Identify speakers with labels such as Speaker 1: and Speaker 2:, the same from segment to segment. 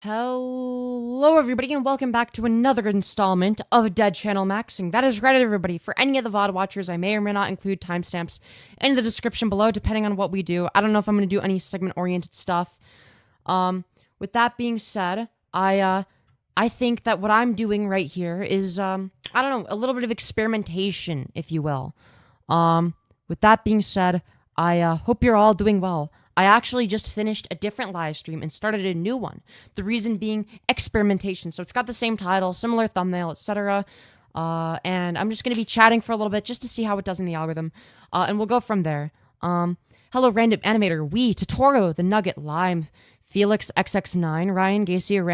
Speaker 1: Hello everybody and welcome back to another installment of Dead Channel Maxing. That is right everybody. For any of the VOD watchers, I may or may not include timestamps in the description below depending on what we do. I don't know if I'm going to do any segment-oriented stuff. With that being said, I think that what I'm doing right here is, I don't know, a little bit of experimentation, if you will. With that being said, I hope you're all doing well. I actually just finished a different live stream and started a new one. The reason being experimentation. So it's got the same title, similar thumbnail, etc. And I'm just going to be chatting for a little bit just to see how it does in the algorithm. And we'll go from there. Hello, Random Animator, Wee, Totoro, The Nugget, Lime, Felix XX9, Ryan Gacy,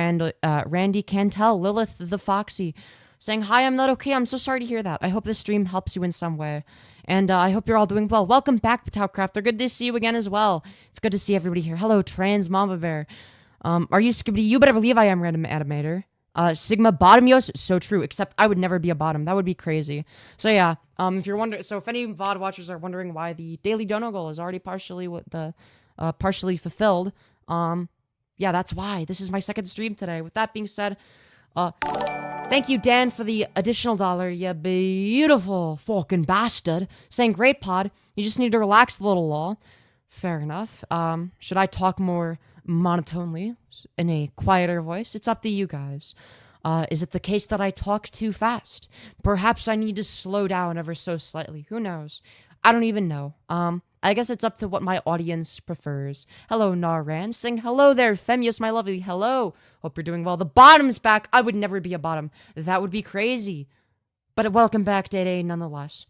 Speaker 1: Randy Cantel, Lilith the Foxy, saying, "Hi, I'm not okay. I'm so sorry to hear that. I hope this stream helps you in some way. And I hope you're all doing well. Welcome back, Patowcraft. They're good to see you again as well. It's good to see everybody here. Hello, Trans Mama Bear. Are you Skibbity? You better believe I am, Random Animator. Sigma Bottomyos, so true, except I would never be a bottom. That would be crazy. So yeah, if you're wondering, so if any VOD watchers are wondering why the daily dono goal is already partially partially fulfilled, yeah, that's why. This is my second stream today. With that being said, thank you, Dan, for the additional $1, you beautiful fucking bastard. Saying, great pod, you just need to relax a little, lol. Fair enough. Should I talk more monotonely, in a quieter voice? It's up to you guys. Is it the case that I talk too fast? Perhaps I need to slow down ever so slightly. Who knows? I don't even know. I guess it's up to what my audience prefers. Hello, Naran. Saying, hello there, Femyoz, my lovely. Hello. Hope you're doing well. The bottom's back. I would never be a bottom. That would be crazy. But welcome back, Day nonetheless.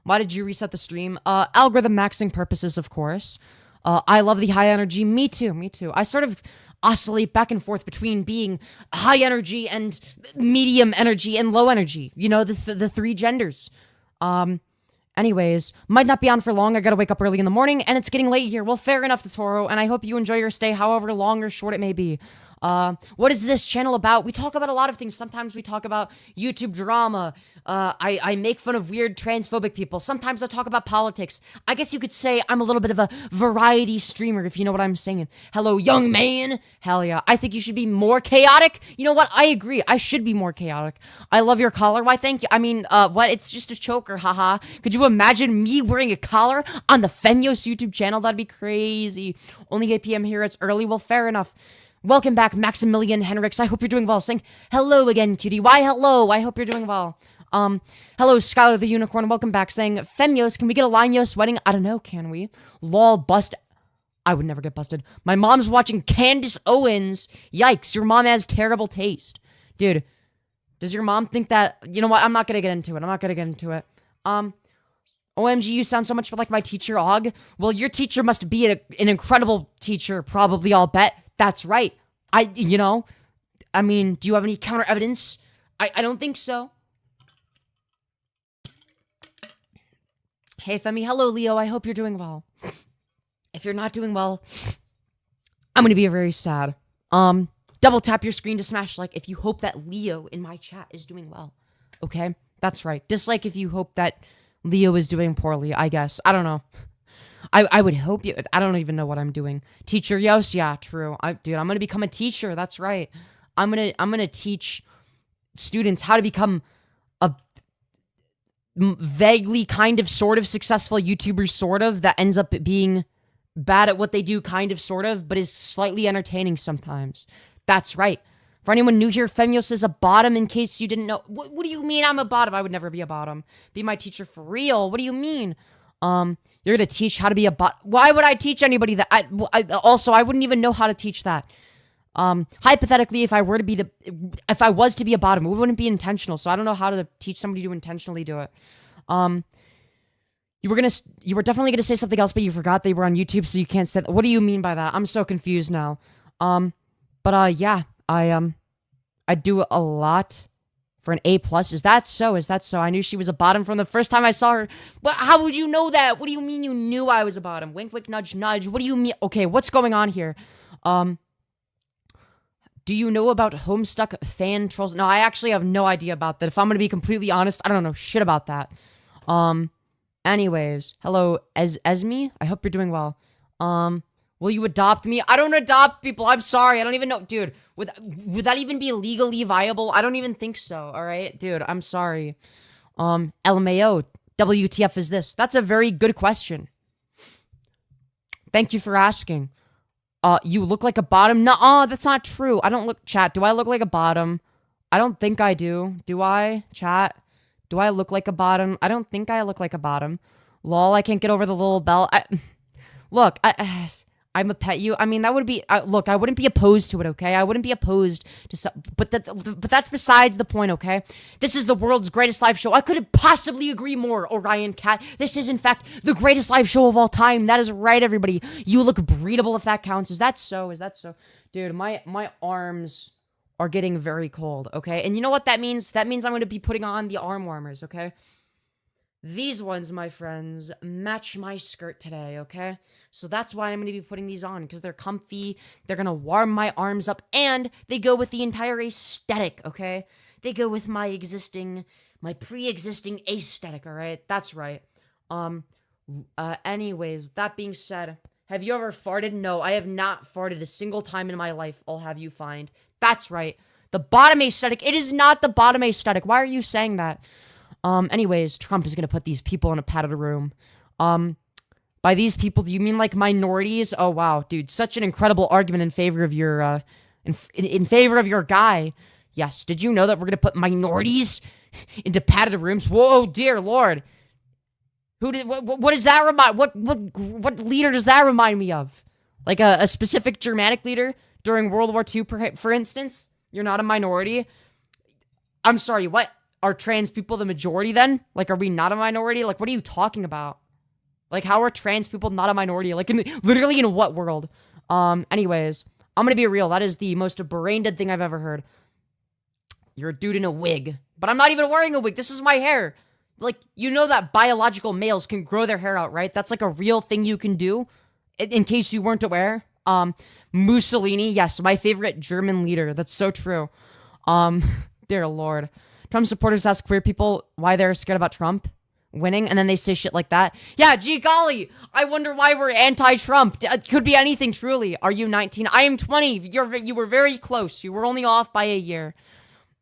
Speaker 1: Why did you reset the stream? Algorithm maxing purposes, of course. I love the high energy. Me too, me too. I sort of oscillate back and forth between being high energy and medium energy and low energy. You know, the three genders. Anyways, might not be on for long. I gotta wake up early in the morning, and it's getting late here. Well, fair enough, Totoro, and I hope you enjoy your stay, however long or short it may be. What is this channel about? We talk about a lot of things. Sometimes we talk about YouTube drama. I make fun of weird transphobic people. Sometimes I talk about politics. I guess you could say I'm a little bit of a variety streamer, if you know what I'm saying. Hello, young man. Hell yeah. I think you should be more chaotic. You know what? I agree. I should be more chaotic. I love your collar. Why, thank you. I mean, what? It's just a choker. Haha. Could you imagine me wearing a collar on the Femyoz YouTube channel? That'd be crazy. Only 8 p.m. here. It's early. Well, fair enough. Welcome back, Maximilian Henricks. I hope you're doing well. Saying hello again, cutie. Why, hello. I hope you're doing well. Hello, Skylar the Unicorn. Welcome back. Saying, Femyoz, can we get a Lineos wedding? I don't know, can we? Lol, bust. I would never get busted. My mom's watching Candace Owens. Yikes, your mom has terrible taste. Dude, does your mom think that... You know what? I'm not gonna get into it. OMG, you sound so much like my teacher, Og. Well, your teacher must be an incredible teacher, probably, I'll bet. That's right. I mean, do you have any counter evidence? I don't think so. Hey, Femi. Hello, Leo. I hope you're doing well. If you're not doing well, I'm gonna be very sad. Double tap your screen to smash like if you hope that Leo in my chat is doing well. Okay? That's right. Dislike if you hope that Leo is doing poorly, I guess. I don't know. I would hope you... I don't even know what I'm doing. Teacher Yos, yeah, true. Dude, I'm gonna become a teacher, that's right. I'm gonna teach students how to become a vaguely kind of sort of successful YouTuber, sort of, that ends up being bad at what they do, kind of, sort of, but is slightly entertaining sometimes. That's right. For anyone new here, Femyoz is a bottom, in case you didn't know. What do you mean I'm a bottom? I would never be a bottom. Be my teacher for real. What do you mean? You're gonna teach how to be a bot. Why would I teach anybody that? I wouldn't even know how to teach that. Hypothetically, if I was to be a bottom, it wouldn't be intentional. So I don't know how to teach somebody to intentionally do it. You were definitely gonna say something else, but you forgot they were on YouTube, so you can't say that. What do you mean by that? I'm so confused now. Yeah, I do a lot. For an A+. Is that so? I knew she was a bottom from the first time I saw her. But how would you know that? What do you mean you knew I was a bottom? Wink, wink, nudge, nudge. What do you mean? Okay, what's going on here? Do you know about Homestuck fan trolls? No, I actually have no idea about that. If I'm gonna be completely honest, I don't know shit about that. Anyways, hello, Esme. I hope you're doing well. Will you adopt me? I don't adopt people. I'm sorry. I don't even know. Dude, would that even be legally viable? I don't even think so. All right, dude, I'm sorry. LMAO, WTF is this? That's a very good question. Thank you for asking. You look like a bottom? Nuh-uh, that's not true. I don't look, chat, do I look like a bottom? I don't think I do. Do I, chat? Do I look like a bottom? I don't think I look like a bottom. Lol, I can't get over the little bell. Look, I'm a pet you. I mean, that would be, look, I wouldn't be opposed to it, okay? I wouldn't be opposed to, but that's besides the point, okay? This is the world's greatest live show. I couldn't possibly agree more, Orion Cat. This is, in fact, the greatest live show of all time. That is right, everybody. You look breedable if that counts. Is that so? Is that so? Dude, my arms are getting very cold, okay? And you know what that means? That means I'm going to be putting on the arm warmers, okay? These ones, my friends, match my skirt today, okay? So that's why I'm going to be putting these on, because they're comfy, they're going to warm my arms up, and they go with the entire aesthetic, okay? They go with my pre-existing aesthetic, alright? That's right. Anyways, with that being said, have you ever farted? No, I have not farted a single time in my life, I'll have you find. That's right. The bottom aesthetic, it is not the bottom aesthetic. Why are you saying that? Anyways, Trump is gonna put these people in a padded room. By these people, do you mean like minorities? Oh wow, dude, such an incredible argument in favor of your, in favor of your guy. Yes, did you know that we're gonna put minorities into padded rooms? Whoa, dear lord. What does that remind, what leader does that remind me of? Like a specific Germanic leader during World War II, for instance? You're not a minority? I'm sorry, what? Are trans people the majority then? Like, are we not a minority? Like, what are you talking about? Like, how are trans people not a minority? Like, literally in what world? Anyways, I'm gonna be real. That is the most brain-dead thing I've ever heard. You're a dude in a wig. But I'm not even wearing a wig. This is my hair. Like, you know that biological males can grow their hair out, right? That's like a real thing you can do. In case you weren't aware. Mussolini, yes, my favorite German leader. That's so true. Dear lord. Trump supporters ask queer people why they're scared about Trump winning, and then they say shit like that. Yeah, gee golly, I wonder why we're anti-Trump. Could be anything, truly. Are you 19? I am 20. You were very close. You were only off by a year.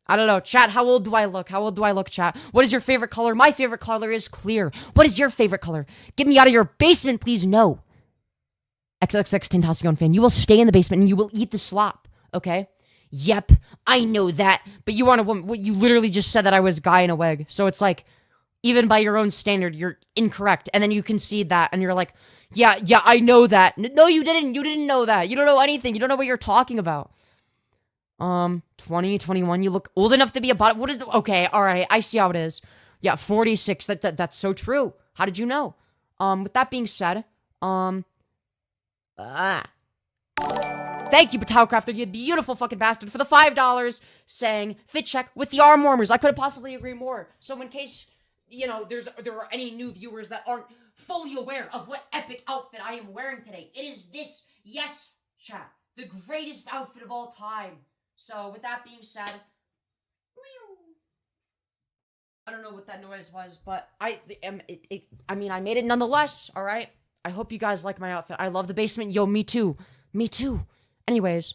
Speaker 1: I don't know. Chat, how old do I look? How old do I look, chat? What is your favorite color? My favorite color is clear. What is your favorite color? Get me out of your basement, please. No. XXX Tentacion fan, you will stay in the basement and you will eat the slop, okay? Yep, I know that, but you aren't a woman. You literally just said that I was a guy in a wig. So it's like, even by your own standard, you're incorrect. And then you concede that, and you're like, yeah, I know that. No, you didn't. You didn't know that. You don't know anything. You don't know what you're talking about. 20, 21, you look old enough to be a bottom. What is the, okay, all right, I see how it is. Yeah, 46, that's so true. How did you know? With that being said, thank you, Potato Crafter, you beautiful fucking bastard, for the $5 saying fit check with the arm warmers. I couldn't possibly agree more. So in case, you know, there are any new viewers that aren't fully aware of what epic outfit I am wearing today, it is this, yes, chat, the greatest outfit of all time. So with that being said, I don't know what that noise was, but I mean, I made it nonetheless, alright? I hope you guys like my outfit. I love the basement. Yo, me too. Me too. Anyways,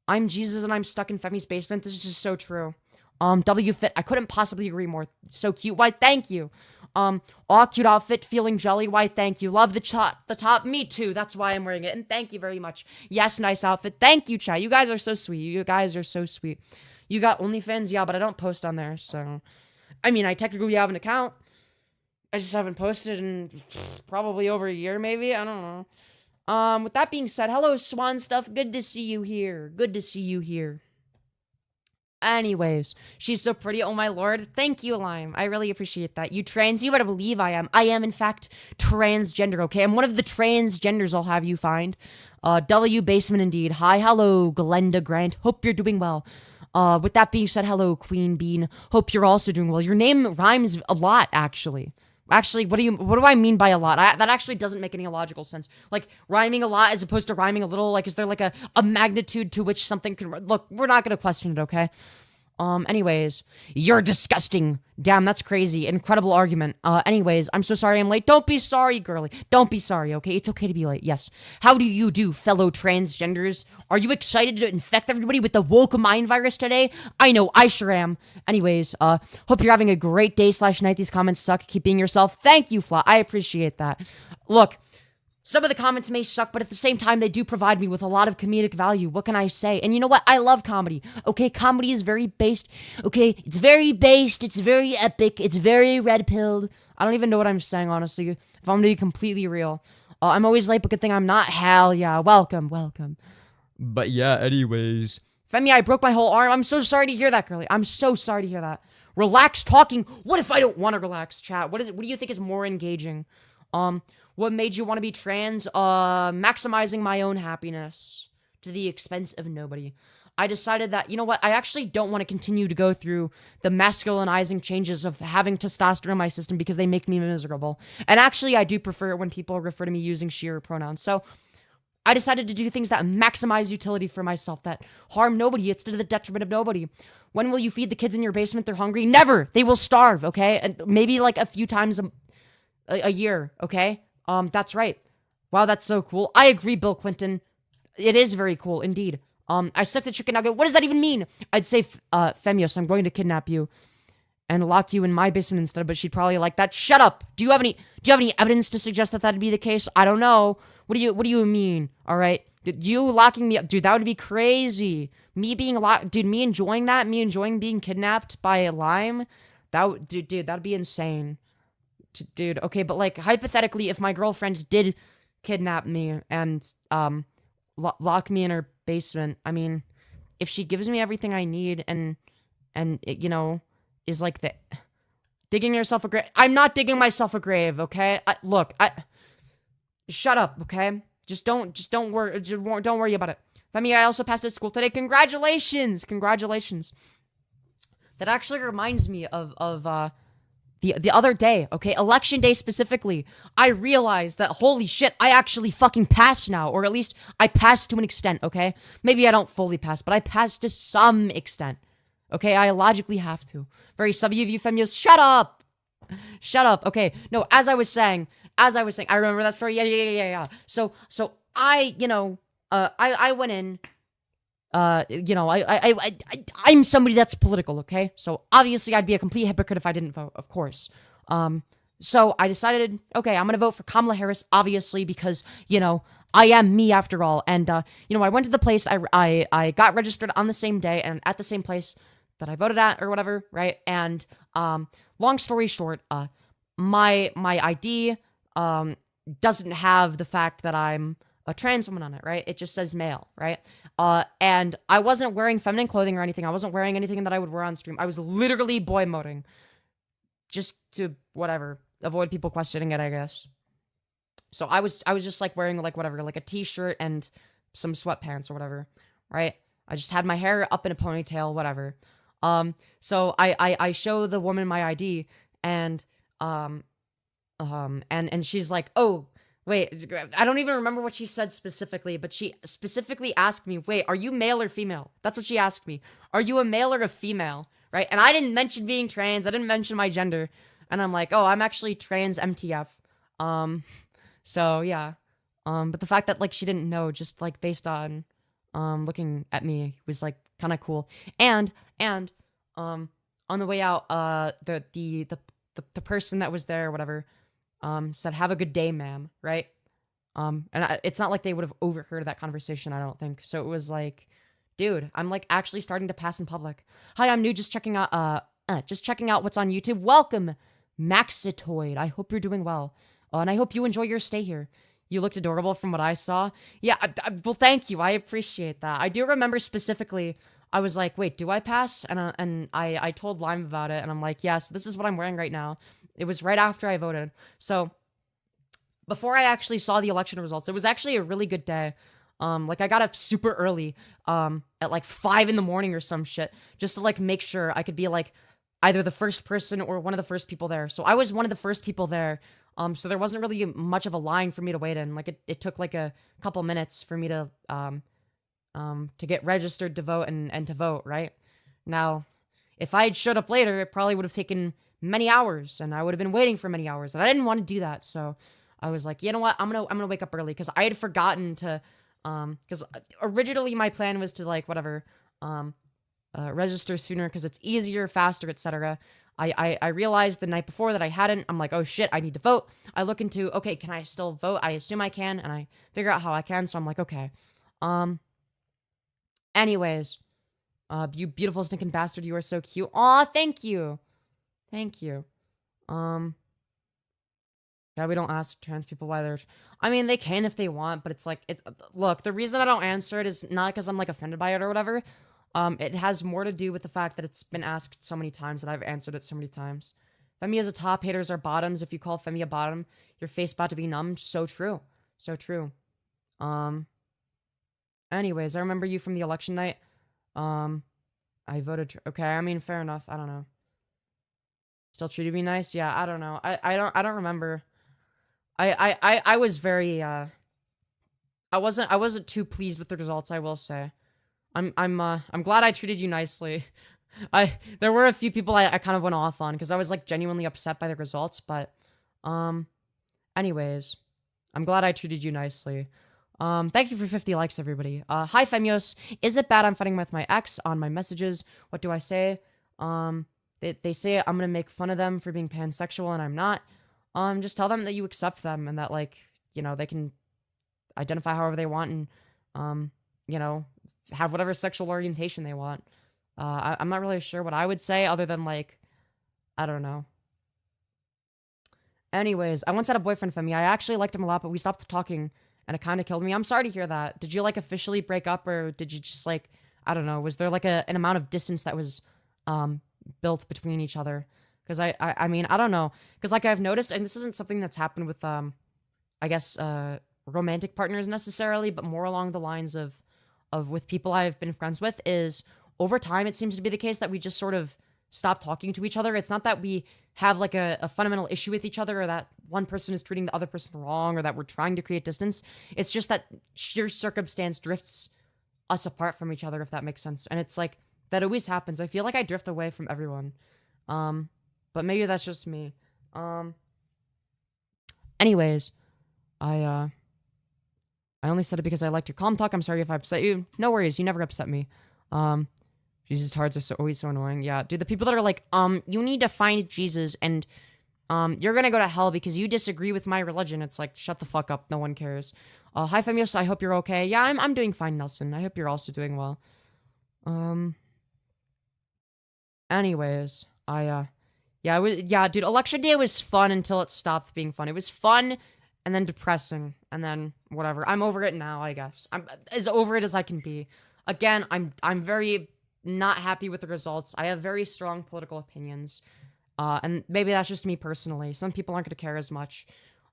Speaker 1: I'm Jesus and I'm stuck in Femi's basement. This is just so true. W fit. I couldn't possibly agree more. So cute. Why, thank you. All cute outfit. Feeling jelly. Why, thank you. Love the top. The top. Me too. That's why I'm wearing it. And thank you very much. Yes, nice outfit. Thank you, chat. You guys are so sweet. You guys are so sweet. You got OnlyFans? Yeah, but I don't post on there, so. I mean, I technically have an account. I just haven't posted in probably over a year, maybe? I don't know. With that being said, hello, Swan Stuff. Good to see you here. Good to see you here. Anyways, she's so pretty. Oh, my lord. Thank you, Lime. I really appreciate that. You trans? You better believe I am. I am, in fact, transgender, okay? I'm one of the transgenders I'll have you find. W Basement indeed. Hi, hello, Glenda Grant. Hope you're doing well. With that being said, hello, Queen Bean. Hope you're also doing well. Your name rhymes a lot, actually. Actually, what do I mean by a lot? That actually doesn't make any logical sense. Like, rhyming a lot as opposed to rhyming a little. Like, is there like a magnitude to which something can... Look, we're not going to question it, okay? Anyways, you're disgusting. Damn, that's crazy. Incredible argument. Anyways, I'm so sorry I'm late. Don't be sorry, girly. Don't be sorry, okay? It's okay to be late, yes. How do you do, fellow transgenders? Are you excited to infect everybody with the woke mind virus today? I know, I sure am. Anyways, hope you're having a great day / night. These comments suck. Keep being yourself. Thank you, Fla. I appreciate that. Look, some of the comments may suck, but at the same time, they do provide me with a lot of comedic value. What can I say? And you know what? I love comedy. Okay, comedy is very based. Okay, it's very based. It's very epic. It's very red-pilled. I don't even know what I'm saying, honestly, if I'm gonna be completely real. I'm always late, but good thing I'm not. Hell yeah. Welcome.
Speaker 2: But yeah, anyways.
Speaker 1: Femi, I broke my whole arm. I'm so sorry to hear that, girly. I'm so sorry to hear that. Relax talking. What if I don't want to relax, chat? What do you think is more engaging? What made you want to be trans? Maximizing my own happiness to the expense of nobody. I decided that, you know what, I actually don't want to continue to go through the masculinizing changes of having testosterone in my system because they make me miserable. And actually, I do prefer it when people refer to me using she, her pronouns. So I decided to do things that maximize utility for myself, that harm nobody. It's to the detriment of nobody. When will you feed the kids in your basement? They're hungry. Never. They will starve, okay? And maybe like a few times a year, okay? That's right. Wow, that's so cool. I agree, Bill Clinton. It is very cool, indeed. I suck the chicken nugget. What does that even mean? I'd say, Femyoz, I'm going to kidnap you and lock you in my basement instead, but she'd probably like that. Shut up. Do you have any evidence to suggest that that'd be the case? I don't know. What do you mean? All right. You locking me up, dude, that would be crazy. Me being locked, dude, me enjoying that, me enjoying being kidnapped by a lime, dude, that'd be insane. Dude, okay, but like hypothetically, if my girlfriend did kidnap me and lock me in her basement, I mean, if she gives me everything I need and it, you know, is like the digging yourself a grave. I'm not digging myself a grave, okay? Look, shut up, okay? Just don't worry about it. Femi, I also passed at school today. Congratulations. That actually reminds me of the other day, okay, election day specifically, I realized that, holy shit, I actually fucking passed now, or at least I passed to an extent, okay? Maybe I don't fully pass, but I passed to some extent, okay? I logically have to. Very subby of you, Femyoz, shut up! Okay, no, as I was saying, I remember that story, yeah. So, I, you know, I went in, you know, I'm somebody that's political, okay? So obviously I'd be a complete hypocrite if I didn't vote, of course. So I decided, okay, I'm gonna vote for Kamala Harris, obviously, because, you know, I am me after all. And, you know, I went to the place, I got registered on the same day and at the same place that I voted at or whatever, right? And, long story short, my ID, doesn't have the fact that I'm a trans woman on it, right? It just says male, right? And I wasn't wearing feminine clothing or anything. I wasn't wearing anything that I would wear on stream. I was literally boy moding. Just to, whatever, avoid people questioning it, I guess. So I was just like wearing like whatever, like a t-shirt and some sweatpants or whatever, right? I just had my hair up in a ponytail, whatever. So I show the woman my ID and she's like, oh, wait, I don't even remember what she said specifically, but she specifically asked me, wait, are you male or female? That's what she asked me. Are you a male or a female? Right? And I didn't mention being trans. I didn't mention my gender. And I'm like, oh, I'm actually trans MTF. So yeah. But the fact that like she didn't know just like based on looking at me was like kind of cool. And on the way out, the person that was there, whatever, said, have a good day, ma'am, right? It's not like they would have overheard that conversation, I don't think. So it was like, dude, I'm like actually starting to pass in public. Hi, I'm new, just checking out what's on YouTube. Welcome, Maxitoid. I hope you're doing well. And I hope you enjoy your stay here. You looked adorable from what I saw. Yeah, well, thank you. I appreciate that. I do remember specifically, I was like, wait, do I pass? And I told Lime about it, and I'm like, yes, this is what I'm wearing right now. It was right after I voted. So before I actually saw the election results, it was actually a really good day. Like I got up super early, at like 5 in the morning or some shit, just to like make sure I could be like either the first person or one of the first people there. So I was one of the first people there. So there wasn't really much of a line for me to wait in. Like it took like a couple minutes for me to get registered to vote and to vote, right? Now, if I had showed up later, it probably would have taken many hours, and I would have been waiting for many hours, and I didn't want to do that. So I was like, you know what, I'm gonna wake up early, because I had forgotten to, because originally my plan was to, like, whatever, register sooner because it's easier, faster, etc. I realized the night before that I hadn't. I'm like, oh shit, I need to vote. I look into, okay, can I still vote? I assume I can, and I figure out how I can, so I'm like, okay. Anyways, you beautiful stinking bastard, you are so cute. Aw, thank you. Thank you. Yeah, we don't ask trans people why they're... I mean, they can if they want, but it's like... Look, the reason I don't answer it is not because I'm, like, offended by it or whatever. It has more to do with the fact that it's been asked so many times that I've answered it so many times. Femi is a top, haters are bottoms. If you call Femi a bottom, your face about to be numb. So true. So true. Anyways, I remember you from the election night. I voted... Okay, I mean, fair enough. I don't know. Still treated me nice? Yeah, I don't know. I don't remember. I was very, I wasn't too pleased with the results, I will say. I'm glad I treated you nicely. There were a few people I kind of went off on, because I was, like, genuinely upset by the results, but, anyways, I'm glad I treated you nicely. Thank you for 50 likes, everybody. Hi, Femyoz. Is it bad I'm fighting with my ex on my messages? What do I say? They say I'm gonna make fun of them for being pansexual, and I'm not. Just tell them that you accept them, and that, like, you know, they can identify however they want, and, you know, have whatever sexual orientation they want. I'm not really sure what I would say, other than, like, I don't know. Anyways, I once had a boyfriend, Femi. I actually liked him a lot, but we stopped talking, and it kind of killed me. I'm sorry to hear that. Did you, like, officially break up, or did you just, like, I don't know, was there, like, an amount of distance that was, built between each other? Because I mean, I don't know. Because, like, I've noticed, and this isn't something that's happened with, I guess, romantic partners necessarily, but more along the lines of with people I've been friends with, is over time, it seems to be the case that we just sort of stop talking to each other. It's not that we have, like, a fundamental issue with each other, or that one person is treating the other person wrong, or that we're trying to create distance. It's just that sheer circumstance drifts us apart from each other, if that makes sense. And it's like, that always happens. I feel like I drift away from everyone. But maybe that's just me. Anyways, I only said it because I liked your calm talk. I'm sorry if I upset you. No worries, you never upset me. Jesus tards are always so annoying. Yeah, dude, the people that are like, you need to find Jesus, and, you're gonna go to hell because you disagree with my religion. It's like, shut the fuck up, no one cares. Hi, Femyoz, I hope you're okay. Yeah, I'm doing fine, Nelson. I hope you're also doing well. Anyways, yeah, dude, election day was fun until it stopped being fun. It was fun, and then depressing, and then whatever. I'm over it now, I guess. I'm as over it as I can be. Again, I'm very not happy with the results. I have very strong political opinions, and maybe that's just me personally. Some people aren't gonna care as much,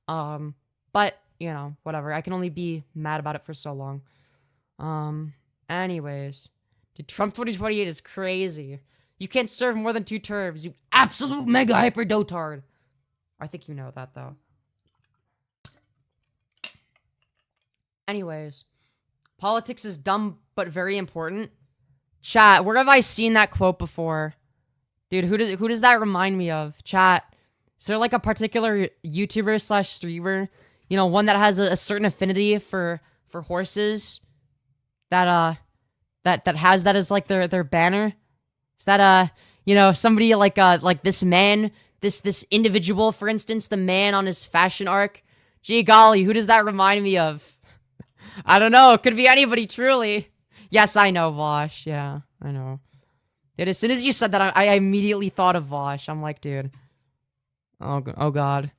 Speaker 1: but, you know, whatever. I can only be mad about it for so long. Anyways, dude, Trump 2028 is crazy. You can't serve more than 2 terms, you absolute mega hyper dotard. I think you know that, though. Anyways, politics is dumb but very important. Chat, where have I seen that quote before? Dude, who does that remind me of? Chat, is there, like, a particular YouTuber slash streamer, you know, one that has a certain affinity for horses, that has that as, like, their banner? Is that, you know, somebody like this man, this individual, for instance, the man on his fashion arc? Gee golly, who does that remind me of? I don't know, it could be anybody, truly. Yes, I know, Vosh, yeah, I know. Dude, as soon as you said that, I immediately thought of Vosh. I'm like, dude. Oh god.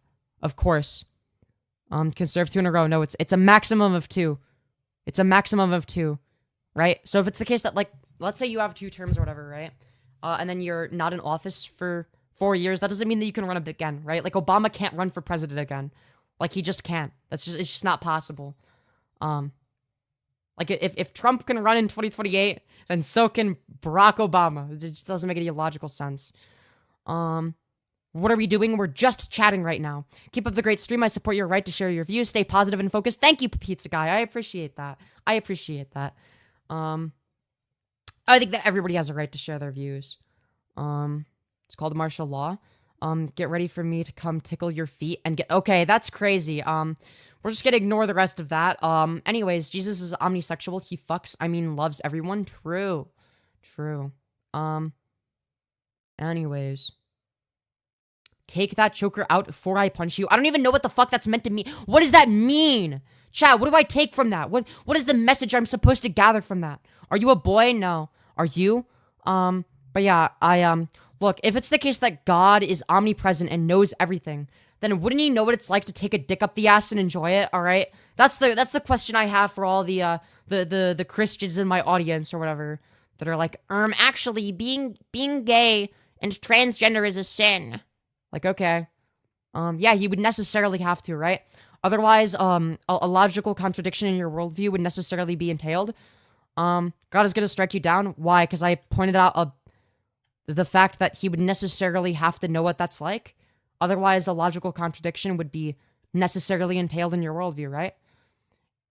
Speaker 1: Of course. Conserve 2 in a row. No, it's a maximum of 2. It's a maximum of 2. Right? So if it's the case that, like, let's say you have 2 terms or whatever, right? And then you're not in office for 4 years, that doesn't mean that you can run up again, right? Like, Obama can't run for president again. Like, he just can't. It's just not possible. Like, if Trump can run in 2028, then so can Barack Obama. It just doesn't make any logical sense. What are we doing? We're just chatting right now. Keep up the great stream. I support your right to share your views. Stay positive and focused. Thank you, Pizza Guy. I appreciate that. I appreciate that. I think that everybody has a right to share their views. It's called martial law. Get ready for me to come tickle your feet and get. Okay, that's crazy. We're just gonna ignore the rest of that. Anyways, Jesus is omnisexual. He fucks. I mean, loves everyone. True. True. Anyways. Take that choker out before I punch you. I don't even know what the fuck that's meant to mean. What does that mean? Chat, what do I take from that? What is the message I'm supposed to gather from that? Are you a boy? No. Are you? But yeah, look, if it's the case that God is omnipresent and knows everything, then wouldn't he know what it's like to take a dick up the ass and enjoy it, alright? That's the question I have for all the Christians in my audience or whatever that are like, actually, being gay and transgender is a sin. Like, okay. Yeah, he would necessarily have to, right? Otherwise, a logical contradiction in your worldview would necessarily be entailed. God is gonna strike you down. Why? Because I pointed out the fact that he would necessarily have to know what that's like. Otherwise, a logical contradiction would be necessarily entailed in your worldview, right?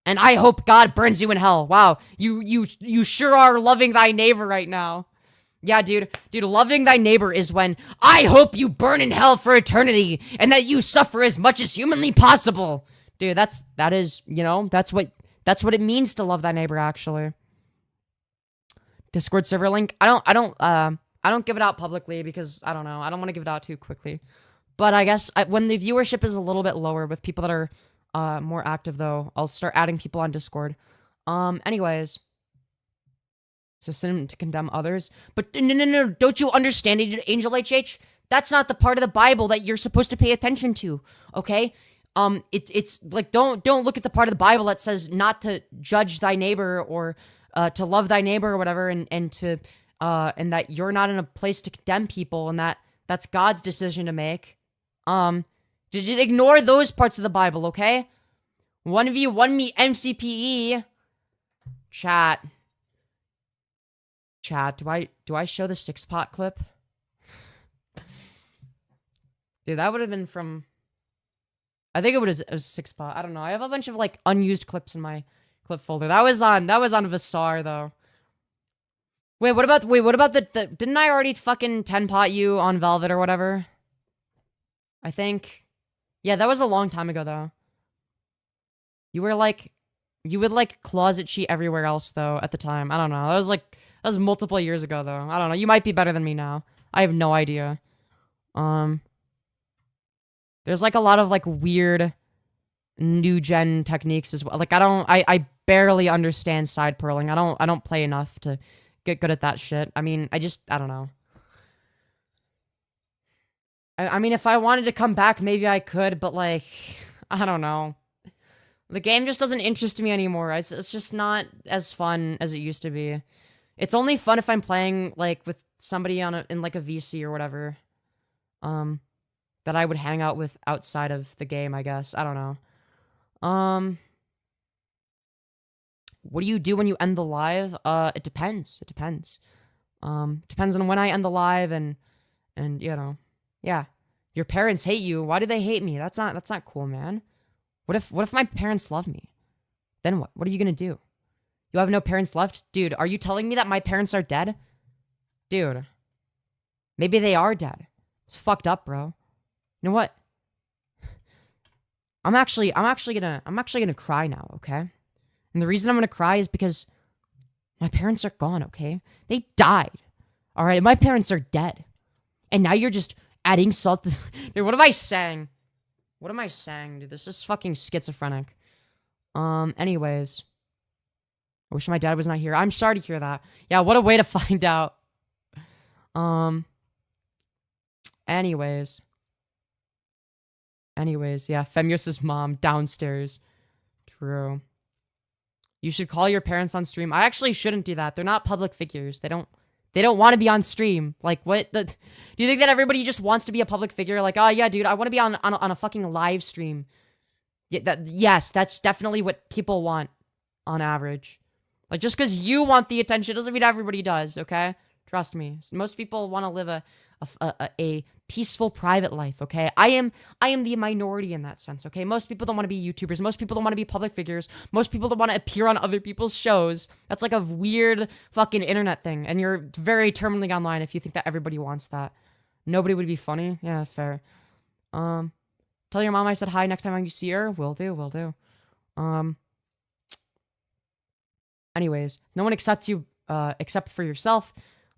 Speaker 1: And I hope God burns you in hell. Wow, you sure are loving thy neighbor right now. Yeah, dude, loving thy neighbor is when I hope you burn in hell for eternity and that you suffer as much as humanly possible. Dude, that is, you know, that's what it means to love thy neighbor, actually. Discord server link. I don't give it out publicly because I don't know. I don't want to give it out too quickly. But I guess when the viewership is a little bit lower with people that are more active, though, I'll start adding people on Discord. Anyways. It's a sin to condemn others. But no. Don't you understand, Angel HH? That's not the part of the Bible that you're supposed to pay attention to, okay? It's like, don't look at the part of the Bible that says not to judge thy neighbor or to love thy neighbor or whatever, and that you're not in a place to condemn people, and that's God's decision to make. Just ignore those parts of the Bible, okay? 1v1 me MCPE. Chat, do I show the 6-pot clip? Dude, that would have been from... I think it was 6-pot. I don't know. I have a bunch of, like, unused clips in my clip folder. That was on Vasar, though. Wait, what about the didn't I already fucking 10-pot you on Velvet or whatever? I think... Yeah, that was a long time ago, though. You were, like... You would, like, closet cheat everywhere else, though, at the time. I don't know. That was multiple years ago, though. I don't know. You might be better than me now. I have no idea. There's, like, a lot of, like, weird new-gen techniques as well. Like, I barely understand side purling. I don't play enough to get good at that shit. I mean, I don't know. I mean, if I wanted to come back, maybe I could, but, like, I don't know. The game just doesn't interest me anymore. It's just not as fun as it used to be. It's only fun if I'm playing, like, with somebody in like, a VC or whatever. That I would hang out with outside of the game, I guess. I don't know. What do you do when you end the live? It depends. It depends. Depends on when I end the live and, you know. Yeah. Your parents hate you. Why do they hate me? That's not cool, man. What if my parents love me? Then what? What are you gonna do? You have no parents left? Dude, are you telling me that my parents are dead? Dude. Maybe they are dead. It's fucked up, bro. You know what? I'm actually gonna cry now, okay? And the reason I'm gonna cry is because my parents are gone, okay? They died. Alright, my parents are dead. And now you're just adding salt to... Dude, what am I saying? What am I saying, dude? This is fucking schizophrenic. Anyways. I wish my dad was not here. I'm sorry to hear that. Yeah, what a way to find out. Anyways, yeah, Femyoz' mom downstairs. True. You should call your parents on stream. I actually shouldn't do that. They're not public figures. They don't want to be on stream. Like, what? Do you think that everybody just wants to be a public figure? Like, oh, yeah, dude, I want to be on a fucking live stream. Yeah, yes, that's definitely what people want on average. Like, just because you want the attention doesn't mean everybody does, okay? Trust me. Most people want to live a peaceful private life, okay? I am the minority in that sense, okay? Most people don't want to be YouTubers. Most people don't want to be public figures. Most people don't want to appear on other people's shows. That's like a weird fucking internet thing, and you're very terminally online if you think that everybody wants that. Nobody would be funny. Yeah, fair. Tell your mom I said hi next time you see her. Will do, will do. Anyways, no one accepts you except for yourself.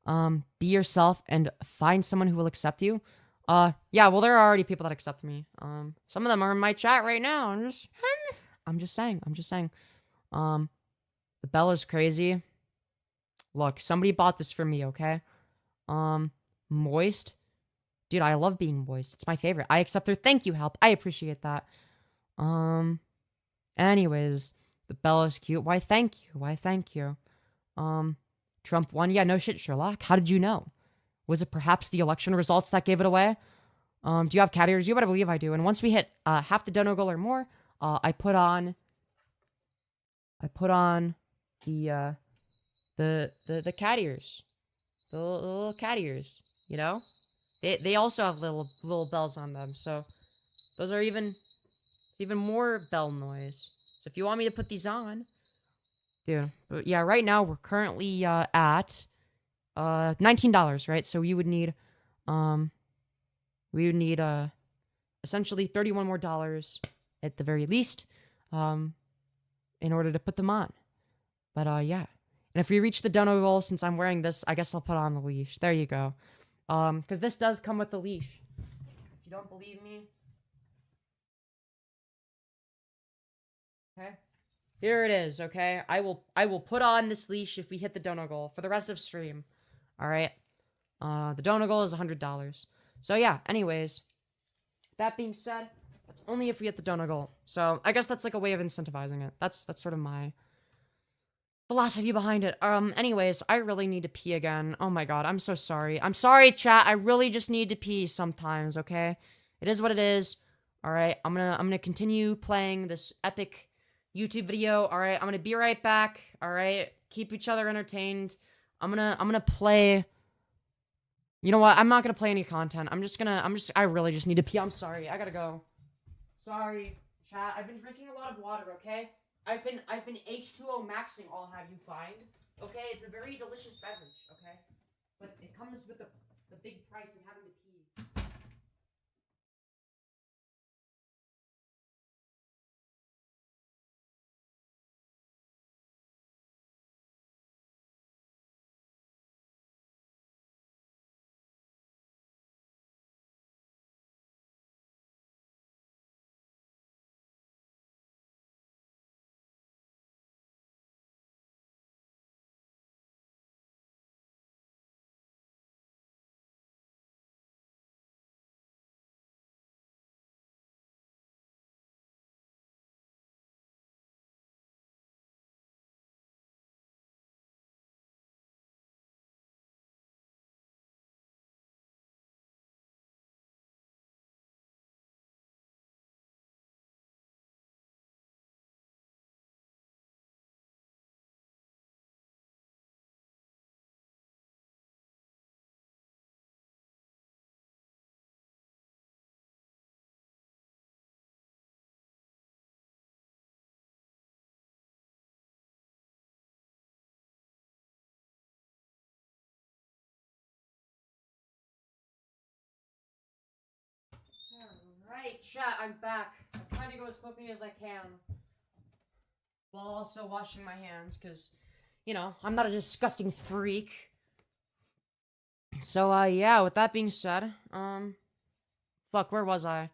Speaker 1: Be yourself and find someone who will accept you. Yeah, well, there are already people that accept me. Some of them are in my chat right now. I'm just saying. The bell is crazy. Look, somebody bought this for me, okay? Moist. Dude, I love being moist. It's my favorite. I accept their thank you help. I appreciate that. Anyways, the bell is cute. Why thank you? Trump won. Yeah, no shit, Sherlock. How did you know? Was it perhaps the election results that gave it away? Do you have cat ears? You better believe I do. And once we hit half the dono goal or more, I put on the cat ears. The little cat ears, you know? They also have little bells on them, so those are even more bell noise. So if you want me to put these on, dude. But yeah, right now we're currently at $19, right? So we would need essentially $31 more at the very least in order to put them on. But yeah. And if we reach the dono goal, since I'm wearing this, I guess I'll put on the leash. There you go. Because this does come with the leash. If you don't believe me. Okay. Here it is, okay? I will put on this leash if we hit the dono goal for the rest of stream. Alright? The dono goal is $100. So yeah, anyways. That being said, that's only if we hit the dono goal. So I guess that's like a way of incentivizing it. That's sort of my philosophy behind it. Anyways, I really need to pee again. Oh my god, I'm so sorry. I'm sorry, chat. I really just need to pee sometimes, okay? It is what it is. Alright, I'm gonna continue playing this epic YouTube video. Alright, I'm gonna be right back. Alright, keep each other entertained. I'm gonna play. You know what? I'm not gonna play any content. I really just need to pee. I'm sorry. I gotta go. Sorry, chat. I've been drinking a lot of water, okay? I've been H2O maxing, I'll have you find. Okay, it's a very delicious beverage, okay? But it comes with the big price of having to pee. Alright, chat, I'm back. I'm trying to go as quickly as I can. While also washing my hands, because, you know, I'm not a disgusting freak. So, yeah, with that being said, fuck, where was I?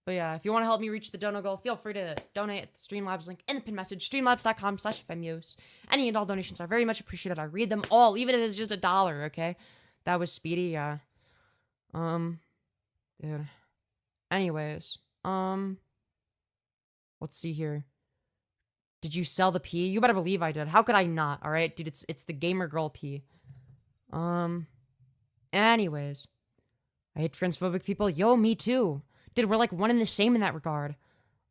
Speaker 1: But yeah, if you want to help me reach the dono goal, feel free to donate at the Streamlabs link in the pin message, streamlabs.com/Femyoz. Any and all donations are very much appreciated. I read them all, even if it's just $1, okay? That was speedy, yeah. Dude. Anyways, let's see here. Did you sell the pee? You better believe I did. How could I not? All right, dude, it's the gamer girl pee. Anyways, I hate transphobic people. Yo, me too. Dude, we're like one and the same in that regard.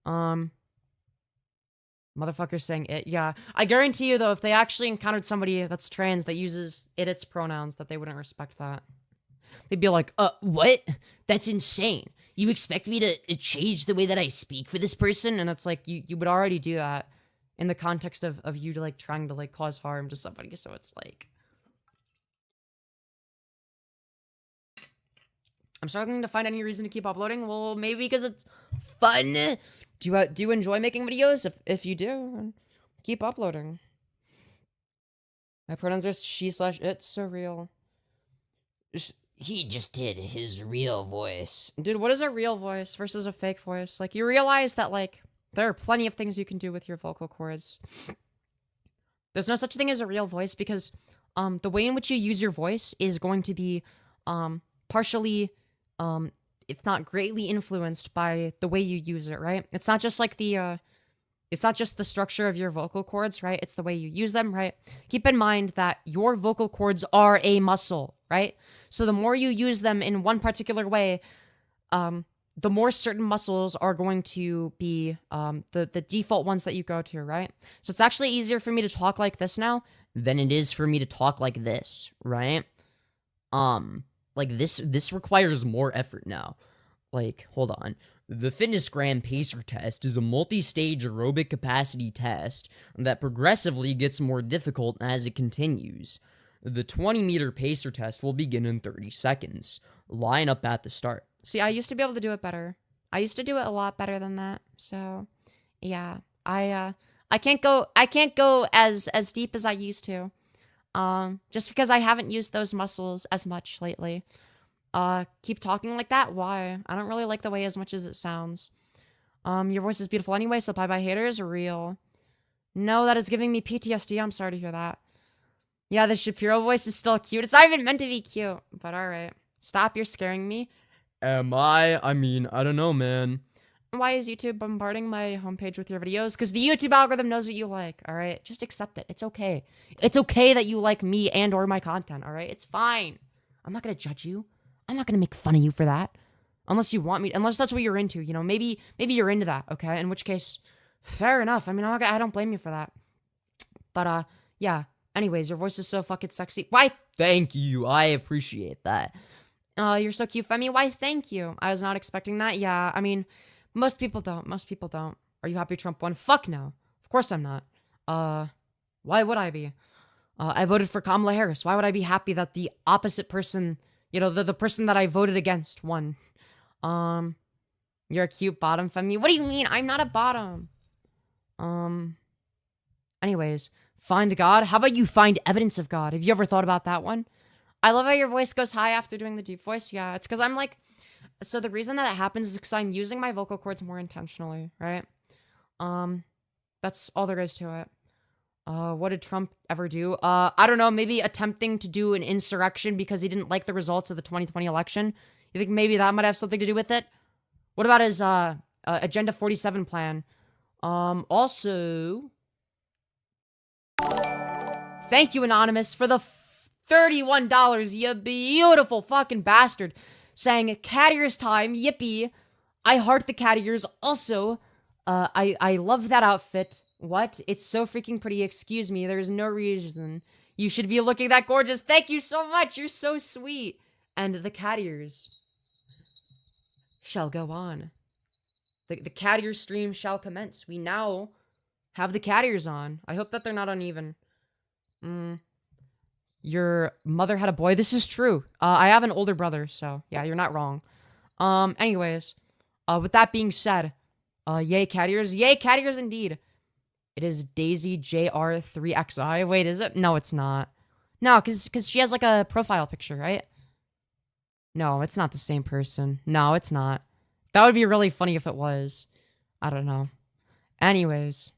Speaker 1: Motherfuckers saying it. Yeah, I guarantee you though, if they actually encountered somebody that's trans that uses its pronouns, that they wouldn't respect that. they'd be like, what? That's insane. You expect me to change the way that I speak for this person? And it's like, you would already do that in the context of you like trying to like cause harm to somebody. So it's like, I'm struggling to find any reason to keep uploading. Well, maybe because it's fun. Do you enjoy making videos? If you do, keep uploading. My pronouns are she/it. So real. He just did his real voice. Dude, what is a real voice versus a fake voice? Like, you realize that, like, there are plenty of things you can do with your vocal cords. There's no such thing as a real voice because, the way in which you use your voice is going to be, partially, if not greatly influenced by the way you use it, right? It's not just like it's not just the structure of your vocal cords, right? It's the way you use them, right? Keep in mind that your vocal cords are a muscle, right? So the more you use them in one particular way, the more certain muscles are going to be the default ones that you go to, right? So it's actually easier for me to talk like this now than it is for me to talk like this, right? Like this requires more effort now. Like, hold on. The FitnessGram Pacer test is a multi-stage aerobic capacity test that progressively gets more difficult as it continues. The 20-meter pacer test will begin in 30 seconds. Line up at the start. See, I used to be able to do it better. I used to do it a lot better than that. So, yeah. I can't go as deep as I used to. Just because I haven't used those muscles as much lately. Keep talking like that? Why? I don't really like the way as much as it sounds. Your voice is beautiful anyway, so bye-bye haters, real. No, that is giving me PTSD, I'm sorry to hear that. Yeah, the Shapiro voice is still cute. It's not even meant to be cute, but alright. Stop, you're scaring me.
Speaker 2: Am I? I mean, I don't know, man.
Speaker 1: Why is YouTube bombarding my homepage with your videos? Because the YouTube algorithm knows what you like, alright? Just accept it. It's okay. It's okay that you like me and or my content, alright? It's fine. I'm not gonna judge you. I'm not gonna make fun of you for that. Unless you want me, unless that's what you're into, you know? Maybe you're into that, okay? In which case, fair enough. I mean, I don't blame you for that. But, yeah. Anyways, your voice is so fucking sexy. Why, thank you. I appreciate that. You're so cute, Femi. Why, thank you. I was not expecting that. Yeah, I mean, most people don't. Most people don't. Are you happy Trump won? Fuck no. Of course I'm not. Why would I be? I voted for Kamala Harris. Why would I be happy that the opposite person, you know, the person that I voted against won? You're a cute bottom, Femi. What do you mean? I'm not a bottom. Anyways, find God. How about you find evidence of God? Have you ever thought about that one? I love how your voice goes high after doing the deep voice. Yeah, it's because I'm like, so the reason that happens is because I'm using my vocal cords more intentionally, right? That's all there is to it. What did Trump ever do? I don't know, maybe attempting to do an insurrection because he didn't like the results of the 2020 election. You think maybe that might have something to do with it? What about his, Agenda 47 plan? Also, thank you, Anonymous, for the $31, you beautiful fucking bastard. Saying, cat ears time, yippee. I heart the cat ears. Also, I love that outfit. What? It's so freaking pretty. Excuse me, there's no reason you should be looking that gorgeous. Thank you so much. You're so sweet. And the cat ears shall go on. The cat ear stream shall commence. We now have the cat ears on. I hope that they're not uneven. Your mother had a boy. This is true. I have an older brother, so yeah, you're not wrong. Anyways, with that being said, yay cat ears. Yay cat ears indeed. It is Daisy JR3XI. Wait, is it? No, it's not. No, because she has like a profile picture, right? No, it's not the same person. No, it's not. That would be really funny if it was. I don't know. Anyways.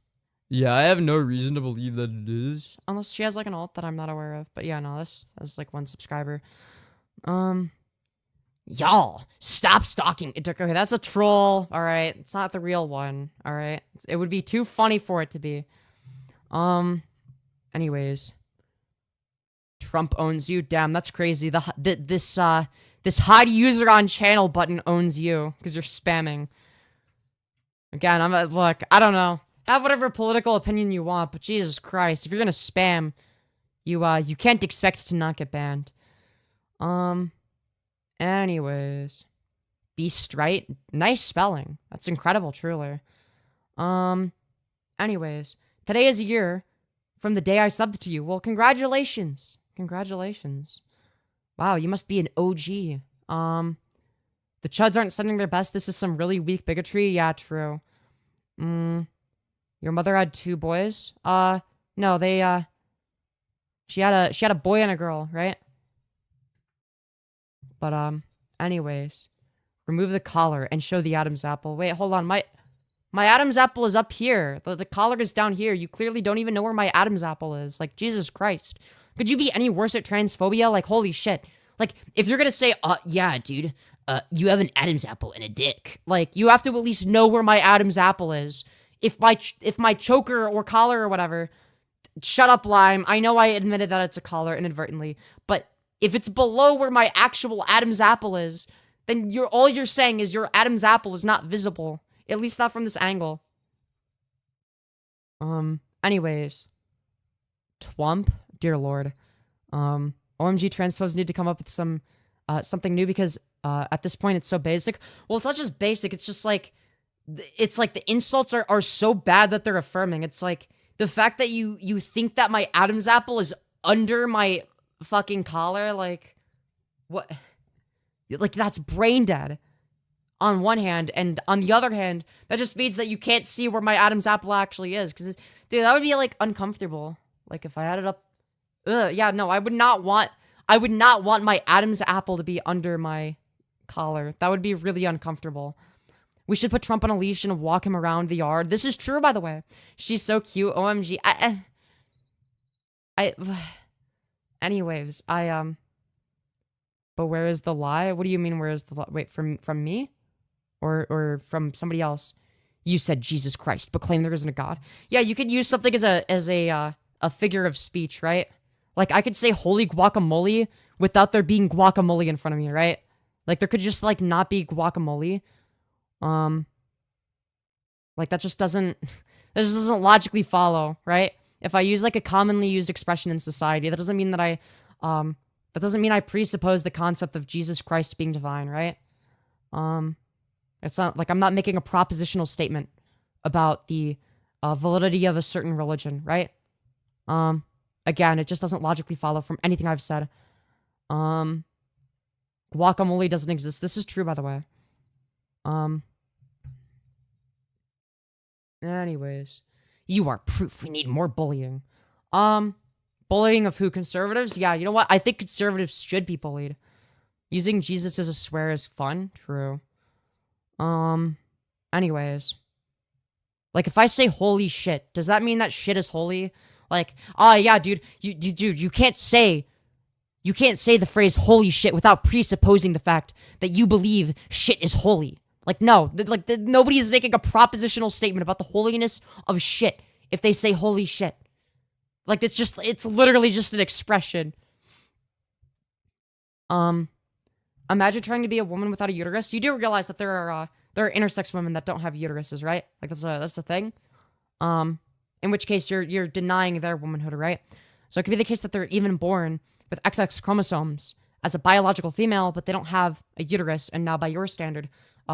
Speaker 2: Yeah, I have no reason to believe that it is.
Speaker 1: Unless she has like an alt that I'm not aware of. But yeah, no, that's like one subscriber. Y'all, stop stalking. Okay, that's a troll. Alright, it's not the real one. Alright, it would be too funny for it to be. Anyways. Trump owns you. Damn, that's crazy. This hide user on channel button owns you. Because you're spamming. Again, look, I don't know. Have whatever political opinion you want, but Jesus Christ, if you're gonna spam, you can't expect to not get banned. Anyways. Beast, right? Nice spelling. That's incredible, truly. Anyways. Today is a year from the day I subbed to you. Well, congratulations. Congratulations. Wow, you must be an OG. The Chuds aren't sending their best. This is some really weak bigotry. Yeah, true. Your mother had 2 boys? No, they, she had a boy and a girl, right? But, anyways. Remove the collar and show the Adam's apple. Wait, hold on. My Adam's apple is up here. The collar is down here. You clearly don't even know where my Adam's apple is. Like, Jesus Christ. Could you be any worse at transphobia? Like, holy shit. Like, if you're gonna say, yeah, dude, you have an Adam's apple and a dick. Like, you have to at least know where my Adam's apple is. If my choker or collar or whatever, shut up, Lime. I know I admitted that it's a collar inadvertently, but if it's below where my actual Adam's apple is, then all you're saying is your Adam's apple is not visible. At least not from this angle. Anyways. Twump. Dear Lord. OMG transphobes need to come up with some, something new because, at this point it's so basic. Well, it's not just basic, it's just like, it's like the insults are so bad that they're affirming. It's like, the fact that you think that my Adam's apple is under my fucking collar, like, what? Like, that's brain dead on one hand, and on the other hand, that just means that you can't see where my Adam's apple actually is, because, dude, that would be, like, uncomfortable. Like, if I had it up, yeah, no, I would not want my Adam's apple to be under my collar. That would be really uncomfortable. We should put Trump on a leash and walk him around the yard. This is true, by the way. She's so cute. OMG. Anyways, but where is the lie? What do you mean, where is the lie? Wait, from me? Or from somebody else? You said Jesus Christ, but claim there isn't a God. Yeah, you could use something as a figure of speech, right? Like, I could say holy guacamole without there being guacamole in front of me, right? Like, there could just, like, not be guacamole. Like, that just doesn't logically follow, right? If I use, like, a commonly used expression in society, that doesn't mean that that doesn't mean I presuppose the concept of Jesus Christ being divine, right? It's not, like, I'm not making a propositional statement about the, validity of a certain religion, right? Again, it just doesn't logically follow from anything I've said. Guacamole doesn't exist. This is true, by the way. Anyways. You are proof we need more bullying. Bullying of who? Conservatives? Yeah, you know what? I think conservatives should be bullied. Using Jesus as a swear is fun. True. Anyways. Like, if I say holy shit, does that mean that shit is holy? Like, oh yeah, dude, you can't say the phrase holy shit without presupposing the fact that you believe shit is holy. Like, no, nobody is making a propositional statement about the holiness of shit if they say holy shit. Like, it's literally just an expression. Imagine trying to be a woman without a uterus. You do realize that there are intersex women that don't have uteruses, right? Like, that's a thing. In which case you're denying their womanhood, right? So it could be the case that they're even born with XX chromosomes as a biological female, but they don't have a uterus, and now by your standard,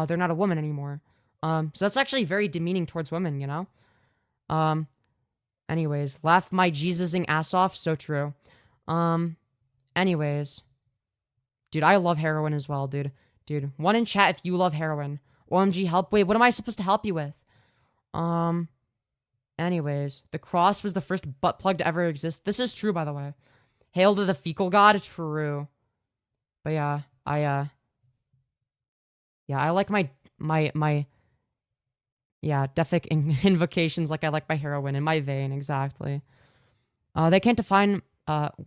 Speaker 1: they're not a woman anymore. So that's actually very demeaning towards women, you know? Anyways, laugh my Jesusing ass off, so true. Anyways. Dude, I love heroin as well, dude. Dude, one in chat if you love heroin. OMG, help. Wait, what am I supposed to help you with? Anyways, the cross was the first butt plug to ever exist. This is true, by the way. Hail to the fecal god, true. But yeah, I like my defic invocations like I like my heroin in my vein, exactly. They can't define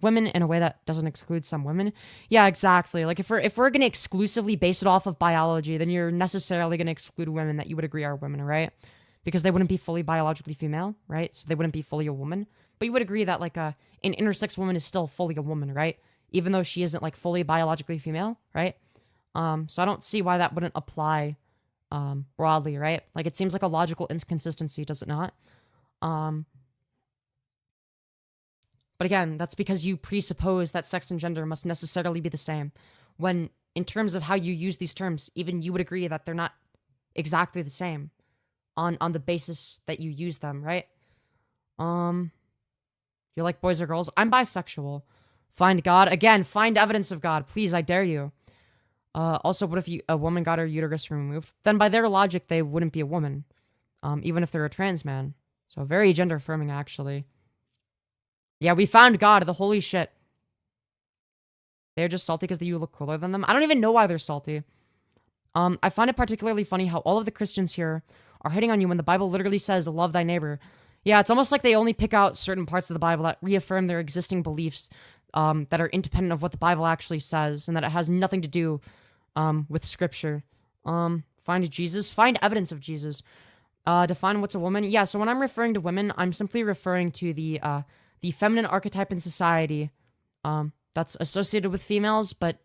Speaker 1: women in a way that doesn't exclude some women. Yeah, exactly. Like, if we're gonna exclusively base it off of biology, then you're necessarily gonna exclude women that you would agree are women, right? Because they wouldn't be fully biologically female, right? So they wouldn't be fully a woman. But you would agree that, like, an intersex woman is still fully a woman, right? Even though she isn't, like, fully biologically female, right? So I don't see why that wouldn't apply, broadly, right? Like, it seems like a logical inconsistency, does it not? But again, that's because you presuppose that sex and gender must necessarily be the same, when in terms of how you use these terms, even you would agree that they're not exactly the same on the basis that you use them, right? You like boys or girls? I'm bisexual. Find God. Again, find evidence of God. Please, I dare you. Also, what if a woman got her uterus removed? Then by their logic, they wouldn't be a woman, even if they're a trans man. So very gender affirming, actually. Yeah, we found God. The holy shit. They're just salty because you look cooler than them. I don't even know why they're salty. I find it particularly funny how all of the Christians here are hating on you when the Bible literally says, love thy neighbor. Yeah, it's almost like they only pick out certain parts of the Bible that reaffirm their existing beliefs that are independent of what the Bible actually says, and that it has nothing to do with Scripture. Find Jesus. Find evidence of Jesus. Define what's a woman. Yeah, so when I'm referring to women, I'm simply referring to the feminine archetype in society that's associated with females, but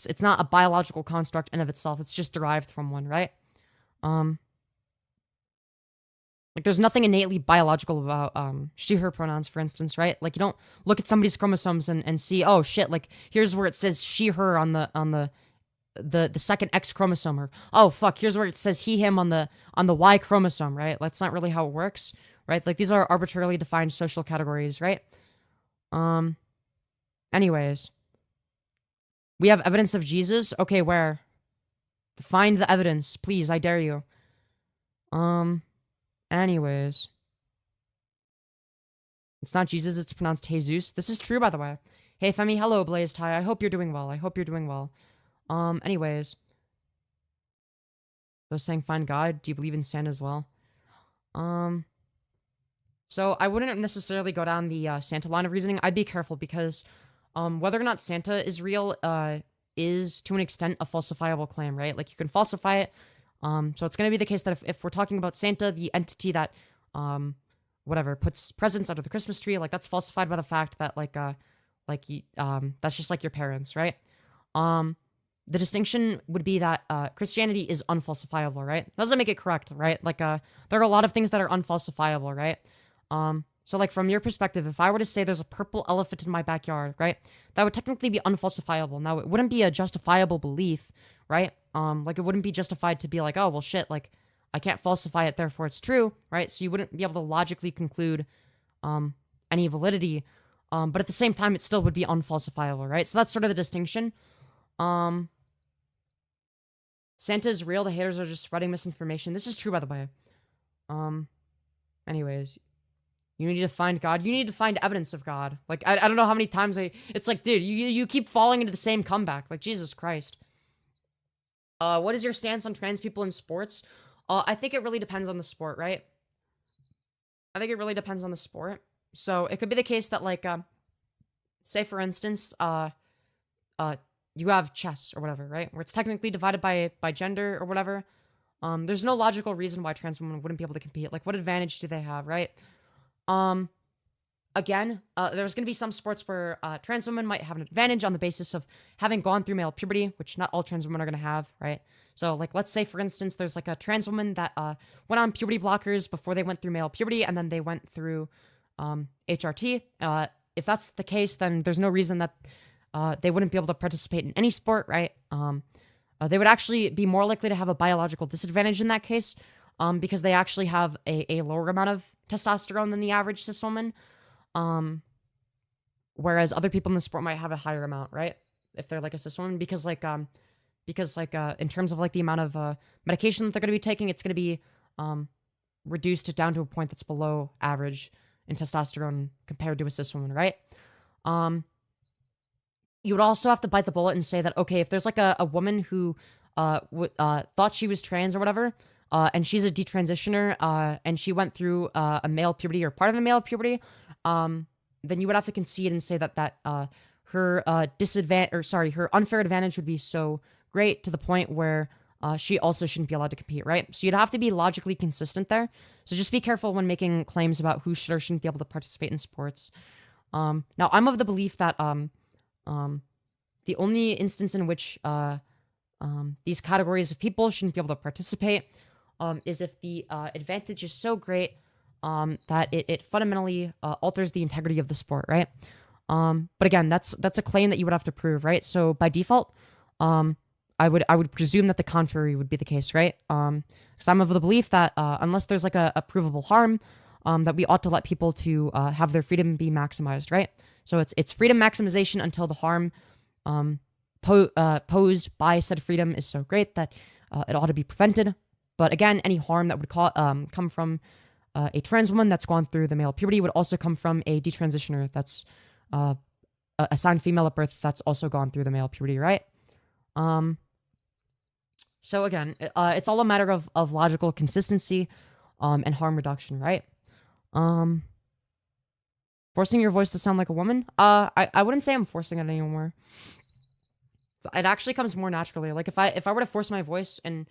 Speaker 1: it's not a biological construct in of itself. It's just derived from one, right? Like, there's nothing innately biological about she, her pronouns, for instance, right? Like, you don't look at somebody's chromosomes and see, oh shit, like here's where it says she, her on the second X chromosome, or oh fuck, here's where it says he, him on the Y chromosome, right? That's not really how it works, right? Like, these are arbitrarily defined social categories, right? Anyways, we have evidence of Jesus. Okay, where? Find the evidence, please. I dare you. Anyways, it's not Jesus. It's pronounced Jesus. This is true, by the way. Hey, Femi. Hello, Blazed High. I hope you're doing well. I hope you're doing well. Anyways, those saying find God. Do you believe in Santa as well? So I wouldn't necessarily go down the Santa line of reasoning. I'd be careful because whether or not Santa is real is to an extent a falsifiable claim, right? Like, you can falsify it. So it's going to be the case that if we're talking about Santa, the entity that whatever puts presents under the Christmas tree, like, that's falsified by the fact that that's just like your parents, right? The distinction would be that Christianity is unfalsifiable, right? Doesn't make it correct, right? Like, there are a lot of things that are unfalsifiable, right? So, like, from your perspective, if I were to say there's a purple elephant in my backyard, right, that would technically be unfalsifiable. Now, it wouldn't be a justifiable belief, right? Like, it wouldn't be justified to be like, oh, well, shit, like, I can't falsify it, therefore it's true, right? So you wouldn't be able to logically conclude any validity, but at the same time, it still would be unfalsifiable, right? So that's sort of the distinction. Santa is real. The haters are just spreading misinformation. This is true, by the way. Anyways, you need to find God. You need to find evidence of God. Like, I don't know how many times it's like, dude, you keep falling into the same comeback. Like, Jesus Christ. What is your stance on trans people in sports? I think it really depends on the sport, right? I think it really depends on the sport. So it could be the case that, like, say for instance, you have chess or whatever, right? Where it's technically divided by gender or whatever. There's no logical reason why trans women wouldn't be able to compete. Like, what advantage do they have, right? Again, there's going to be some sports where trans women might have an advantage on the basis of having gone through male puberty, which not all trans women are going to have, right? So, like, let's say, for instance, there's, like, a trans woman that went on puberty blockers before they went through male puberty, and then they went through HRT. If that's the case, then there's no reason that they wouldn't be able to participate in any sport, right? They would actually be more likely to have a biological disadvantage in that case, because they actually have a lower amount of testosterone than the average cis woman. Whereas other people in the sport might have a higher amount, right? If they're like a cis woman, because in terms of, like, the amount of medication that they're going to be taking, it's going to be reduced down to a point that's below average in testosterone compared to a cis woman, right? You would also have to bite the bullet and say that, okay, if there's, like, a woman who thought she was trans or whatever, and she's a detransitioner, and she went through a male puberty or part of a male puberty, then you would have to concede and say that her her unfair advantage would be so great to the point where she also shouldn't be allowed to compete, right? So you'd have to be logically consistent there. So just be careful when making claims about who should or shouldn't be able to participate in sports. Now, I'm of the belief that the only instance in which these categories of people shouldn't be able to participate is if the advantage is so great that it fundamentally alters the integrity of the sport, right? But again, that's a claim that you would have to prove, right? So by default, I would presume that the contrary would be the case, right? Because I'm of the belief that unless there's like a provable harm, that we ought to let people to have their freedom be maximized, right? So it's freedom maximization until the harm posed by said freedom is so great that it ought to be prevented. But again, any harm that would come from a trans woman that's gone through the male puberty would also come from a detransitioner that's assigned female at birth that's also gone through the male puberty, right? So again, it's all a matter of logical consistency and harm reduction, right? Forcing your voice to sound like a woman? I wouldn't say I'm forcing it anymore. So it actually comes more naturally. Like if I were to force my voice and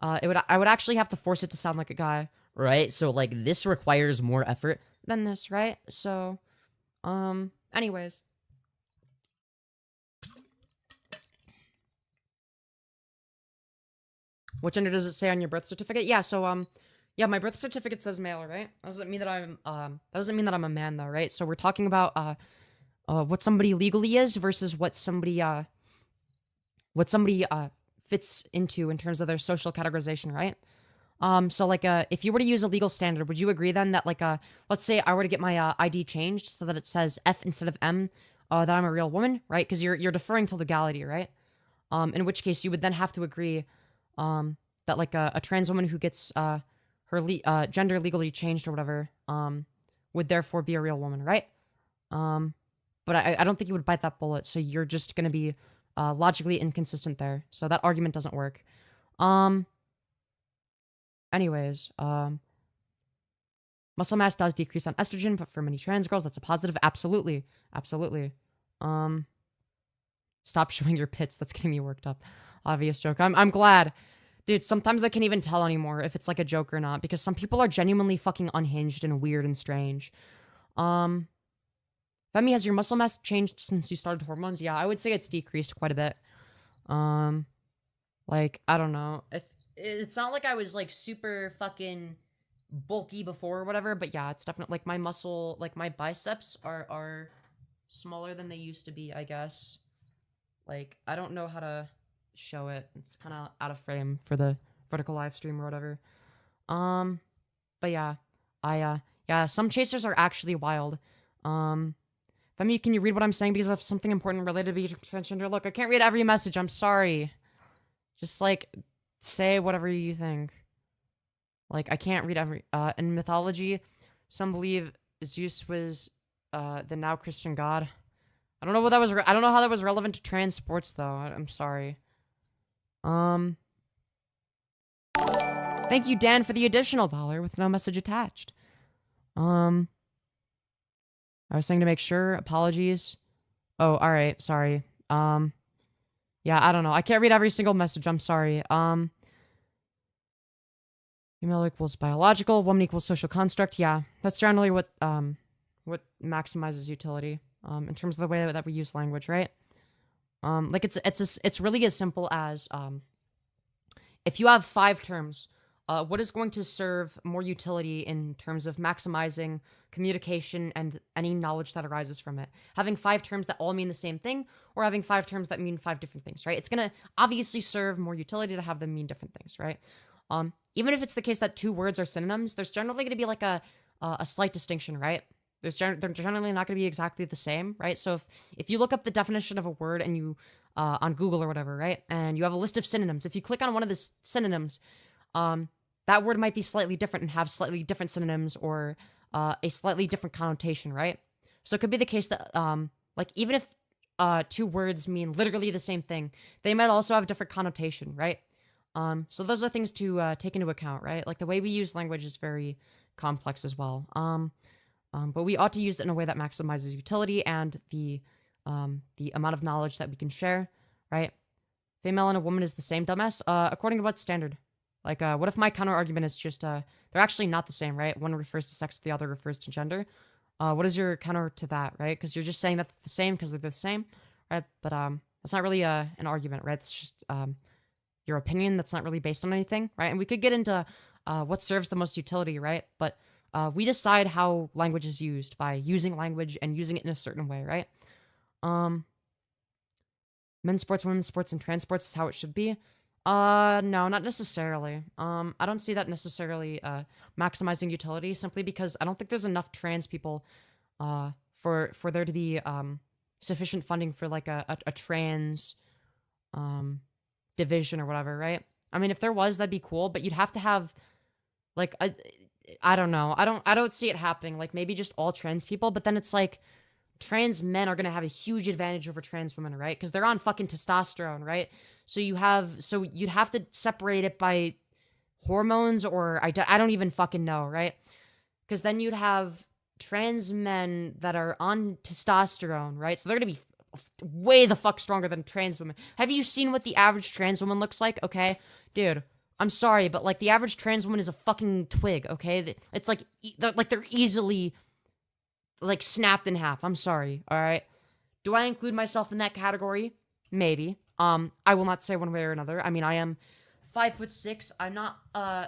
Speaker 1: I would actually have to force it to sound like a guy, right? So like this requires more effort than this, right? So anyways. What gender does it say on your birth certificate? Yeah, so yeah, my birth certificate says male, right? That doesn't mean that I'm a man though, right? So we're talking about what somebody legally is versus what somebody fits into in terms of their social categorization, right? So like if you were to use a legal standard, would you agree then that like let's say I were to get my ID changed so that it says F instead of M, that I'm a real woman, right? Because you're deferring to legality, right? In which case you would then have to agree that like a trans woman who gets her gender legally changed or whatever would therefore be a real woman, right? But I don't think you would bite that bullet, so you're just gonna be logically inconsistent there. So that argument doesn't work. Anyways, muscle mass does decrease on estrogen, but for many trans girls, that's a positive. Absolutely, absolutely. Stop showing your pits. That's getting me worked up. Obvious joke. I'm glad. Dude, sometimes I can't even tell anymore if it's like a joke or not, because some people are genuinely fucking unhinged and weird and strange. Femi, has your muscle mass changed since you started hormones? Yeah, I would say it's decreased quite a bit. Like, I don't know. If it's not like I was like super fucking bulky before or whatever, but yeah, it's definitely like my muscle, like my biceps are smaller than they used to be, I guess. Like, I don't know how to show it. It's kind of out of frame for the vertical live stream or whatever. But yeah, yeah, some chasers are actually wild. Femi, can you read what I'm saying because I have something important related to being transgender? Look, I can't read every message. I'm sorry. Just like say whatever you think. Like I can't read every. In mythology, some believe Zeus was the now Christian god. I don't know what that was. I don't know how that was relevant to trans sports though. I'm sorry. Thank you, Dan, for the additional $1 with no message attached. I was saying to make sure. Apologies. Oh, all right. Sorry. Yeah, I don't know. I can't read every single message. I'm sorry. Female equals biological. Woman equals social construct. Yeah, that's generally what maximizes utility. In terms of the way that we use language, right? Like it's really as simple as if you have 5 terms, what is going to serve more utility in terms of maximizing communication and any knowledge that arises from it? Having 5 terms that all mean the same thing, or having 5 terms that mean 5 different things, right? It's gonna obviously serve more utility to have them mean different things, right? Even if it's the case that 2 words are synonyms, there's generally gonna be like a slight distinction, right? They're generally not going to be exactly the same, right? So if you look up the definition of a word and you on Google or whatever, right, and you have a list of synonyms, if you click on one of the synonyms, that word might be slightly different and have slightly different synonyms or a slightly different connotation, right? So it could be the case that like even if 2 words mean literally the same thing, they might also have a different connotation, right? So those are things to take into account, right? Like the way we use language is very complex as well. But we ought to use it in a way that maximizes utility and the amount of knowledge that we can share, right? Female and a woman is the same, dumbass. According to what standard? Like, what if my counter argument is just they're actually not the same, right? One refers to sex, the other refers to gender. What is your counter to that, right? Because you're just saying that they're the same because they're the same, right? But that's not really an argument, right? It's just your opinion that's not really based on anything, right? And we could get into what serves the most utility, right? But we decide how language is used by using language and using it in a certain way, right? men's sports, women's sports, and trans sports is how it should be. No, not necessarily. I don't see that necessarily maximizing utility, simply because I don't think there's enough trans people for there to be sufficient funding for like a trans division or whatever, right? I mean, if there was, that'd be cool, but you'd have to have like I don't know. I don't see it happening. Like maybe just all trans people, but then it's like trans men are going to have a huge advantage over trans women, right? Because they're on fucking testosterone, right? So you'd have to separate it by hormones, or I don't even fucking know, right? Because then you'd have trans men that are on testosterone, right? So they're going to be way the fuck stronger than trans women. Have you seen what the average trans woman looks like? Okay, dude, I'm sorry, but like the average trans woman is a fucking twig, okay? It's like they're easily like snapped in half. I'm sorry, all right? Do I include myself in that category? Maybe. I will not say one way or another. I mean, I am 5'6". I'm not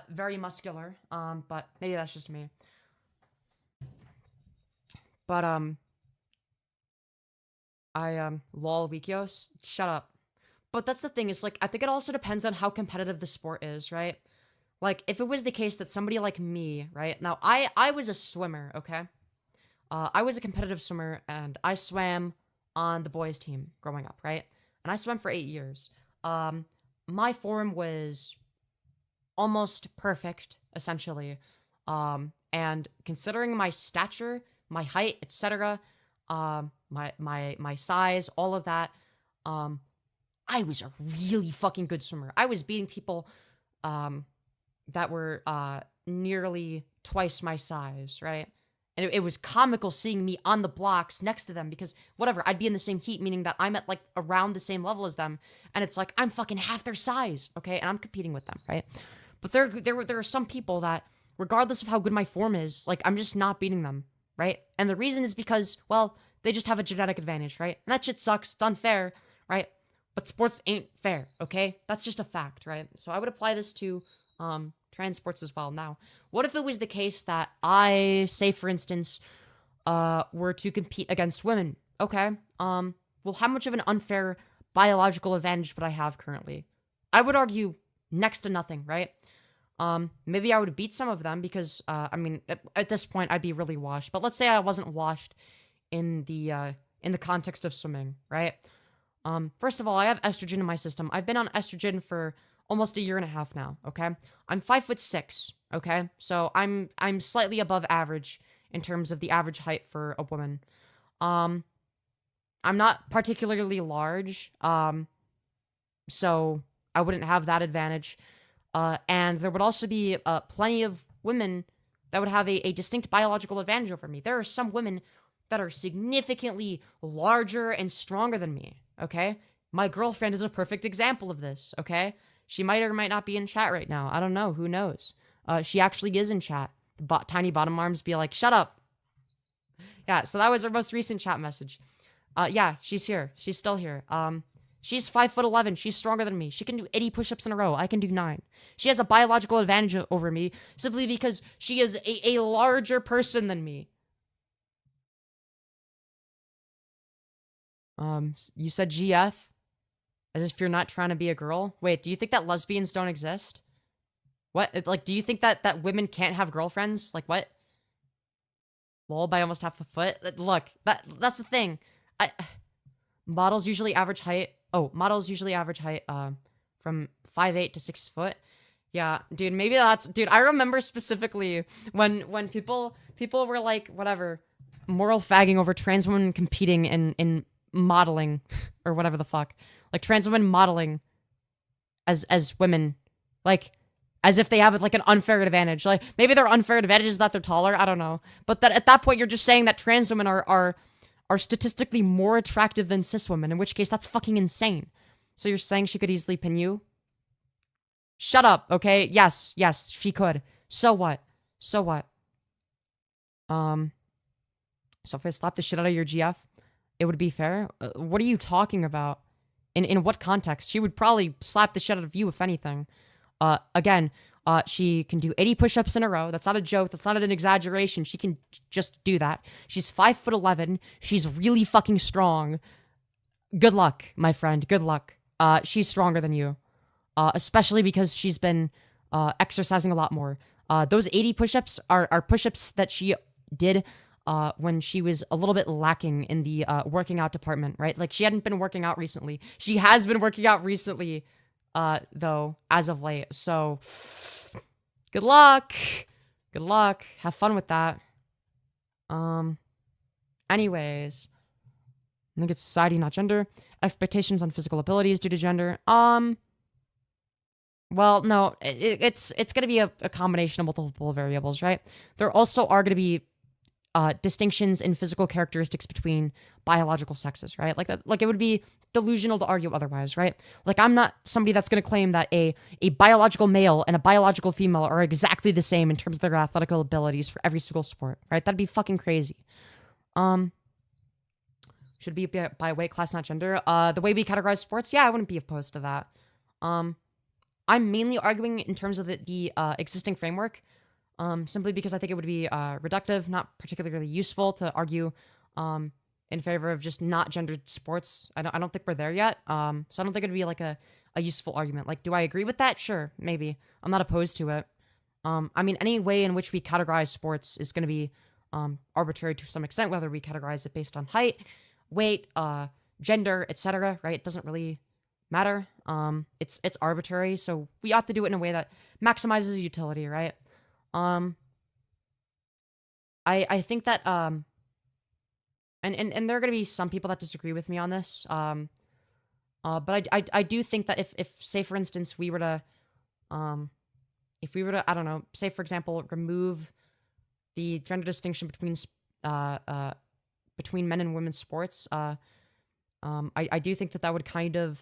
Speaker 1: very muscular. But maybe that's just me. But lol Wikios, shut up. But that's the thing, is like I think it also depends on how competitive the sport is, right? Like if it was the case that somebody like me, right? Now I was a swimmer, okay? I was a competitive swimmer, and I swam on the boys team growing up, right? And I swam for 8 years. My form was almost perfect, essentially. And considering my stature, my height, etc., my size, all of that, I was a really fucking good swimmer. I was beating people that were nearly twice my size, right? And it was comical seeing me on the blocks next to them, because whatever, I'd be in the same heat, meaning that I'm at like around the same level as them, and it's like I'm fucking half their size, okay? And I'm competing with them, right? But there are some people that, regardless of how good my form is, like I'm just not beating them, right? And the reason is because, well, they just have a genetic advantage, right? And that shit sucks. It's unfair, right? But sports ain't fair, okay? That's just a fact, right? So I would apply this to trans sports as well. Now, what if it was the case that I, say for instance, were to compete against women? Okay. Well, how much of an unfair biological advantage would I have currently? I would argue next to nothing, right? Maybe I would beat some of them because, I mean, at this point I'd be really washed. But let's say I wasn't washed in the context of swimming, right? First of all, I have estrogen in my system. I've been on estrogen for almost 1.5 years now, okay? I'm 5'6", okay? So I'm slightly above average in terms of the average height for a woman. I'm not particularly large, so I wouldn't have that advantage. And there would also be plenty of women that would have a distinct biological advantage over me. There are some women that are significantly larger and stronger than me, okay? My girlfriend is a perfect example of this, okay? She might or might not be in chat right now. I don't know. Who knows? She actually is in chat. Tiny bottom arms be like, shut up. Yeah, so that was her most recent chat message. Yeah, she's here. She's still here. She's 5'11". She's stronger than me. She can do 80 push-ups in a row. I can do 9. She has a biological advantage over me simply because she is a larger person than me. You said GF? As if you're not trying to be a girl? Wait, do you think that lesbians don't exist? What? Like, do you think that women can't have girlfriends? Like, what? Lol, by almost half a foot? Look, that's the thing. Models usually average height... Oh, models usually average height, from 5'8" to 6 foot. Yeah, dude, maybe that's... Dude, I remember specifically when people were like, whatever, moral fagging over trans women competing in modeling, or whatever the fuck. Like, trans women modeling as women. Like, as if they have, like, an unfair advantage. Like, maybe their unfair advantage is that they're taller, I don't know. But that at that point, you're just saying that trans women are statistically more attractive than cis women, in which case that's fucking insane. So you're saying she could easily pin you? Shut up, okay? Yes, she could. So what? So what? So if I slap the shit out of your GF, it would be fair? What are you talking about? In what context? She would probably slap the shit out of you, if anything. Again, she can do 80 push-ups in a row. That's not a joke. That's not an exaggeration. She can just do that. She's 5'11". She's really fucking strong. good luck, my friend. Good luck. She's stronger than you, especially because she's been exercising a lot more. Those 80 push-ups are push-ups that she did when she was a little bit lacking in the working out department, right? Like, she hadn't been working out recently. She has been working out recently, though, as of late. So, good luck. Good luck. Have fun with that. Anyways, I think it's society, not gender. Expectations on physical abilities due to gender. Well, no, it's going to be a combination of multiple variables, right? There also are going to be distinctions in physical characteristics between biological sexes, right? Like that, like it would be delusional to argue otherwise, right? Like, I'm not somebody that's going to claim that a biological male and a biological female are exactly the same in terms of their athletic abilities for every single sport, right? That'd be fucking crazy. Should be by weight class, not gender. The way we categorize sports, yeah, I wouldn't be opposed to that. I'm mainly arguing in terms of the existing framework, simply because I think it would be reductive, not particularly useful to argue in favor of just not gendered sports. I don't think we're there yet. So I don't think it'd be like a useful argument. Like, do I agree with that? Sure, maybe. I'm not opposed to it. I mean, any way in which we categorize sports is going to be arbitrary to some extent, whether we categorize it based on height, weight, gender, etc., right? It doesn't really matter. It's arbitrary, so we ought to do it in a way that maximizes utility, right? I think that and there are gonna be some people that disagree with me on this. But I do think that if say for instance we were to I don't know, say for example remove the gender distinction between men and women's sports, I do think that would kind of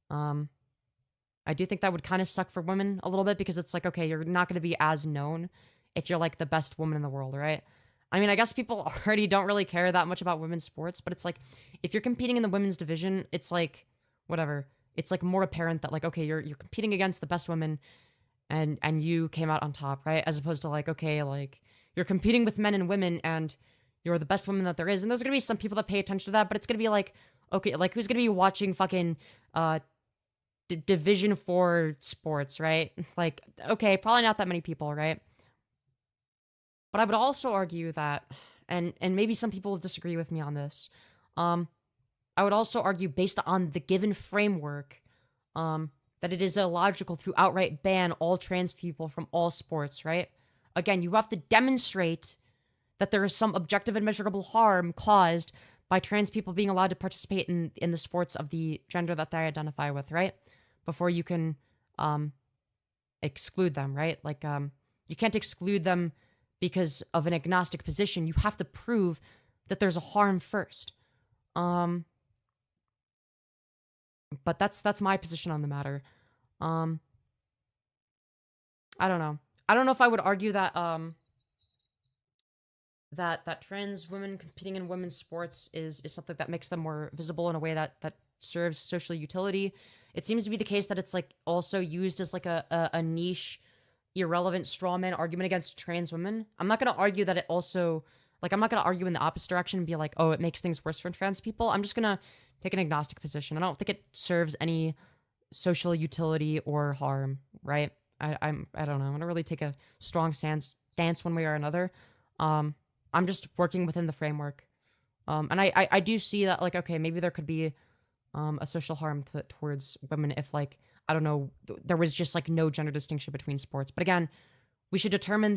Speaker 1: I do think that would kind of suck for women a little bit, because it's like, okay, you're not going to be as known if you're like the best woman in the world, right? I mean, I guess people already don't really care that much about women's sports, but it's like, if you're competing in the women's division, it's like, whatever. It's like more apparent that like, okay, you're competing against the best women and you came out on top, right? As opposed to like, okay, like you're competing with men and women and you're the best woman that there is. And there's going to be some people that pay attention to that, but it's going to be like, okay, like who's going to be watching fucking, Division 4 sports, right? Like, okay, probably not that many people, right? But I would also argue that, and maybe some people disagree with me on this, I would also argue based on the given framework, that it is illogical to outright ban all trans people from all sports, right? Again, you have to demonstrate that there is some objective and measurable harm caused by trans people being allowed to participate in the sports of the gender that they identify with, right? Before you can exclude them, right? Like, you can't exclude them because of an agnostic position. You have to prove that there's a harm first. But that's my position on the matter. I don't know. I don't know if I would argue that that trans women competing in women's sports is something that makes them more visible in a way that serves social utility. It seems to be the case that it's like also used as like a niche, irrelevant straw man argument against trans women. I'm not going to argue that it also, like, I'm not going to argue in the opposite direction and be like, oh, it makes things worse for trans people. I'm just going to take an agnostic position. I don't think it serves any social utility or harm, right? I don't know. I don't really take a strong stance one way or another. I'm just working within the framework. And I do see that, like, okay, maybe there could be a social harm towards women if, like, I don't know, there was just, like, no gender distinction between sports. But again, we should determine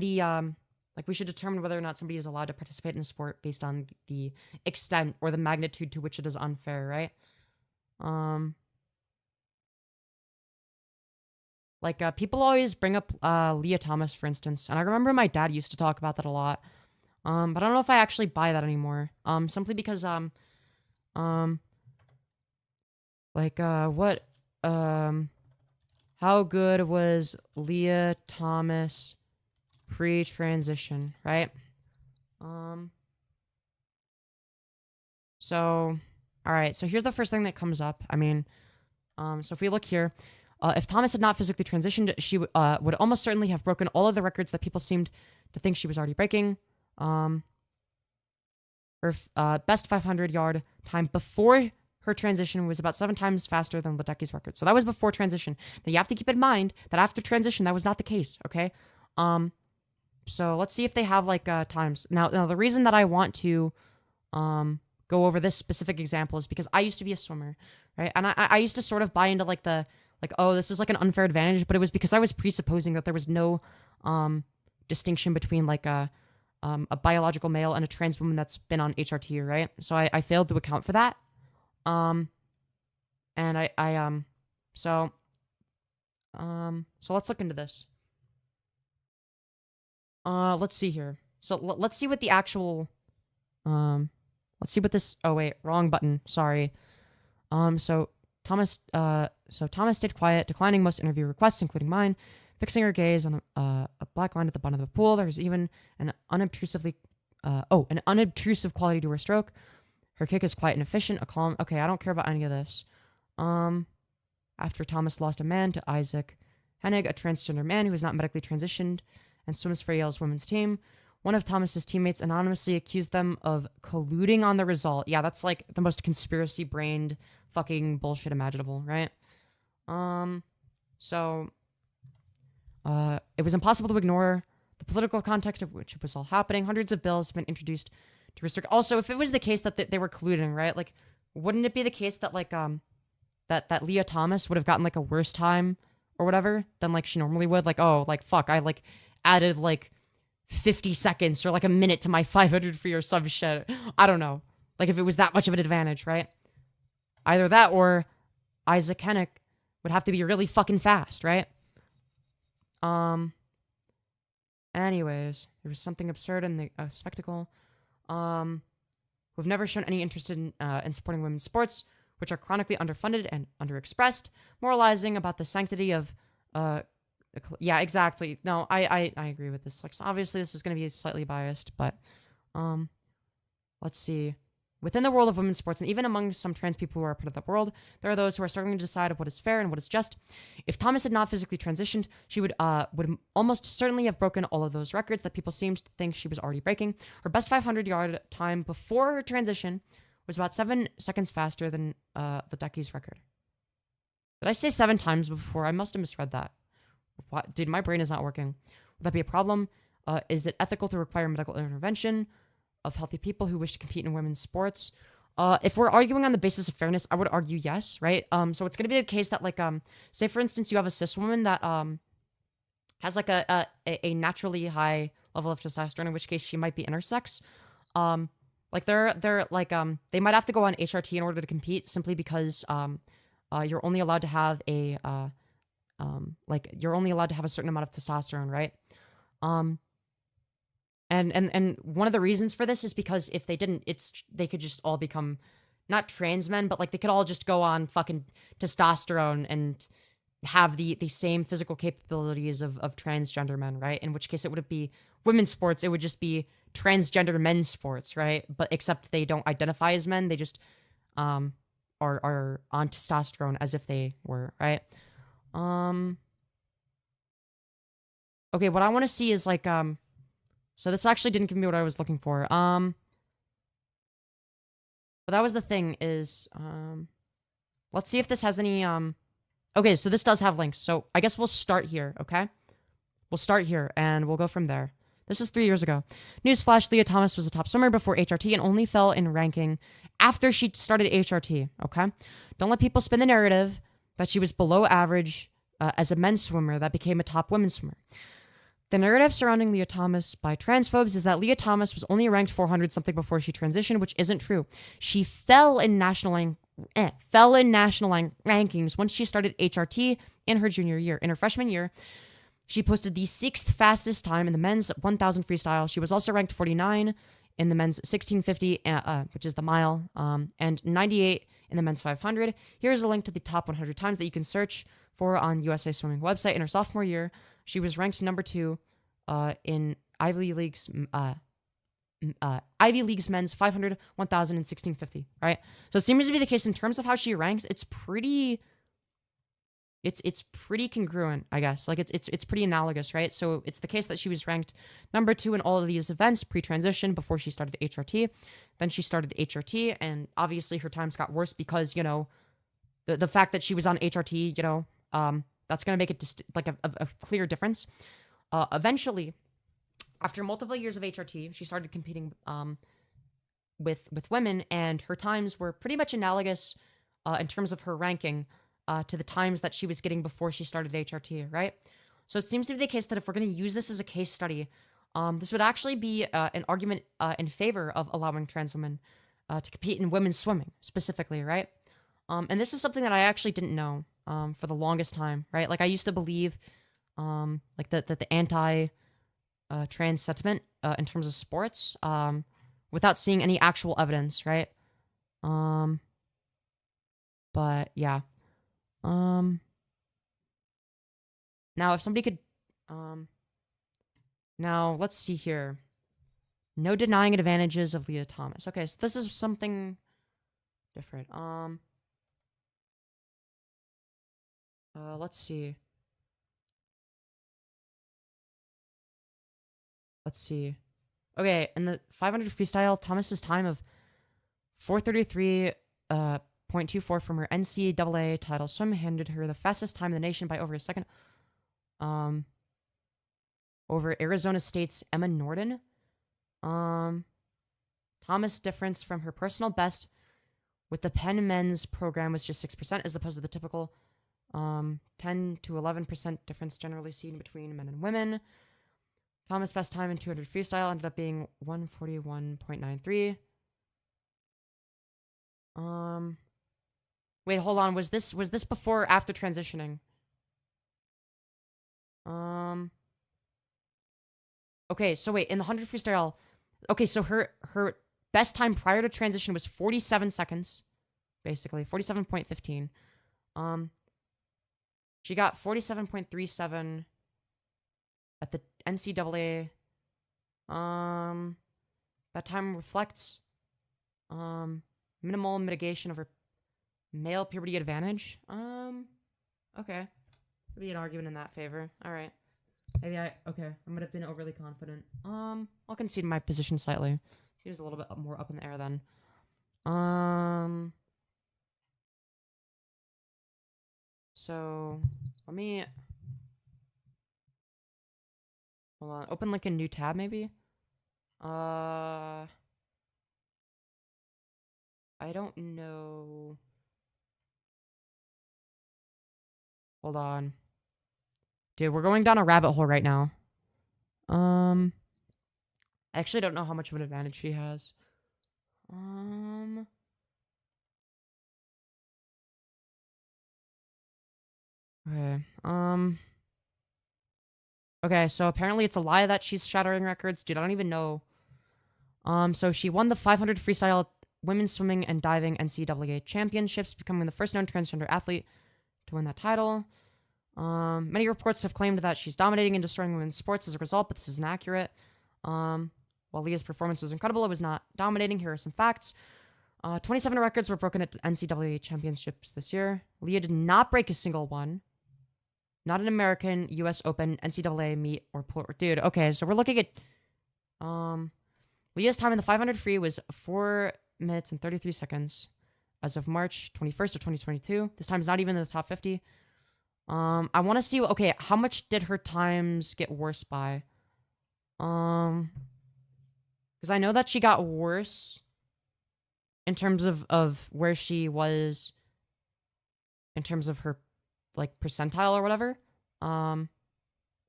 Speaker 1: we should determine whether or not somebody is allowed to participate in a sport based on the extent or the magnitude to which it is unfair, right? People always bring up Leah Thomas, for instance, and I remember my dad used to talk about that a lot. But I don't know if I actually buy that anymore. Simply because how good was Leah Thomas pre-transition, right? So, all right, so here's the first thing that comes up. I mean, so if we look here, if Thomas had not physically transitioned, she would almost certainly have broken all of the records that people seemed to think she was already breaking. Her best 500-yard time before her transition was about 7 times faster than Ledecky's record. So that was before transition. Now you have to keep in mind that after transition, that was not the case, okay? So let's see if they have like times. Now the reason that I want to go over this specific example is because I used to be a swimmer, right? And I used to sort of buy into like oh, this is like an unfair advantage, but it was because I was presupposing that there was no distinction between like a biological male and a trans woman that's been on HRT, right? So I failed to account for that. So let's look into this. Let's see here. So let's see what the actual, let's see what this, oh wait, wrong button, sorry. So Thomas stayed quiet, declining most interview requests, including mine, fixing her gaze on a black line at the bottom of the pool. There's even an unobtrusive quality to her stroke. Her kick is quiet and efficient, a calm, okay, I don't care about any of this. After Thomas lost a man to Isaac Hennig, a transgender man who was not medically transitioned and swims for Yale's women's team, one of Thomas's teammates anonymously accused them of colluding on the result. Yeah, that's like the most conspiracy-brained fucking bullshit imaginable, right? It was impossible to ignore the political context of which it was all happening. Hundreds of bills have been introduced to restrict. Also, if it was the case that they were colluding, right? Like, wouldn't it be the case that like that Leah Thomas would have gotten like a worse time or whatever than like she normally would? Like, oh, like fuck, I like added like 50 seconds or like a minute to my 500 for your sub shit. I don't know. Like if it was that much of an advantage, right? Either that or Isaac Hennig would have to be really fucking fast, right? Anyways, there was something absurd in the spectacle. Who've never shown any interest in supporting women's sports, which are chronically underfunded and underexpressed, moralizing about the sanctity of yeah, exactly. No, I agree with this. Like, so obviously this is going to be slightly biased, but let's see. Within the world of women's sports, and even among some trans people who are part of that world, there are those who are struggling to decide what is fair and what is just. If Thomas had not physically transitioned, she would almost certainly have broken all of those records that people seemed to think she was already breaking. Her best 500-yard time before her transition was about 7 seconds faster than Ledecky's record. Did I say 7 times before? I must have misread that. What? Dude, my brain is not working. Would that be a problem? Is it ethical to require medical intervention of healthy people who wish to compete in women's sports? If we're arguing on the basis of fairness, I would argue yes, right? So it's going to be the case that, like, say, for instance, you have a cis woman that has, like, a naturally high level of testosterone, in which case she might be intersex. Like, they're like, they might have to go on HRT in order to compete simply because you're only allowed to have a you're only allowed to have a certain amount of testosterone, right? And one of the reasons for this is because if they didn't, they could just all become not trans men, but like they could all just go on fucking testosterone and have the same physical capabilities of transgender men, right? In which case it wouldn't be women's sports, it would just be transgender men's sports, right? But except they don't identify as men, they just are on testosterone as if they were, right? Okay, what I want to see is like so this actually didn't give me what I was looking for. But that was the thing is let's see if this has any okay, so this does have links. So I guess we'll start here, okay? We'll start here and we'll go from there. This is 3 years ago. Newsflash, Leah Thomas was a top swimmer before HRT and only fell in ranking after she started HRT, okay? Don't let people spin the narrative that she was below average as a men's swimmer that became a top women's swimmer. The narrative surrounding Leah Thomas by transphobes is that Leah Thomas was only ranked 400 something before she transitioned, which isn't true. She fell in national rankings once she started HRT in her junior year. In her freshman year, she posted the 6th fastest time in the men's 1,000 freestyle. She was also ranked 49 in the men's 1650, which is the mile, and 98 in the men's 500. Here's a link to the top 100 times that you can search for on USA Swimming website. In her sophomore year, she was ranked number 2 in Ivy League's men's 500, 1,000, and 1650, right? So it seems to be the case in terms of how she ranks. It's pretty it's pretty congruent, I guess. Like it's pretty analogous, right? So it's the case that she was ranked number 2 in all of these events pre-transition before she started HRT. Then she started HRT, and obviously her times got worse because, you know, the fact that she was on HRT, you know, that's gonna make it just like a clear difference. Eventually, after multiple years of HRT, she started competing with women, and her times were pretty much analogous in terms of her ranking to the times that she was getting before she started HRT, right? So it seems to be the case that if we're going to use this as a case study, this would actually be an argument in favor of allowing trans women to compete in women's swimming specifically, right? And this is something that I actually didn't know for the longest time, right? Like I used to believe like that the anti trans sentiment in terms of sports without seeing any actual evidence, right? But yeah. Now if somebody could now let's see here. No denying advantages of Leah Thomas. Okay, so this is something different. Let's see. Let's see. Okay, in the 500 freestyle, Thomas's time of 4:33.24 from her NCAA title swim handed her the fastest time in the nation by over a second. Over Arizona State's Emma Norden. Thomas' difference from her personal best with the Penn men's program was just 6%, as opposed to the typical 10 to 11% difference generally seen between men and women. Thomas' best time in 200 freestyle ended up being 1:41.93. Wait, hold on. Was this before or after transitioning? Okay, so wait, in the 100 freestyle, okay, so her best time prior to transition was 47 seconds, basically 47.15. She got 47.37 at the NCAA. That time reflects minimal mitigation of her male puberty advantage. Okay. Could be an argument in that favor. All right. Maybe okay. I might have been overly confident. I'll concede my position slightly. She was a little bit more up in the air then. So let me hold on. Open like a new tab, maybe. I don't know. Hold on. Dude, we're going down a rabbit hole right now. I actually don't know how much of an advantage she has. Okay. Okay, so apparently it's a lie that she's shattering records. Dude, I don't even know. So she won the 500 freestyle women's swimming and diving NCAA championships, becoming the first known transgender athlete to win that title. Many reports have claimed that she's dominating and destroying women's sports as a result, but this is inaccurate. While Leah's performance was incredible, it was not dominating. Here are some facts. 27 records were broken at NCAA championships this year. Leah did not break a single one. Not an American, US Open, NCAA meet, or dude, okay, so we're looking at Leah's time in the 500 free was 4 minutes and 33 seconds as of March 21st of 2022. This time is not even in the top 50. I want to see, okay, how much did her times get worse by? Because I know that she got worse in terms of where she was in terms of her, like, percentile or whatever.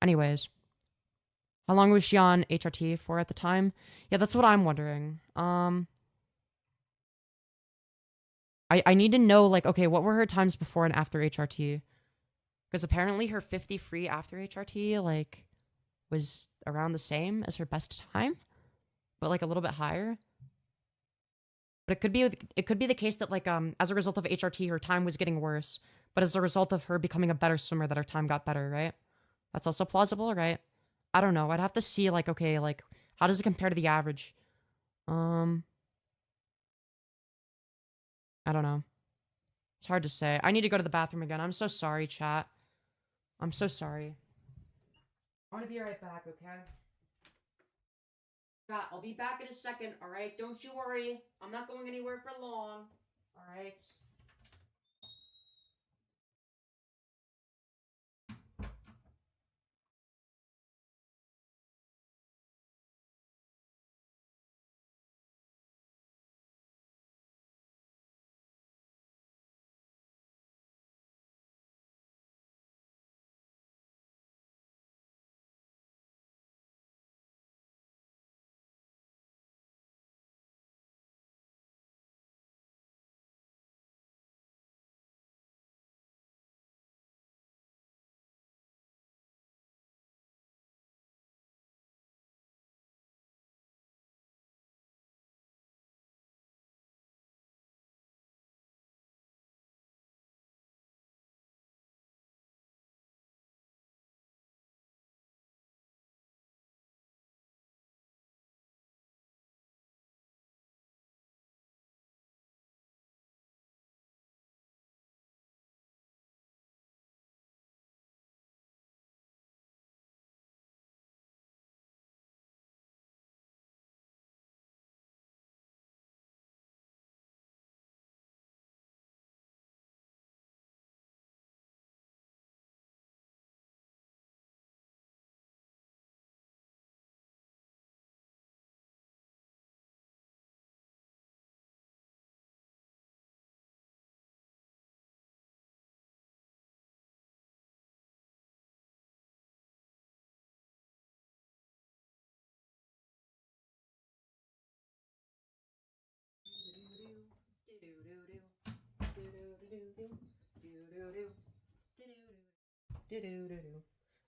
Speaker 1: Anyways. How long was she on HRT for at the time? Yeah, that's what I'm wondering. I need to know, like, okay, what were her times before and after HRT? Because apparently her 50 free after HRT, like, was around the same as her best time, but, like, a little bit higher. But it could be the case that, like, as a result of HRT, her time was getting worse, but as a result of her becoming a better swimmer, that her time got better, right? That's also plausible, right? I don't know. I'd have to see, like, okay, like, how does it compare to the average? I don't know. It's hard to say. I need to go to the bathroom again. I'm so sorry, chat. I'm so sorry. I want to be right back, okay? Chat, I'll be back in a second, alright? Don't you worry. I'm not going anywhere for long. Alright?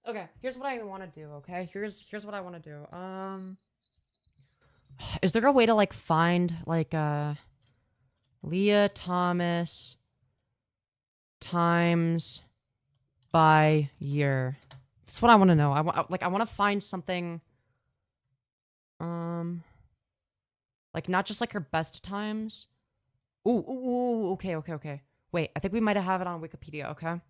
Speaker 1: Okay, here's what I want to do, okay? Here's what I want to do. Is there a way to, like, find, like, Leah Thomas times by year? That's what I want to know. I want to find something, like, not just, like, her best times. Ooh, okay. Wait, I think we might have it on Wikipedia, okay?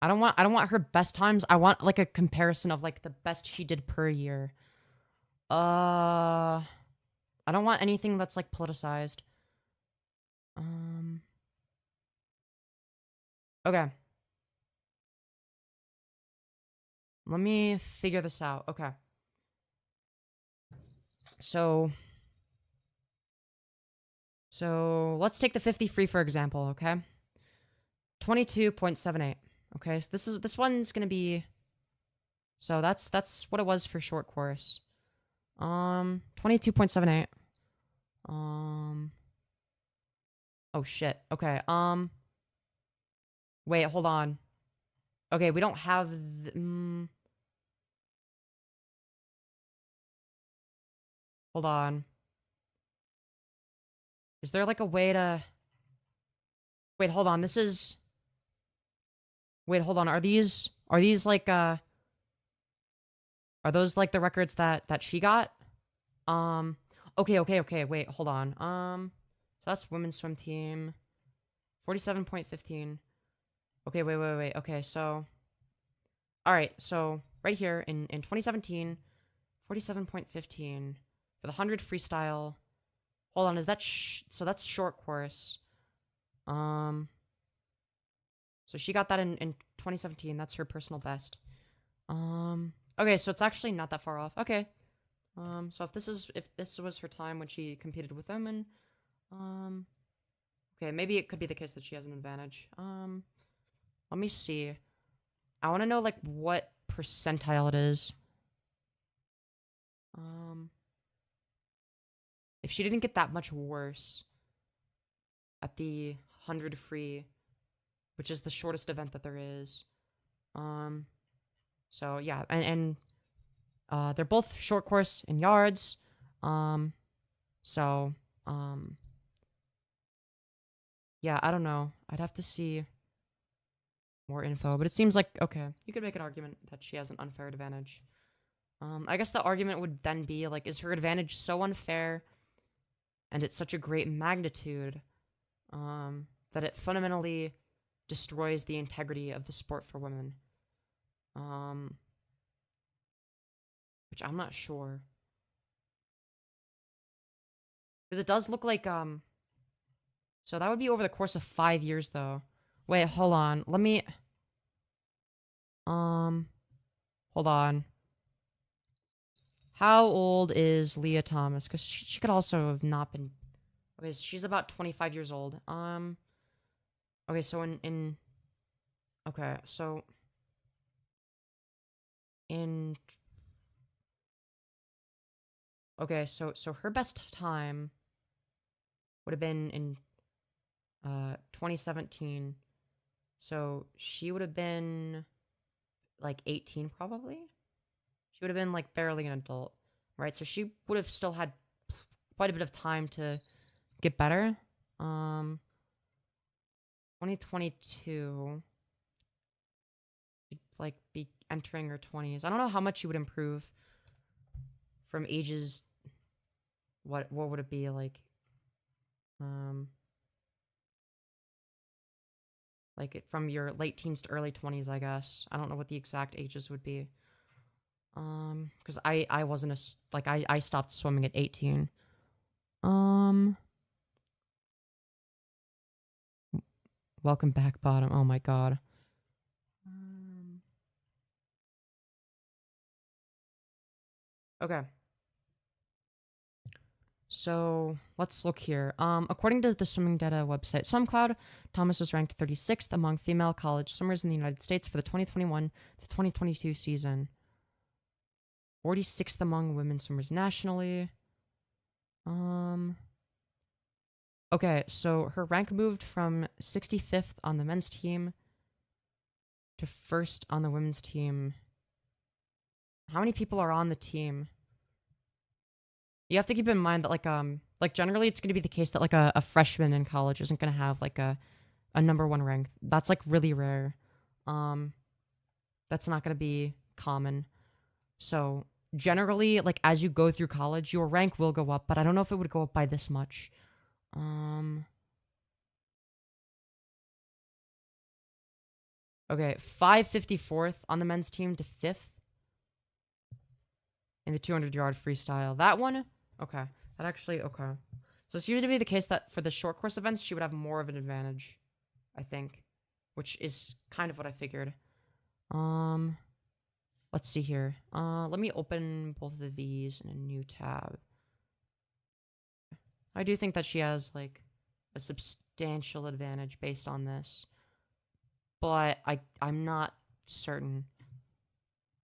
Speaker 1: I don't want her best times. I want, like, a comparison of, like, the best she did per year. I don't want anything that's, like, politicized. Okay. Let me figure this out. Okay. So let's take the 50 free for example, okay? 22.78. Okay, so this one's gonna be, so that's what it was for short course. 22.78. Oh shit. Okay. Wait, hold on. Okay, we don't have hold on. Is there, like, a way to... Wait, hold on. This is... Wait, hold on. Are these, like, are those, like, the records that she got? Okay. Wait, hold on. So that's women's swim team. 47.15. Okay, wait. Okay, so... Alright, so right here in 2017, 47.15 for the 100 freestyle. Hold on, is that so that's short course. So she got that in 2017. That's her personal best. Okay, so it's actually not that far off. Okay. So if this was her time when she competed with them, and okay, maybe it could be the case that she has an advantage. Let me see. I want to know, like, what percentile it is. If she didn't get that much worse at the 100 free, which is the shortest event that there is. So yeah, and they're both short course in yards. So yeah, I don't know. I'd have to see more info, but it seems like, okay, you could make an argument that she has an unfair advantage. I guess the argument would then be, like, is her advantage so unfair and it's such a great magnitude that it fundamentally destroys the integrity of the sport for women. Which I'm not sure. Because it does look like, so that would be over the course of 5 years, though. Wait, hold on. Let me, hold on. How old is Leah Thomas? Because she could also have not been, okay, she's about 25 years old. Okay, so okay, so okay, so her best time would have been in 2017. So she would have been like 18 probably. She would have been like barely an adult, right? So she would have still had quite a bit of time to get better. 2022 she'd like be entering her 20s. I don't know how much she would improve from ages, what would it be like from your late teens to early 20s, I guess. I don't know what the exact ages would be. Because I wasn't I stopped swimming at 18. Welcome back, bottom. Oh my god. Okay. So let's look here. According to the swimming data website SwimCloud, Thomas was ranked 36th among female college swimmers in the United States for the 2021 to 2022 season. 46th among women swimmers nationally. Okay, so her rank moved from 65th on the men's team to 1st on the women's team. How many people are on the team? You have to keep in mind that like generally it's going to be the case that like a freshman in college isn't going to have like a number 1 rank. That's like really rare. That's not going to be common. So generally, like as you go through college, your rank will go up, but I don't know if it would go up by this much. Okay, 554th on the men's team to 5th in the 200-yard freestyle. That one, okay. That actually, okay. So it's usually to be the case that for the short course events, she would have more of an advantage, I think, which is kind of what I figured. Let's see here. Let me open both of these in a new tab. I do think that she has, like, a substantial advantage based on this. But I'm not certain.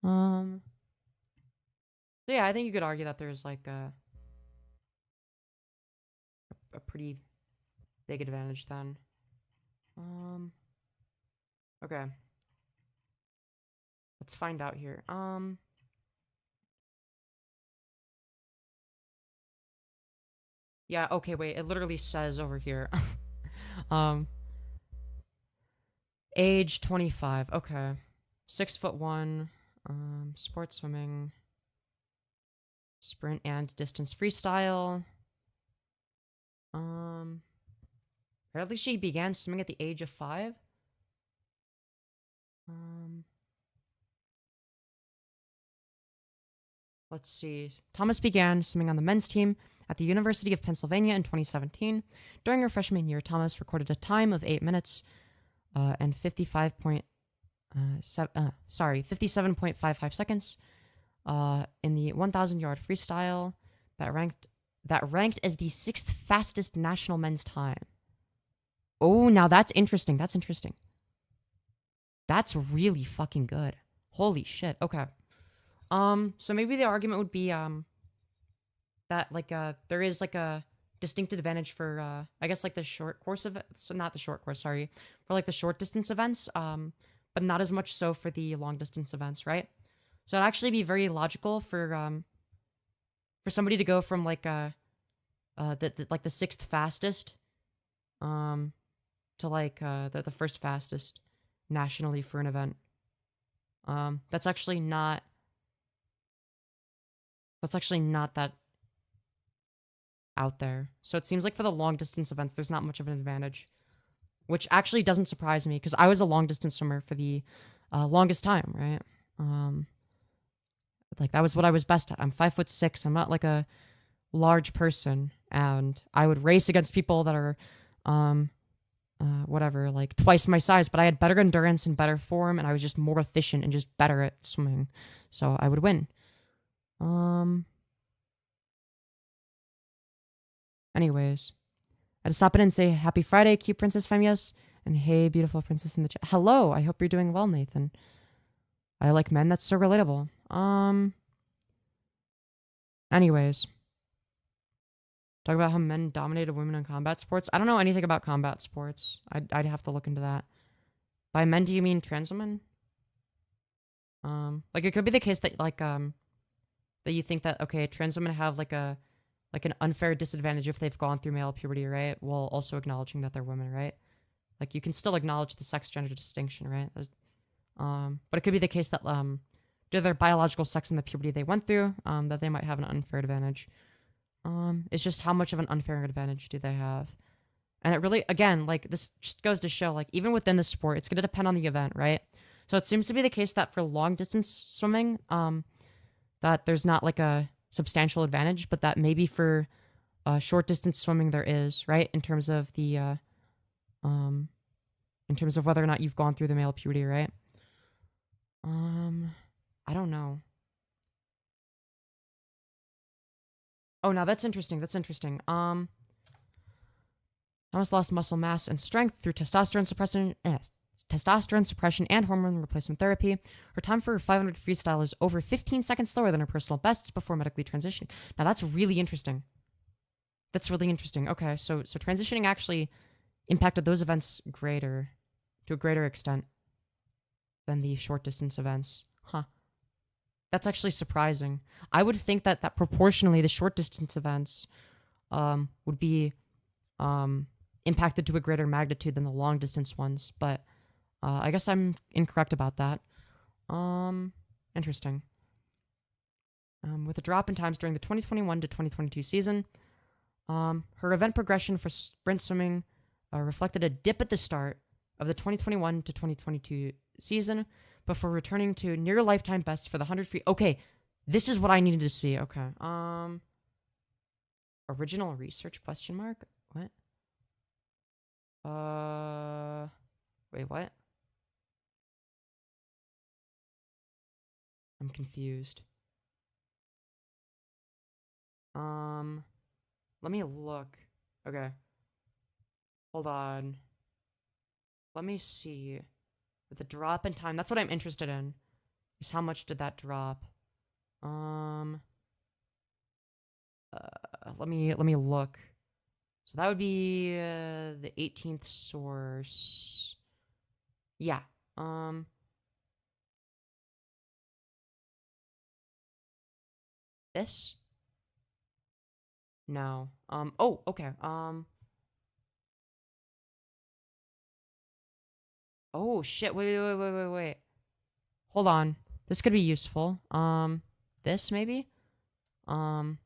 Speaker 1: So yeah, I think you could argue that there's, like, a pretty big advantage then. Okay. Let's find out here. Yeah, okay, wait, it literally says over here. Age 25, okay. 6'1", sports swimming, sprint and distance freestyle. Apparently she began swimming at the age of 5. Let's see. Thomas began swimming on the men's team at the University of Pennsylvania in 2017. During her freshman year, Thomas recorded a time of 8 minutes and 57.55 seconds in the 1,000-yard freestyle that ranked as the 6th fastest national men's time. Oh, now that's interesting. That's interesting. That's really fucking good. Holy shit. Okay. So maybe the argument would be, that, like, there is, like, a distinct advantage for, I guess, like, the short course of, so not the short course, sorry, for, like, the short distance events, but not as much so for the long distance events, right? So it'd actually be very logical for somebody to go from, like, like, the 6th fastest, to, like, the 1st fastest nationally for an event. That's actually not that out there. So it seems like for the long distance events, there's not much of an advantage, which actually doesn't surprise me because I was a long distance swimmer for the longest time, right? Like that was what I was best at. I'm 5'6". I'm not like a large person, and I would race against people that are, whatever, like twice my size. But I had better endurance and better form, and I was just more efficient and just better at swimming, so I would win. Anyways, I just stop in and say happy Friday, cute Princess Femyoz, and hey, beautiful princess in the chat. Hello, I hope you're doing well, Nathan. I like men. That's so relatable. Anyways, talk about how men dominated women in combat sports. I don't know anything about combat sports. I'd have to look into that. By men, do you mean trans women? Like it could be the case that that you think that okay, trans women have like an unfair disadvantage if they've gone through male puberty, right? While also acknowledging that they're women, right? Like you can still acknowledge the sex gender distinction, right? But it could be the case that due to their biological sex and the puberty they went through, that they might have an unfair advantage. It's just how much of an unfair advantage do they have? And it really, again, like this just goes to show, like even within the sport, it's going to depend on the event, right? So it seems to be the case that for long distance swimming, that there's not like a substantial advantage, but that maybe for short distance swimming there is, right? In terms of the, in terms of whether or not you've gone through the male puberty, right? I don't know. Oh, no, that's interesting. That's interesting. Thomas lost muscle mass and strength through testosterone suppression and hormone replacement therapy. Her time for her 500 freestyle is over 15 seconds slower than her personal bests before medically transitioning. Now that's really interesting. That's really interesting. Okay, so transitioning actually impacted those events to a greater extent than the short distance events. Huh. That's actually surprising. I would think that proportionally the short distance events would be impacted to a greater magnitude than the long distance ones, but I guess I'm incorrect about that. Interesting. With a drop in times during the 2021 to 2022 season, her event progression for sprint swimming reflected a dip at the start of the 2021 to 2022 season before returning to near lifetime best for the 100 free. Okay, this is what I needed to see. Okay. Original research question mark? What? Wait, what? I'm confused. Let me look. Okay. Hold on. Let me see. With a drop in time, that's what I'm interested in. Is how much did that drop? Let me look. So that would be the 18th source. Yeah. This? No. Oh, okay. Oh shit. Wait. Hold on. This could be useful. This maybe? Um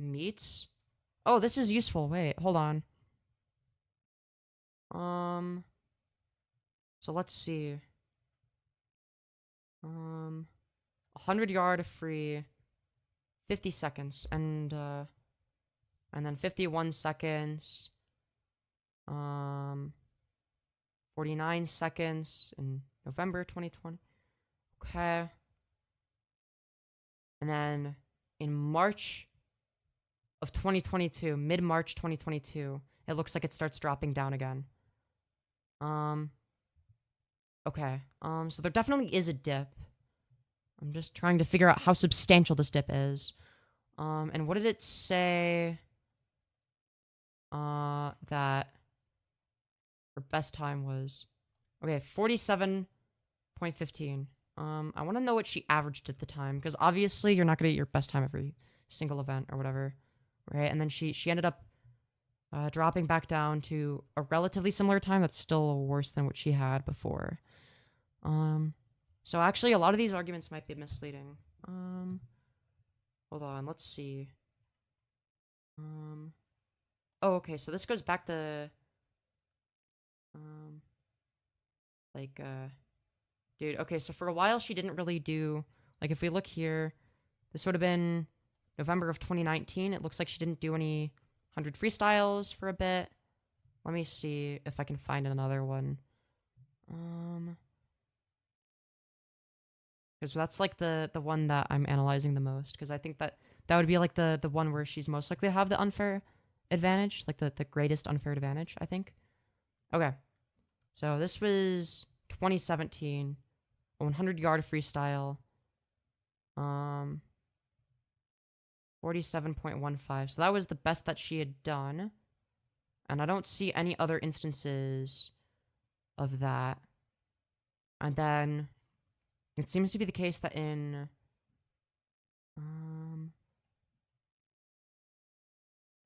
Speaker 1: Meats? Oh, this is useful. Wait, hold on. So let's see. 100-yard free, 50 seconds, and then 51 seconds, 49 seconds in November 2020. Okay. And then in March of 2022, mid-March 2022, it looks like it starts dropping down again. Okay. So there definitely is a dip. I'm just trying to figure out how substantial this dip is. And what did it say? That her best time was. Okay, 47.15. I want to know what she averaged at the time, because obviously you're not gonna get your best time every single event or whatever, right? And then she ended up dropping back down to a relatively similar time that's still worse than what she had before. So actually, a lot of these arguments might be misleading. Hold on, let's see. Oh, okay, so this goes back to, like, dude, okay, so for a while she didn't really do, like, if we look here, this would have been November of 2019. It looks like she didn't do any 100 freestyles for a bit. Let me see if I can find another one. Because that's like the one that I'm analyzing the most. Because I think that would be like the one where she's most likely to have the unfair advantage, like the greatest unfair advantage, I think. Okay, so this was 2017, a 100-yard freestyle. 47.15. So that was the best that she had done. And I don't see any other instances of that. And then it seems to be the case that in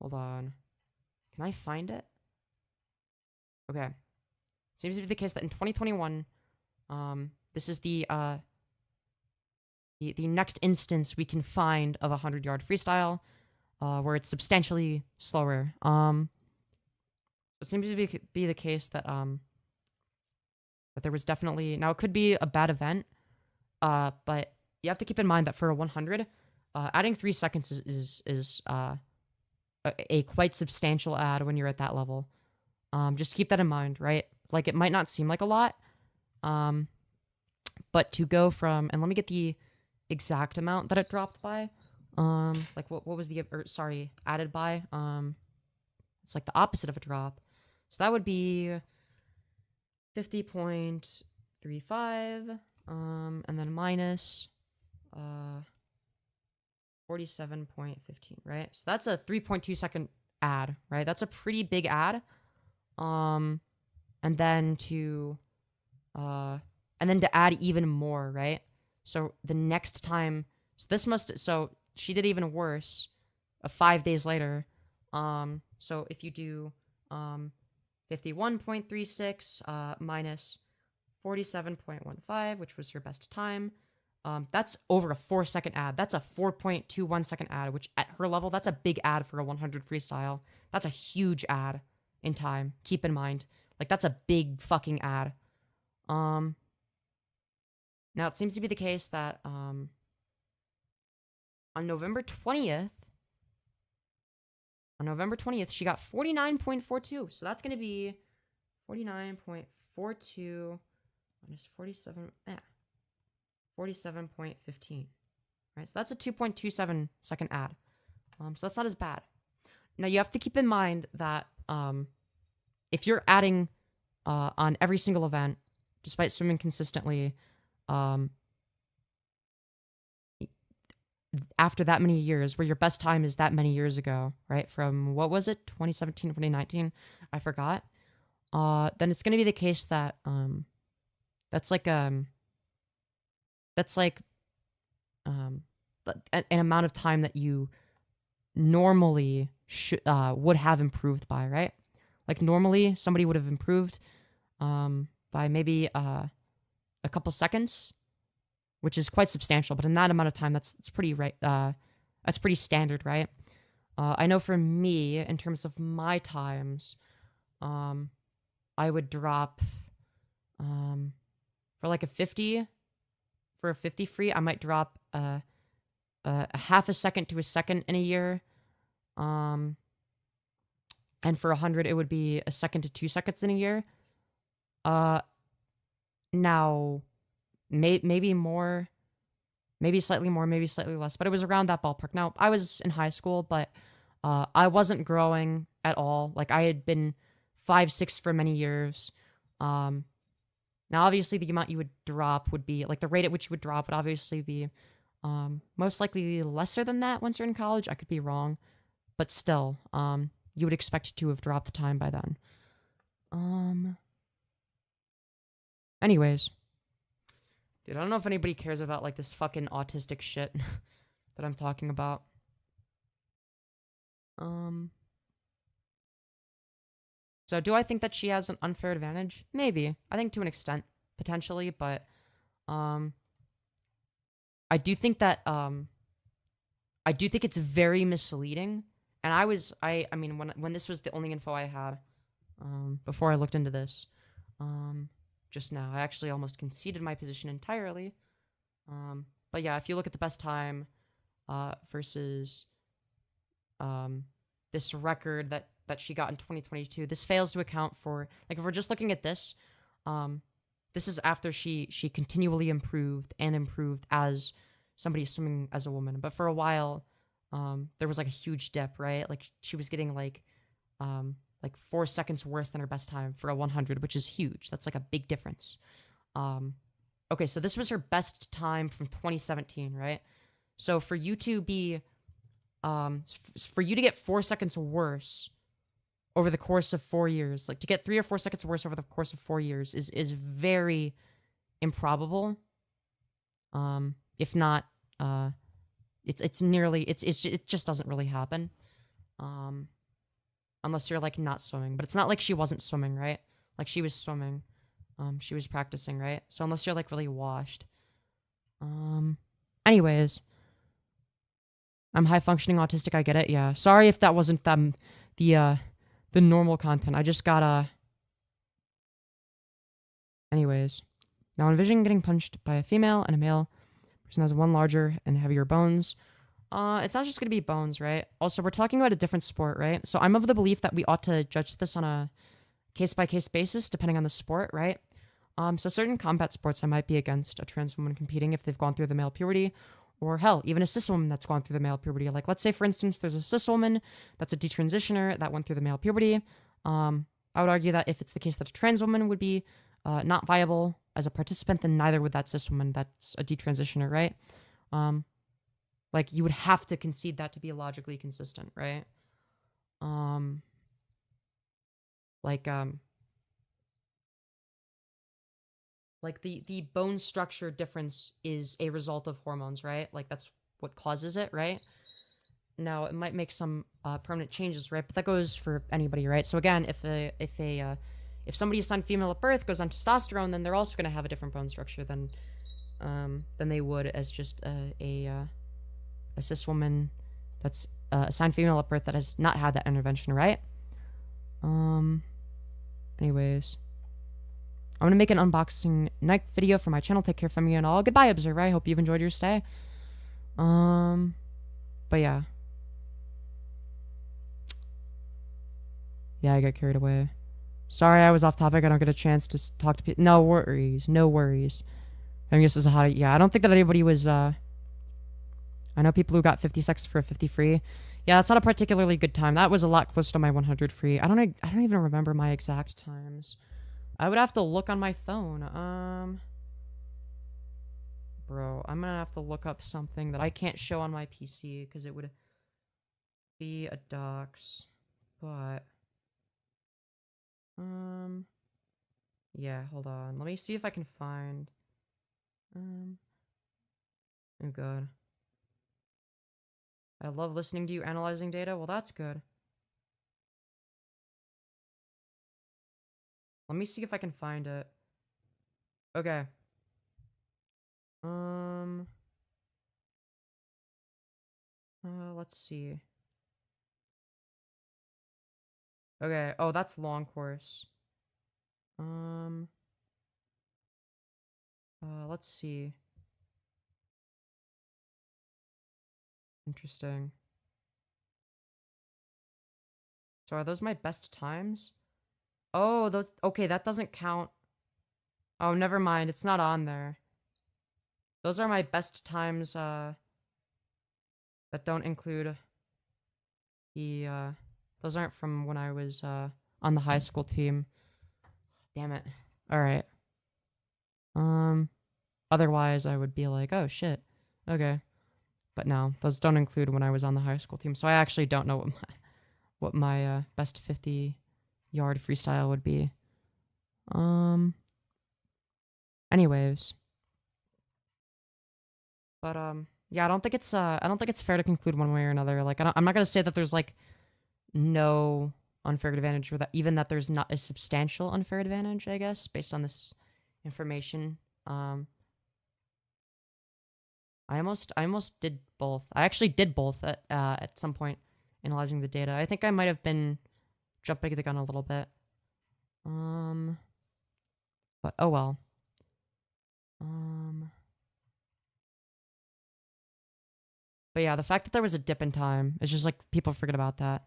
Speaker 1: hold on. Can I find it? Okay. Seems to be the case that in 2021, this is the next instance we can find of a 100-yard freestyle, where it's substantially slower. It seems to be the case that that there was definitely, now it could be a bad event, but you have to keep in mind that for a 100, adding 3 seconds is a quite substantial add when you're at that level. Just keep that in mind, right? Like, it might not seem like a lot, but to go from, and let me get the exact amount that it dropped by. Like, what was the, sorry, added by? It's like the opposite of a drop. So that would be 50.35, and then minus 47.15, right? So that's a 3.2 second add, right? That's a pretty big add. And then to add even more, right? So the next time, so she did even worse 5 days later. So if you do 51.36 minus 47.15, which was her best time, that's over a 4-second ad. That's a 4.21 second ad, which at her level, that's a big ad for a 100 freestyle. That's a huge ad in time. Keep in mind, like, that's a big fucking ad. Now it seems to be the case that on November 20th, she got 49.42. So that's going to be 49.42 minus 47.15. Right? So that's a 2.27 second ad. So that's not as bad. Now you have to keep in mind that if you're adding on every single event, despite swimming consistently, after that many years, where your best time is that many years ago, right? From, what was it, 2017, 2019? I forgot. Then it's going to be the case that that's like an amount of time that you normally would have improved by, right? Like, normally somebody would have improved by maybe a couple seconds, which is quite substantial. But in that amount of time, that's pretty right. That's pretty standard, right? I know for me, in terms of my times, I would drop for like a 50. For a 50 free, I might drop a half a second to a second in a year. And for 100, it would be a second to 2 seconds in a year. Now, maybe more, maybe slightly more, maybe slightly less, but it was around that ballpark. Now, I was in high school, but I wasn't growing at all. Like, I had been 5'6" for many years. Now, obviously, the amount you would drop would be, like, the rate at which you would drop would obviously be most likely lesser than that once you're in college. I could be wrong, but still, you would expect to have dropped the time by then. Anyways. Dude, I don't know if anybody cares about, like, this fucking autistic shit that I'm talking about. So do I think that she has an unfair advantage? Maybe. I think to an extent, potentially, but Um, I do think that I do think it's very misleading. And I mean when this was the only info I had before I looked into this just now, I actually almost conceded my position entirely. But yeah, if you look at the best time versus this record that she got in 2022, this fails to account for, like, if we're just looking at this, this is after she continually improved and improved as somebody swimming as a woman. But for a while, there was like a huge dip, right? Like she was getting like 4 seconds worse than her best time for a 100, which is huge. That's like a big difference. Okay, so this was her best time from 2017, right? So for you to be, for you to get 4 seconds worse over the course of 4 years, like to get 3 or 4 seconds worse over the course of 4 years is very improbable. If not, it just doesn't really happen. Unless you're like not swimming, but it's not like she wasn't swimming, right? Like she was swimming. She was practicing, right? So unless you're like really washed. Anyways, I'm high functioning autistic. I get it. Yeah. Sorry if that wasn't the normal content. I just got Anyways, now envision getting punched by a female and a male person has one larger and heavier bones. It's not just gonna be bones, right? Also, we're talking about a different sport, right? So I'm of the belief that we ought to judge this on a case-by-case basis, depending on the sport, right? So certain combat sports I might be against a trans woman competing if they've gone through the male puberty, or hell, even a cis woman that's gone through the male puberty. Like, let's say, for instance, there's a cis woman that's a detransitioner that went through the male puberty. I would argue that if it's the case that a trans woman would be not viable as a participant, then neither would that cis woman that's a detransitioner, right? Like, you would have to concede that to be logically consistent, right? Like the bone structure difference is a result of hormones, right? Like that's what causes it, right? Now it might make some permanent changes, right? But that goes for anybody, right? So again, if somebody assigned female at birth goes on testosterone, then they're also going to have a different bone structure than they would as just a cis woman that's assigned female at birth that has not had that intervention, right? Anyways, I'm gonna make an unboxing night video for my channel. Take care from me and all. Goodbye, Observer. I hope you've enjoyed your stay. But yeah. Yeah, I got carried away. Sorry, I was off topic. I don't get a chance to talk to people. No worries. No worries. I mean, this is how. Yeah, I don't think that anybody was. I know people who got 50 seconds for a 50 free. Yeah, that's not a particularly good time. That was a lot closer to my 100 free. I don't even remember my exact times. I would have to look on my phone. Bro, I'm gonna have to look up something that I can't show on my PC because it would be a dox. But yeah, hold on. Let me see if I can find oh god. I love listening to you analyzing data. Well, that's good. Let me see if I can find it. Okay. Let's see. Okay. Oh, that's long course. Let's see. Interesting. So are those my best times? Oh, those. Okay, that doesn't count. Oh, never mind. It's not on there. Those are my best times, that don't include the, those aren't from when I was, on the high school team. Damn it. Alright. Otherwise I would be like, oh shit. Okay. But no, those don't include when I was on the high school team, so I actually don't know what my best 50-yard freestyle would be. Anyways. But yeah, I don't think it's fair to conclude one way or another. Like I'm not gonna say that there's like no unfair advantage, or that even that there's not a substantial unfair advantage, I guess, based on this information. I almost did both. I actually did both at some point, analyzing the data. I think I might have been jumping the gun a little bit. But oh well. But yeah, the fact that there was a dip in time, it's just like people forget about that.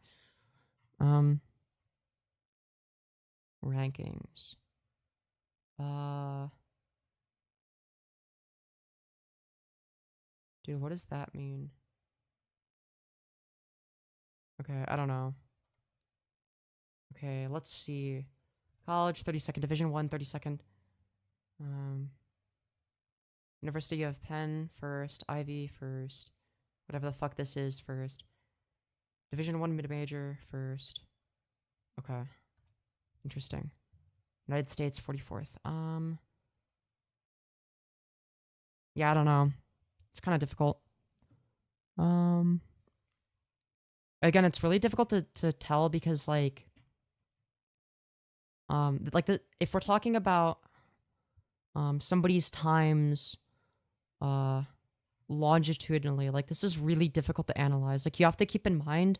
Speaker 1: Rankings. Dude, what does that mean? Okay, I don't know. Okay, let's see. College, 32nd. Division 1, 32nd. University of Penn, first. Ivy, first. Whatever the fuck this is, first. Division 1 mid-major, first. Okay. Interesting. United States, 44th. Yeah, I don't know. It's kind of difficult. Again, it's really difficult to tell because, like if we're talking about somebody's times longitudinally, like this is really difficult to analyze. Like you have to keep in mind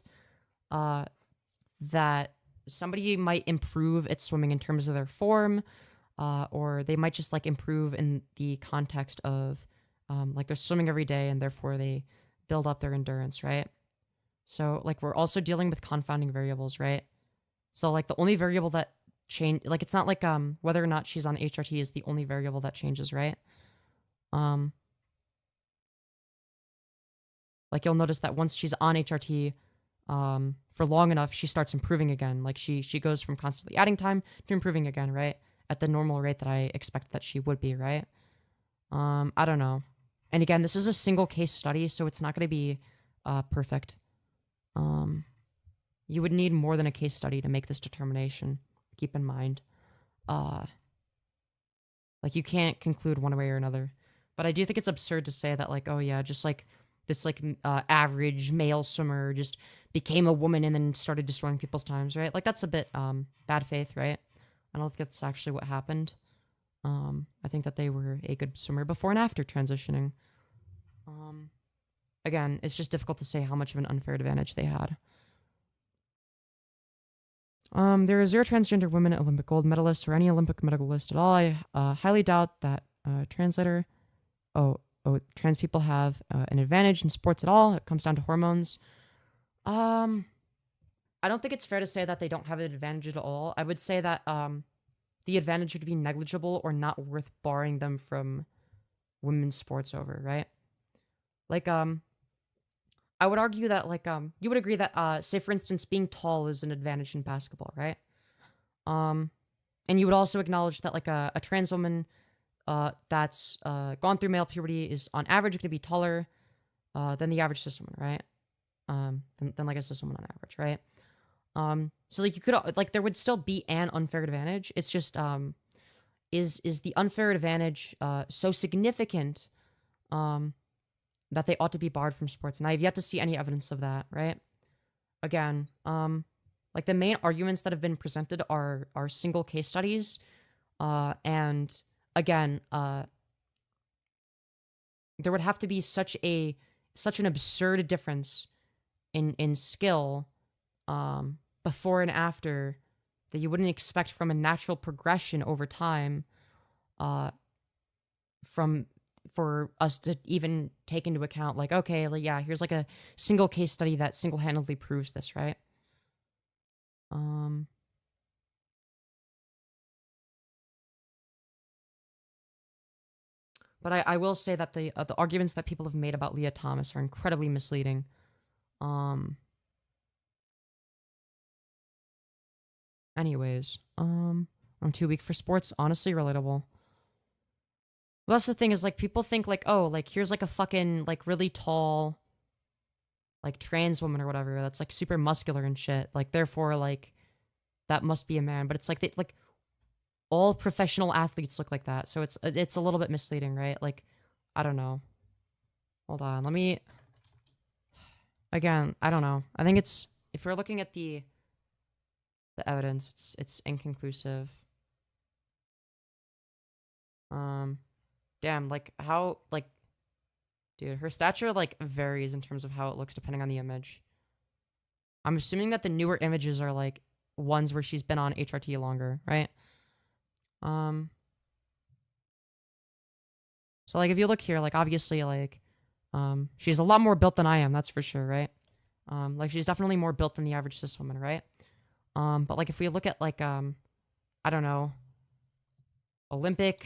Speaker 1: that somebody might improve at swimming in terms of their form, or they might just like improve in the context of like they're swimming every day and therefore they build up their endurance, right? So like we're also dealing with confounding variables, right? So like the only variable that change, like it's not like whether or not she's on HRT is the only variable that changes, right? Like you'll notice that once she's on HRT for long enough, she starts improving again. Like she goes from constantly adding time to improving again, right? At the normal rate that I expect that she would be, right? I don't know. And again, this is a single case study, so it's not going to be perfect. You would need more than a case study to make this determination. Keep in mind. Like you can't conclude one way or another. But I do think it's absurd to say that like, oh yeah, just like this like average male swimmer just became a woman and then started destroying people's times, right? Like that's a bit bad faith, right? I don't think that's actually what happened. I think that they were a good swimmer before and after transitioning. Again, it's just difficult to say how much of an unfair advantage they had. There are 0 transgender women Olympic gold medalists or any Olympic medalist at all. I highly doubt that trans people have an advantage in sports at all. It comes down to hormones. I don't think it's fair to say that they don't have an advantage at all. I would say that the advantage would be negligible or not worth barring them from women's sports over, right? Like, I would argue that, like, you would agree that, say, for instance, being tall is an advantage in basketball, right? And you would also acknowledge that, like, a trans woman that's gone through male puberty is, on average, going to be taller than the average cis woman, right? Than like, a cis woman on average, right? So, like, you could, like, there would still be an unfair advantage. It's just, is the unfair advantage so significant that they ought to be barred from sports? And I have yet to see any evidence of that, right? Again, like the main arguments that have been presented are single case studies, and again, there would have to be such an absurd difference in skill before and after that you wouldn't expect from a natural progression over time for us to even take into account, like, okay, like, yeah, here's like a single case study that single-handedly proves this, right? But I will say that the arguments that people have made about Leah Thomas are incredibly misleading. Anyways, I'm too weak for sports. Honestly, relatable. Well, that's the thing is, like, people think, like, oh, like, here's, like, a fucking, like, really tall, like, trans woman or whatever that's, like, super muscular and shit. Like, therefore, like, that must be a man. But it's, like, like, all professional athletes look like that. So it's a little bit misleading, right? Like, I don't know. Hold on. Let me... Again, I don't know. I think it's... If we're looking at the evidence, it's inconclusive. Damn, like, how, like, Dude, her stature, like, varies in terms of how it looks depending on the image. I'm assuming that the newer images are, like, ones where she's been on HRT longer, right? So, like, if you look here, like, obviously, like, she's a lot more built than I am, that's for sure, right? Like, she's definitely more built than the average cis woman, right? But, like, if we look at, like, I don't know, Olympic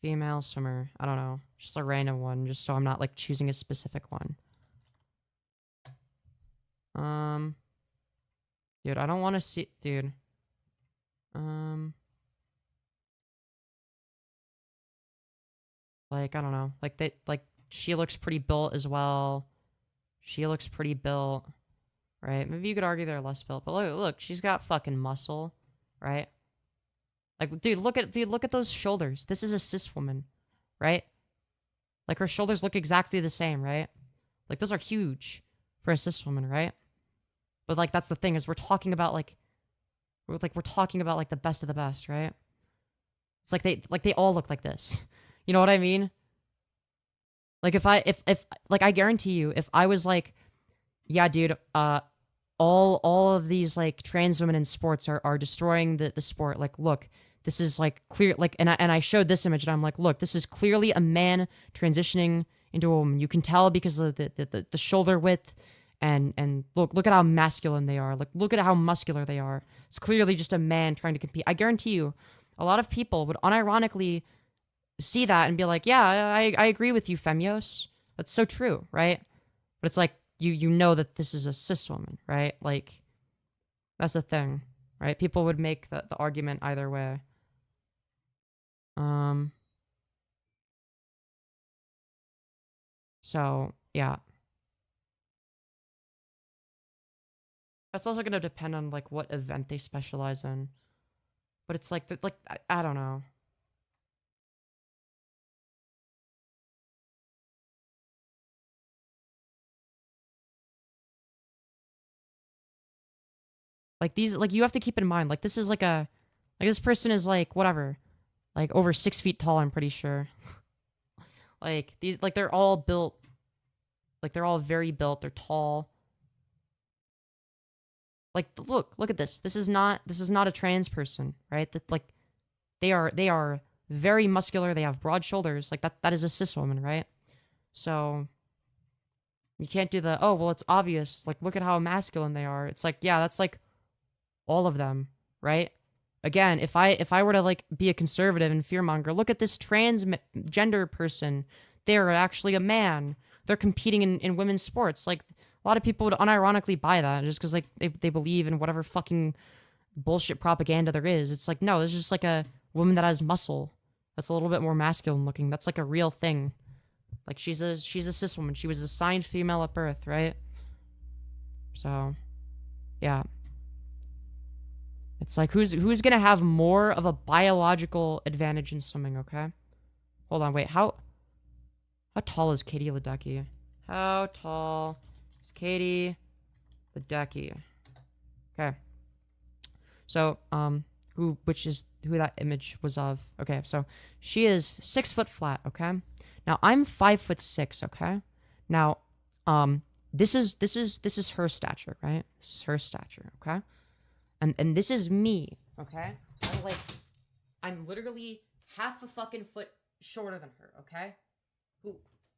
Speaker 1: female swimmer, I don't know, just a random one, just so I'm not, like, choosing a specific one. Dude, I don't want to see, dude. Like, I don't know, like, she looks pretty built as well. She looks pretty built, right? Maybe you could argue they're less built, but look, she's got fucking muscle, right? Like, dude, look at those shoulders. This is a cis woman, right? Like, her shoulders look exactly the same, right? Like, those are huge for a cis woman, right? But, like, that's the thing, is we're talking about, like, we're talking about, like, the best of the best, right? It's like they all look like this. You know what I mean? Like, if like, I guarantee you, if I was like, yeah, dude, all of these, like, trans women in sports are destroying the sport. Like, look, this is, like, clear, like, and I showed this image and I'm like, look, this is clearly a man transitioning into a woman. You can tell because of the shoulder width, and look at how masculine they are. Like, look at how muscular they are. It's clearly just a man trying to compete. I guarantee you, a lot of people would unironically see that and be like, yeah, I agree with you, Femyoz. That's so true, right? But it's like, you know that this is a cis woman, right? Like, that's the thing, right? People would make the argument either way. So, yeah. That's also gonna depend on, like, what event they specialize in. But it's like, I don't know. Like, these, like, you have to keep in mind, like, this is like this person is, like, whatever, like, over 6 feet tall, I'm pretty sure. Like, these, like, they're all built, like, they're all very built, they're tall. Like, look at this. This is not a trans person, right? That, like, they are very muscular, they have broad shoulders. Like, that is a cis woman, right? So you can't do the, oh, well, it's obvious. Like, look at how masculine they are. It's like, yeah, that's like all of them, right? Again, if I were to, like, be a conservative and fearmonger, look at this transgender person. They're actually a man. They're competing in women's sports. Like, a lot of people would unironically buy that just because, like, they believe in whatever fucking bullshit propaganda there is. It's like, no, there's just, like, a woman that has muscle that's a little bit more masculine looking. That's, like, a real thing. Like, she's a cis woman. She was assigned female at birth, right? So, yeah. It's like, who's gonna have more of a biological advantage in swimming, okay? Hold on, wait, how tall is Katie Ledecky? How tall is Katie Ledecky? Okay. So, which is who that image was of. Okay, so she is 6 foot flat, okay? Now, I'm 5'6", okay? Now, this is her stature, right? This is her stature, okay? And this is me, okay? I'm literally half a fucking foot shorter than her, okay?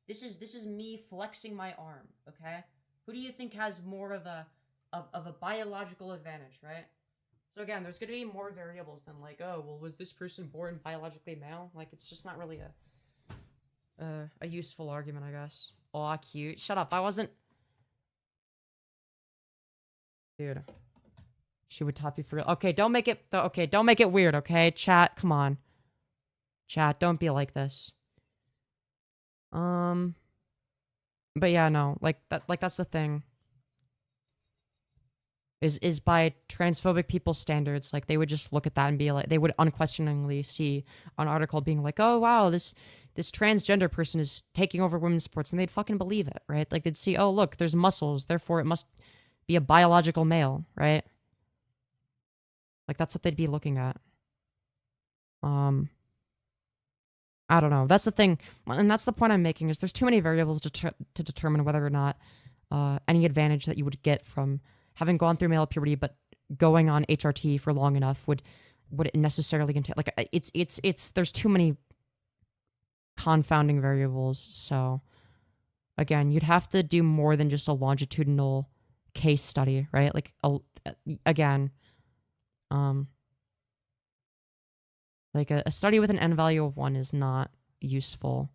Speaker 1: This is me flexing my arm, okay? Who do you think has more of a biological advantage, right? So again, there's gonna be more variables than, like, oh, well, was this person born biologically male? Like, it's just not really a useful argument, I guess. Aw, cute. Shut up. I wasn't. Dude. She would top you for real. Okay, don't make it. Okay, don't make it weird. Okay, chat. Come on, chat. Don't be like this. But yeah, no. Like that. Like, that's the thing. Is by transphobic people's standards, like, they would just look at that and be like, they would unquestioningly see an article being like, oh wow, this transgender person is taking over women's sports, and they'd fucking believe it, right? Like, they'd see, oh look, there's muscles, therefore it must be a biological male, right? Like, that's what they'd be looking at. I don't know. That's the thing, and that's the point I'm making. Is there's too many variables to determine whether or not any advantage that you would get from having gone through male puberty, but going on HRT for long enough would it necessarily entail. Like it's there's too many confounding variables. So again, you'd have to do more than just a longitudinal case study, right? Like again, like a study with an n value of 1 is not useful.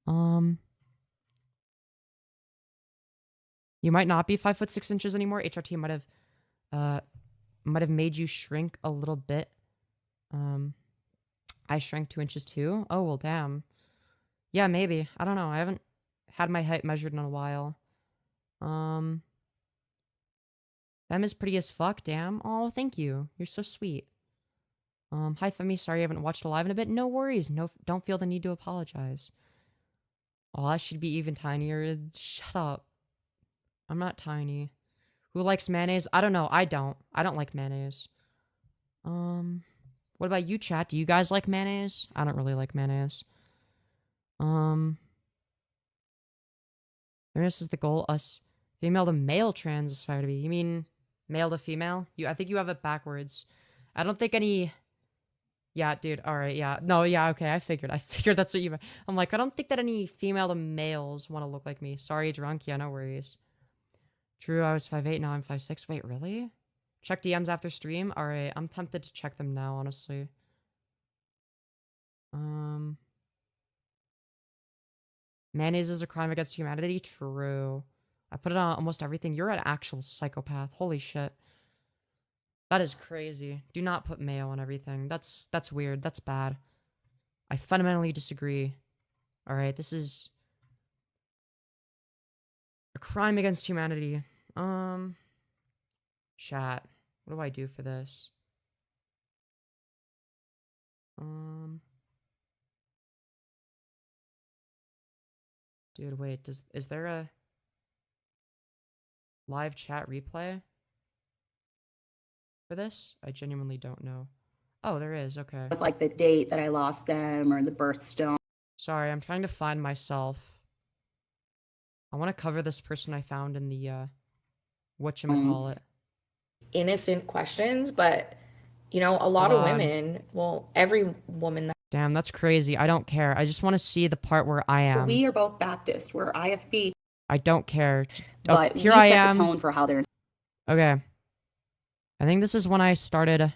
Speaker 1: You might not be 5'6" anymore. HRT might have made you shrink a little bit. I shrank 2 inches too. Oh well, damn. Yeah, maybe. I don't know. I haven't had my height measured in a while. Them is pretty as fuck. Damn. Oh, thank you. You're so sweet. Hi Femi. Sorry I haven't watched live in a bit. No worries. No, don't feel the need to apologize. Oh, that should be even tinier. Shut up. I'm not tiny. Who likes mayonnaise? I don't know. I don't like mayonnaise. What about you, chat? Do you guys like mayonnaise? I don't really like mayonnaise. This is the goal. Us female to male trans aspire to be. You mean male to female? I think you have it backwards. I don't think any. Yeah, dude. All right. Yeah. No. Yeah. Okay. I figured that's what you meant. I'm like, I don't think that any female to males want to look like me. Sorry, drunk. Yeah. No worries. True. I was 5'8". Now I'm 5'6". Wait, really? Check DMs after stream. All right. I'm tempted to check them now. Honestly. Mayonnaise is a crime against humanity. True. I put it on almost everything. You're an actual psychopath. Holy shit. That is crazy. Do not put mayo on everything. That's weird. That's bad. I fundamentally disagree. All right, this is a crime against humanity. Chat. What do I do for this? Dude, wait. Is there a live chat replay for this? I genuinely don't know. Oh, there is. Okay.
Speaker 3: With like the date that I lost them or the birthstone.
Speaker 1: Sorry, I'm trying to find myself. I want to cover this person I found in the whatchamacallit.
Speaker 4: Innocent questions, but you know, a lot of women, well, every woman that
Speaker 1: Damn, that's crazy. I don't care. I just want to see the part where I am.
Speaker 3: We are both Baptist. We're IFB.
Speaker 1: I don't care.
Speaker 3: But
Speaker 1: here
Speaker 3: we
Speaker 1: I
Speaker 3: set
Speaker 1: am.
Speaker 3: the tone for how they're.
Speaker 1: Okay. I think this is when I started.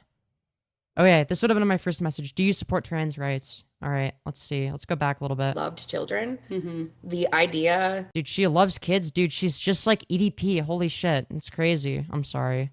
Speaker 1: Okay, this would have been my first message. Do you support trans rights? All right, let's see. Let's go back a little bit.
Speaker 4: loved children. The idea
Speaker 1: Dude, she loves kids. Dude, she's just like EDP. Holy shit. It's crazy. I'm sorry.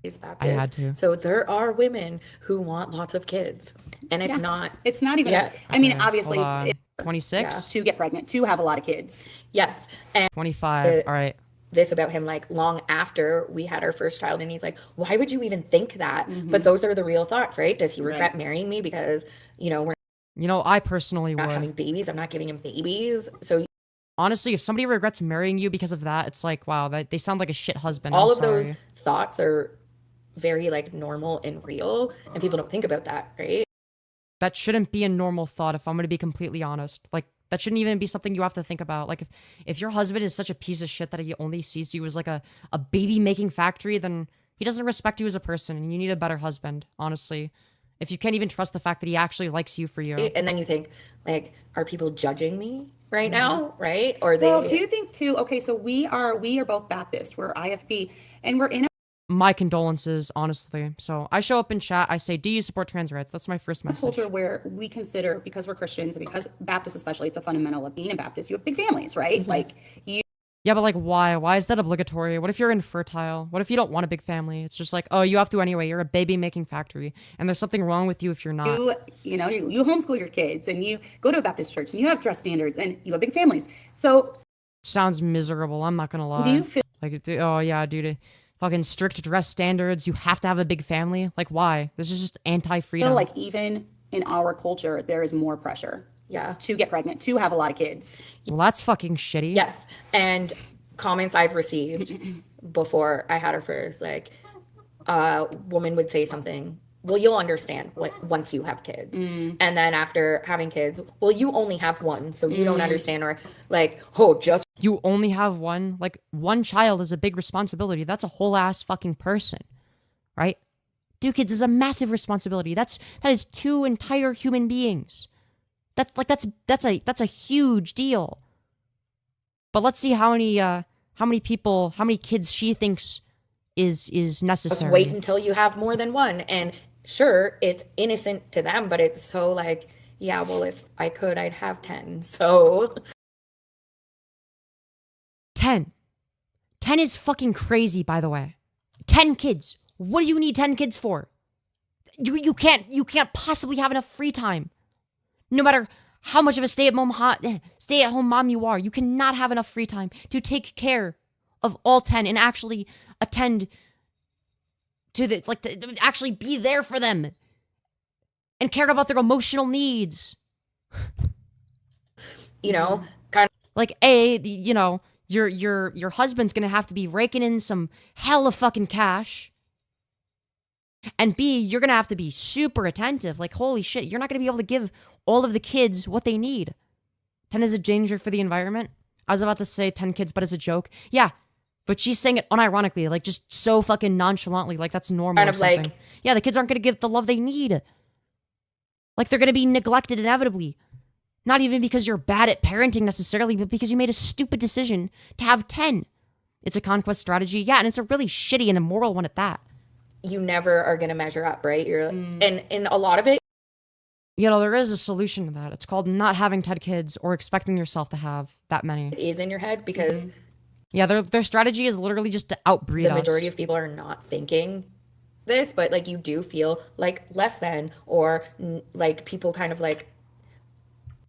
Speaker 4: is Baptist.
Speaker 1: I had to.
Speaker 4: So there are women who want lots of kids, and it's not.
Speaker 3: It's not even.
Speaker 4: Yeah.
Speaker 3: I mean,
Speaker 1: Okay,
Speaker 3: obviously,
Speaker 1: hold on.
Speaker 3: it-
Speaker 1: 26?
Speaker 3: to get pregnant, to have a lot of kids.
Speaker 4: Yes, and
Speaker 1: 25. All right.
Speaker 4: this about him like long after we had our first child, and he's like, why would you even think that? But those are the real thoughts, right? Does he regret marrying me because, you know, we're
Speaker 1: You know, I personally
Speaker 4: not
Speaker 1: would.
Speaker 4: having babies? I'm not giving him babies. So
Speaker 1: Honestly, if somebody regrets marrying you because of that, it's like, wow, they sound like a shit husband.
Speaker 4: all
Speaker 1: I'm
Speaker 4: of those
Speaker 1: sorry.
Speaker 4: thoughts are very like normal and real, and people don't think about that, right?
Speaker 1: That shouldn't be a normal thought, if I'm going to be completely honest. Like, that shouldn't even be something you have to think about. Like, if your husband is such a piece of shit that he only sees you as like a baby-making factory, then he doesn't respect you as a person, and you need a better husband, honestly. If you can't even trust the fact that he actually likes you for you.
Speaker 4: And then you think, like, are people judging me right now, right? Or they
Speaker 3: Well, do you think too? Okay, so we are both Baptist. We're IFB, and we're in a
Speaker 1: My condolences, honestly. So I show up in chat, I say, do you support trans rights? That's my first message.
Speaker 3: culture where we consider, because we're Christians and because Baptists especially, it's a fundamental of being a Baptist. You have big families, right? Like you.
Speaker 1: Yeah, but like, why? Why is that obligatory? What if you're infertile? What if you don't want a big family? It's just like, oh, you have to anyway. You're a baby-making factory, and there's something wrong with you if you're not.
Speaker 3: You know, you homeschool your kids and you go to a Baptist church and you have dress standards and you have big families. So
Speaker 1: Sounds miserable. I'm not gonna lie.
Speaker 3: do you feel
Speaker 1: Like, oh yeah, dude, fucking strict dress standards. You have to have a big family. Like, why? This is just anti-freedom.
Speaker 3: like even in our culture, there is more pressure
Speaker 4: yeah.
Speaker 3: to get pregnant, to have a lot of kids?
Speaker 1: Well, that's fucking shitty.
Speaker 4: Yes. And comments I've received before I had her first, like, a woman would say something well, you'll understand once you have kids. And then after having kids, well, you only have one, so you don't understand, or like, oh, just
Speaker 1: You only have one. Like, one child is a big responsibility. That's a whole ass fucking person, right? 2 kids is a massive responsibility. That is 2 entire human beings. That's a huge deal. But let's see how many kids she thinks is necessary.
Speaker 4: wait until you have more than one. And sure, it's innocent to them, but it's so like, yeah, well, if I could, I'd have 10. So
Speaker 1: 10. 10 is fucking crazy, by the way. 10 kids. What do you need 10 kids for? You can't possibly have enough free time. No matter how much of a stay-at-home mom you are, you cannot have enough free time to take care of all 10 and actually attend to to actually be there for them and care about their emotional needs.
Speaker 4: you know, kind of
Speaker 1: Like, your husband's gonna have to be raking in some hella fucking cash. And B, you're gonna have to be super attentive. Like, holy shit, you're not gonna be able to give all of the kids what they need. 10 is a danger for the environment. I was about to say 10 kids, but as a joke. Yeah, but she's saying it unironically, like just so fucking nonchalantly, like that's normal
Speaker 4: Kind
Speaker 1: or
Speaker 4: of
Speaker 1: something.
Speaker 4: like-
Speaker 1: Yeah, the kids aren't gonna get the love they need. Like, they're gonna be neglected inevitably. Not even because you're bad at parenting necessarily, but because you made a stupid decision to have 10. It's a conquest strategy, yeah, and it's a really shitty and immoral one at that.
Speaker 4: you never are going to measure up, right? And a lot of it
Speaker 1: There is a solution to that. It's called not having 10 kids or expecting yourself to have that many.
Speaker 4: is in your head because
Speaker 1: Yeah, their strategy is literally just to outbreed
Speaker 4: the
Speaker 1: us.
Speaker 4: majority of people are not thinking this, but like you do feel like less than, or like people kind of like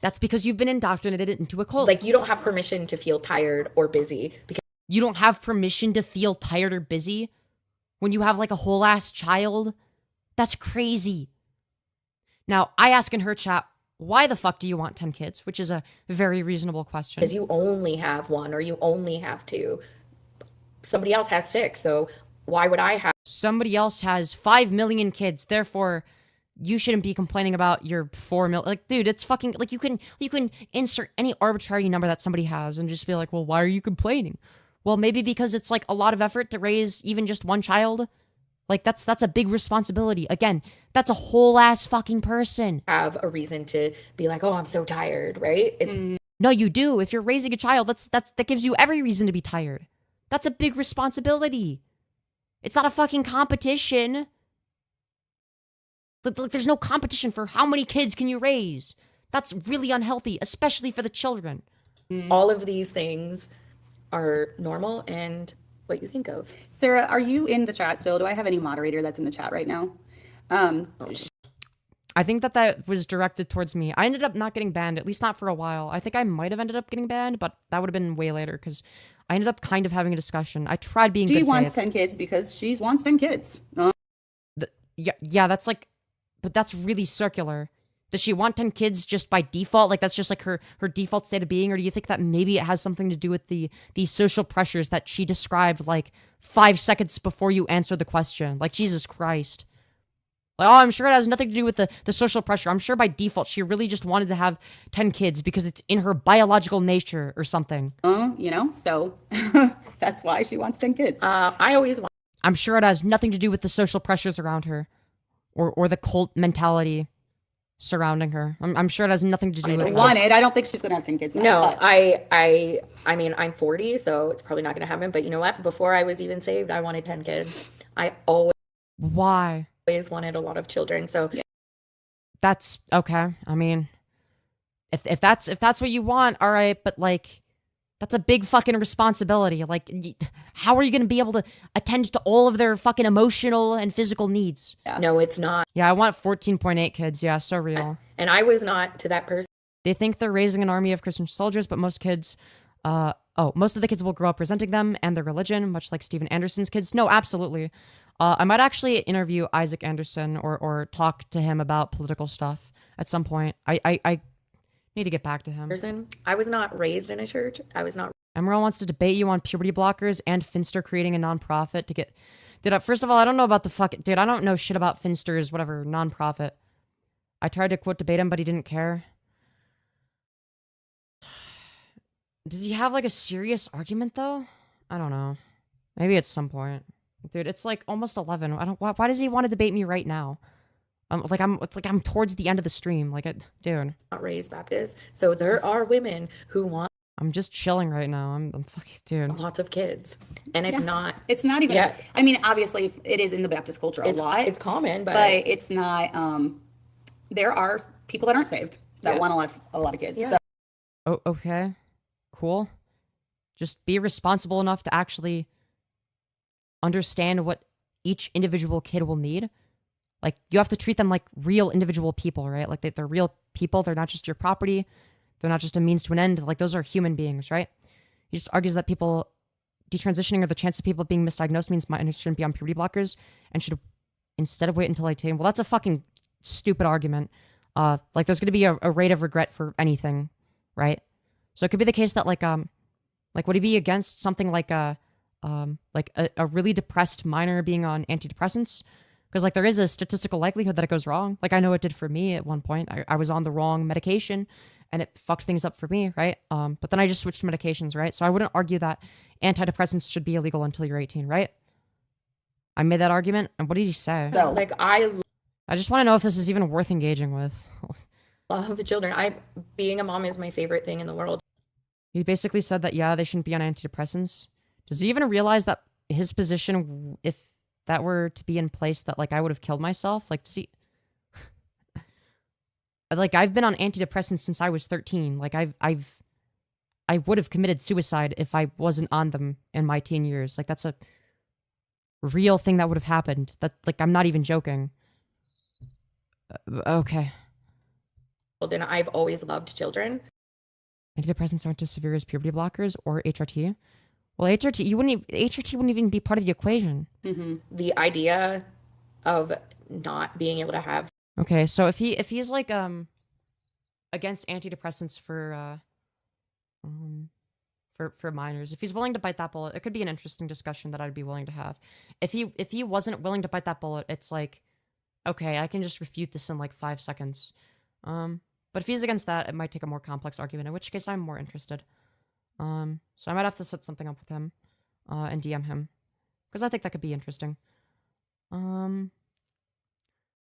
Speaker 1: That's because you've been indoctrinated into a cult.
Speaker 4: like you don't have permission to feel tired or busy because
Speaker 1: You don't have permission to feel tired or busy when you have like a whole ass child. That's crazy. Now, I ask in her chat, why the fuck do you want 10 kids? Which is a very reasonable question.
Speaker 4: you only have one or you only have two. Somebody else has 6, so why would I have
Speaker 1: Somebody else has 5 million kids, therefore you shouldn't be complaining about your 4 million. Like, dude, it's fucking like you can insert any arbitrary number that somebody has and just be like, well, why are you complaining? Well, maybe because it's like a lot of effort to raise even just one child. Like, that's a big responsibility. Again, that's a whole ass fucking person.
Speaker 4: have a reason to be like, oh, I'm so tired, right? It's
Speaker 1: No, you do. If you're raising a child, that gives you every reason to be tired. That's a big responsibility. It's not a fucking competition. Like, there's no competition for how many kids can you raise. That's really unhealthy, especially for the children.
Speaker 4: all of these things are normal and what you think of.
Speaker 3: Sarah, are you in the chat still? Do I have any moderator that's in the chat right now?
Speaker 1: I think that was directed towards me. I ended up not getting banned, at least not for a while. I think I might have ended up getting banned, but that would have been way later because I ended up kind of having a discussion. I tried being
Speaker 3: She
Speaker 1: good
Speaker 3: wants
Speaker 1: faith.
Speaker 3: 10 kids because she wants 10 kids.
Speaker 1: Yeah, that's like, but that's really circular. Does she want 10 kids just by default? Like, that's just like her default state of being? Or do you think that maybe it has something to do with the social pressures that she described like 5 seconds before you answered the question? Like, Jesus Christ. Like, oh, I'm sure it has nothing to do with the social pressure. I'm sure by default she really just wanted to have 10 kids because it's in her biological nature or something.
Speaker 3: So that's why she wants 10 kids.
Speaker 4: I always want
Speaker 1: I'm sure it has nothing to do with the social pressures around her or the cult mentality surrounding her. I'm sure it has nothing to do with that.
Speaker 3: Wanted. I don't think she's going to have 10 kids now.
Speaker 4: no,
Speaker 3: but-
Speaker 4: I mean, I'm 40, so it's probably not going to happen. But you know what? Before I was even saved, I wanted 10 kids. I always
Speaker 1: Why?
Speaker 4: wanted a lot of children. So
Speaker 1: That's okay. I mean, if that's what you want, all right, but like that's a big fucking responsibility. Like, how are you going to be able to attend to all of their fucking emotional and physical needs?
Speaker 4: no, it's not.
Speaker 1: Yeah, I want 14.8 kids. Yeah, so real.
Speaker 4: And I was not to that person.
Speaker 1: They think they're raising an army of Christian soldiers, but most of the kids will grow up resenting them and their religion, much like Steven Anderson's kids. No, absolutely. I might actually interview Isaac Anderson or talk to him about political stuff at some point. I need to get back to him.
Speaker 4: I was not raised in a church. I was not.
Speaker 1: Emerald wants to debate you on puberty blockers and Finster creating a nonprofit Dude, first of all, I don't know about the fuck. Dude, I don't know shit about Finster's whatever nonprofit. I tried to quote debate him, but he didn't care. Does he have like a serious argument though? I don't know. Maybe at some point. Dude, it's like almost 11. I don't. Why does he want to debate me right now? It's like I'm towards the end of the stream. Like, dude.
Speaker 4: Not raised Baptist. So there are women who want
Speaker 1: I'm just chilling right now. I'm fucking dude.
Speaker 4: lots of kids, and it's not.
Speaker 3: It's not even.
Speaker 4: Yeah.
Speaker 3: I mean, obviously, it is in the Baptist culture a lot.
Speaker 4: It's common, but
Speaker 3: it's not. There are people that aren't saved that want a lot of kids.
Speaker 4: Yeah.
Speaker 3: So
Speaker 1: Oh, okay. Cool. Just be responsible enough to actually understand what each individual kid will need. Like, you have to treat them like real individual people, right? Like, they're real people. They're not just your property. They're not just a means to an end. Like, those are human beings, right? He just argues that people detransitioning or the chance of people being misdiagnosed means minors shouldn't be on puberty blockers and should instead of wait until 18. Well, that's a fucking stupid argument. Like, there's going to be a rate of regret for anything, right? So it could be the case that like would he be against something like a really depressed minor being on antidepressants? Because like there is a statistical likelihood that it goes wrong. Like I know it did for me at one point. I was on the wrong medication and it fucked things up for me, right? But then I just switched medications, right? So I wouldn't argue that antidepressants should be illegal until you're 18, right? I made that argument, and what did he say?
Speaker 3: So
Speaker 4: like I
Speaker 1: just want to know if this is even worth engaging with.
Speaker 4: love the children. Being a mom is my favorite thing in the world.
Speaker 1: He basically said that, yeah, they shouldn't be on antidepressants. Does he even realize that his position, if that were to be in place, that, like, I would have killed myself? Like, does he... like, I've been on antidepressants since I was 13. Like, I would have committed suicide if I wasn't on them in my teen years. Like, that's a real thing that would have happened. That, like, I'm not even joking. Okay.
Speaker 4: And I've always loved children.
Speaker 1: Antidepressants aren't as severe as puberty blockers or HRT. Well, HRT wouldn't even be part of the equation.
Speaker 3: mm-hmm.
Speaker 4: The idea of not being able to have
Speaker 1: Okay, so if he's like against antidepressants for minors, if he's willing to bite that bullet, it could be an interesting discussion that I'd be willing to have. If he wasn't willing to bite that bullet, it's like, okay, I can just refute this in like 5 seconds. But if he's against that, it might take a more complex argument, in which case I'm more interested. So I might have to set something up with him, and DM him, because I think that could be interesting.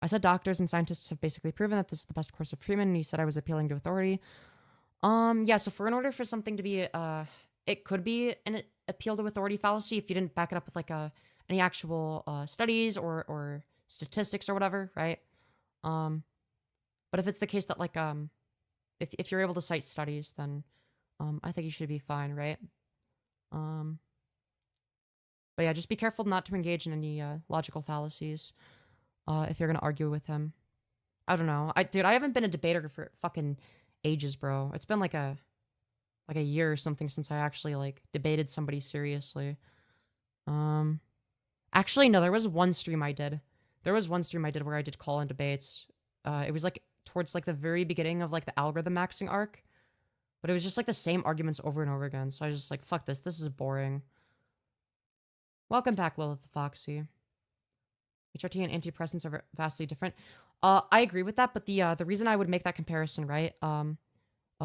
Speaker 1: I said doctors and scientists have basically proven that this is the best course of treatment, and he said I was appealing to authority. Yeah, so in order for something to be, it could be an appeal to authority fallacy if you didn't back it up with like any actual studies or statistics or whatever, right? But if it's the case that like if you're able to cite studies, then I think you should be fine, right? But yeah, just be careful not to engage in any logical fallacies if you're gonna argue with him. I don't know. Dude, I haven't been a debater for fucking ages, bro. It's been like a year or something since I actually like debated somebody seriously. Actually, no, there was one stream I did. There was one stream I did where I did call-in debates. It was like towards like the very beginning of like the algorithm maxing arc, but it was just like the same arguments over and over again. So I was just like, fuck this. This is boring. Welcome back, Lilith the Foxy. HRT and antidepressants are vastly different. I agree with that, but the reason I would make that comparison, right,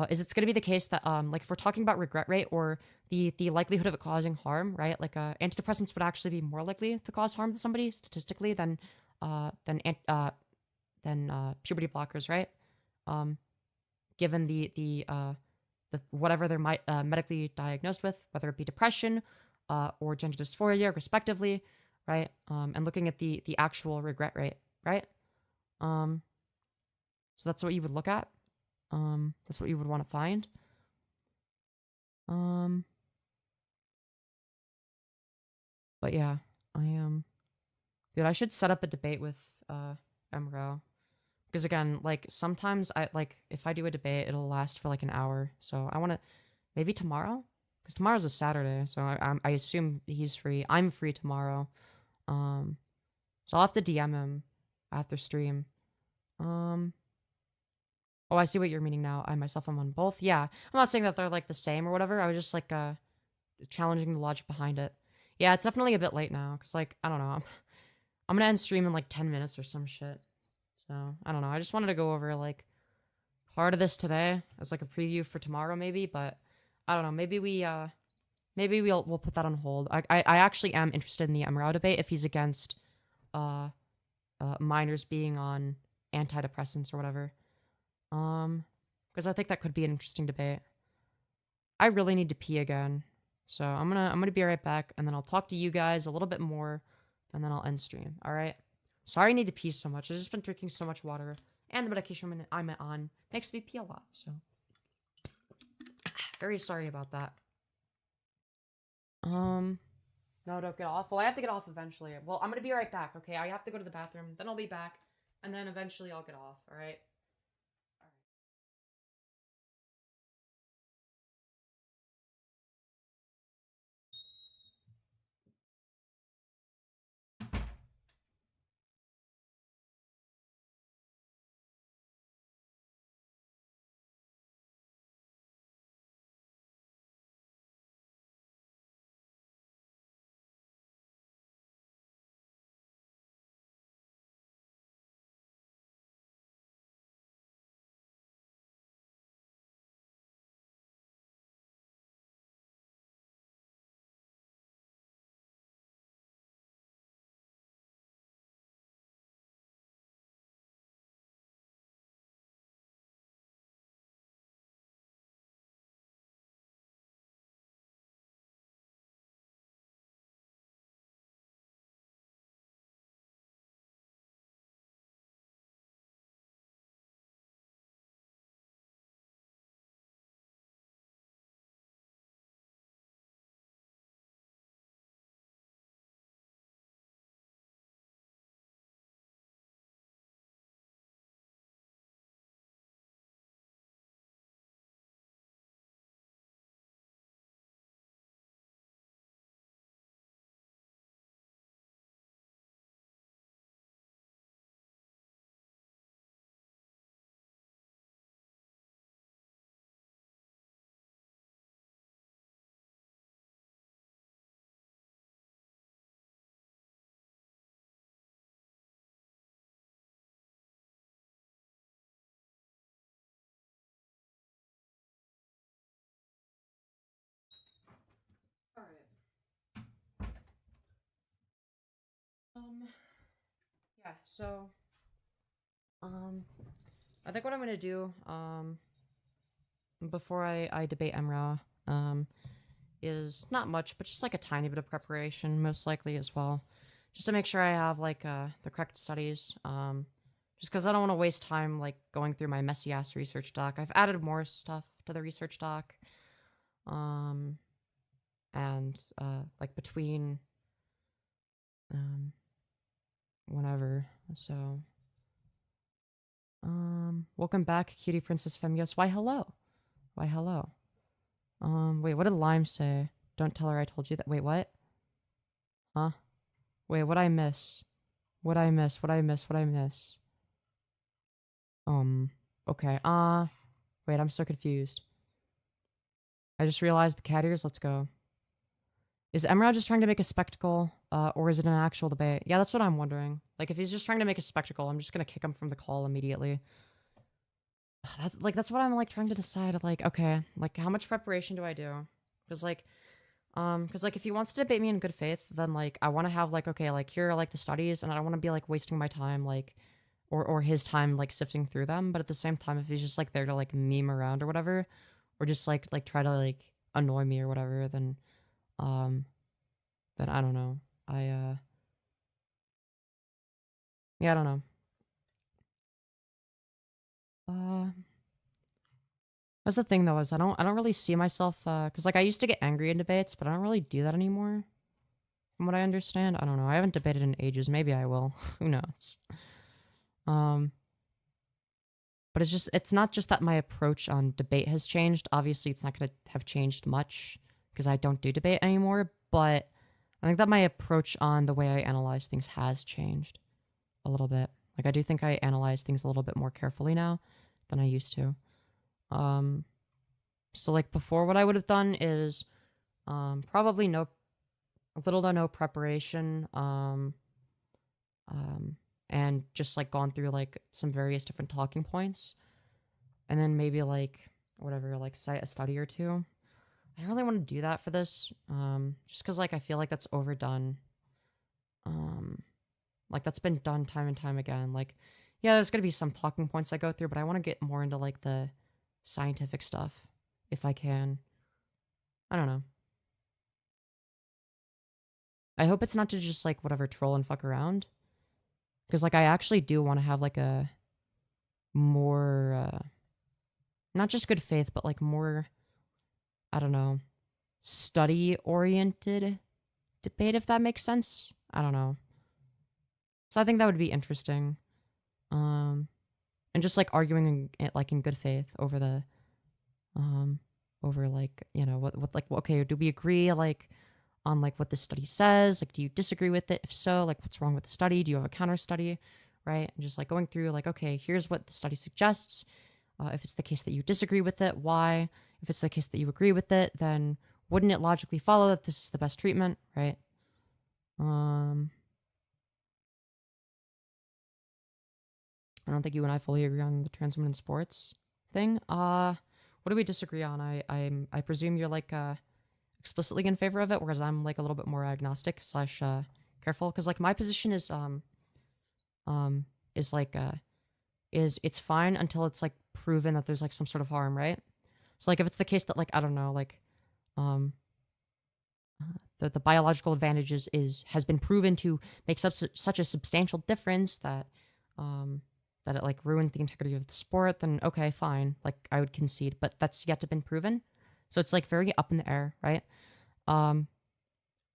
Speaker 1: is it's going to be the case that like if we're talking about regret rate or the likelihood of it causing harm, right, like antidepressants would actually be more likely to cause harm to somebody statistically than puberty blockers, right? Given the whatever they're medically diagnosed with, whether it be depression or gender dysphoria, respectively, right? And looking at the actual regret rate, right? So that's what you would look at. That's what you would want to find. But yeah, I am. Dude, I should set up a debate with Emro. Because again, like sometimes if I do a debate, it'll last for like an hour. So I want to maybe tomorrow, because tomorrow's a Saturday. So I assume he's free. I'm free tomorrow. So I'll have to DM him after stream. Oh, I see what you're meaning now. I myself am on both. Yeah, I'm not saying that they're like the same or whatever. I was just like challenging the logic behind it. Yeah, it's definitely a bit late now, because, like, I don't know. I'm gonna end stream in, like, 10 minutes or some shit. So, I don't know. I just wanted to go over, like, part of this today as, like, a preview for tomorrow, maybe, but I don't know. Maybe we'll put that on hold. I actually am interested in the Emrao debate if he's against, minors being on antidepressants or whatever. Because I think that could be an interesting debate. I really need to pee again. So I'm gonna be right back, and then I'll talk to you guys a little bit more, and then I'll end stream. All right. Sorry, I need to pee so much. I've just been drinking so much water, and the medication I'm on makes me pee a lot. So very sorry about that. No, don't get off. Well, I have to get off eventually. Well, I'm gonna be right back. Okay, I have to go to the bathroom. Then I'll be back, and then eventually I'll get off. All right. All right. Yeah, so, I think what I'm gonna do, before I debate Emra, is not much, but just like a tiny bit of preparation, most likely as well. Just to make sure I have, like, the correct studies, just because I don't want to waste time, like, going through my messy-ass research doc. I've added more stuff to the research doc, and, like, between, whenever, so... welcome back, cutie princess Femyoz. Why, hello. Why, hello. Wait, what did Lime say? Don't tell her I told you that. Wait, what? Huh? Wait, what'd I miss? What'd I miss? What'd I miss? What'd I miss? Okay, wait, I'm so confused. I just realized the cat ears, let's go. Is Emerald just trying to make a spectacle, or is it an actual debate? Yeah, that's what I'm wondering. Like, if he's just trying to make a spectacle, I'm just gonna kick him from the call immediately. That's what I'm, like, trying to decide. Like, okay, like, how much preparation do I do? Because, like, if he wants to debate me in good faith, then, like, I want to have, like, okay, like, here are, like, the studies, and I don't want to be, like, wasting my time, like, or his time, like, sifting through them. But at the same time, if he's just, like, there to, like, meme around or whatever, or just, like, try to, like, annoy me or whatever, then I don't know. Yeah, I don't know. That's the thing though, is I don't really see myself, cause like I used to get angry in debates, but I don't really do that anymore. From what I understand, I don't know. I haven't debated in ages. Maybe I will. Who knows? But it's not just that my approach on debate has changed. Obviously, it's not gonna have changed much because I don't do debate anymore. But I think that my approach on the way I analyze things has changed a little bit. Like I do think I analyze things a little bit more carefully now than I used to. So like before, what I would have done is probably no little to no preparation, and just like gone through like some various different talking points, and then maybe like whatever, like cite a study or two. I don't really want to do that for this, just because like I feel like that's overdone. Like that's been done time and time again. Like, yeah, there's gonna be some talking points I go through, but I want to get more into like the scientific stuff if I can. I don't know. I hope it's not to just like whatever troll and fuck around, because like I actually do want to have like a more not just good faith, but like more, I don't know, study oriented debate, if that makes sense. I don't know. So I think that would be interesting. And just like arguing it like in good faith over the over like, you know, what like, okay, do we agree like on like what the study says? Like, do you disagree with it? If so, like what's wrong with the study? Do you have a counter study? Right? And just like going through like, okay, here's what the study suggests. If it's the case that you disagree with it, why? If it's the case that you agree with it, then wouldn't it logically follow that this is the best treatment, right? I don't think you and I fully agree on the trans women in sports thing. What do we disagree on? I presume you're like explicitly in favor of it, whereas I'm like a little bit more agnostic slash careful, because like my position is like is it's fine until it's like proven that there's like some sort of harm, right? So like if it's the case that like I don't know, like the biological advantages has been proven to make such a substantial difference that that it like ruins the integrity of the sport, then okay, fine, like I would concede, but that's yet to been proven. So it's like very up in the air, right? Or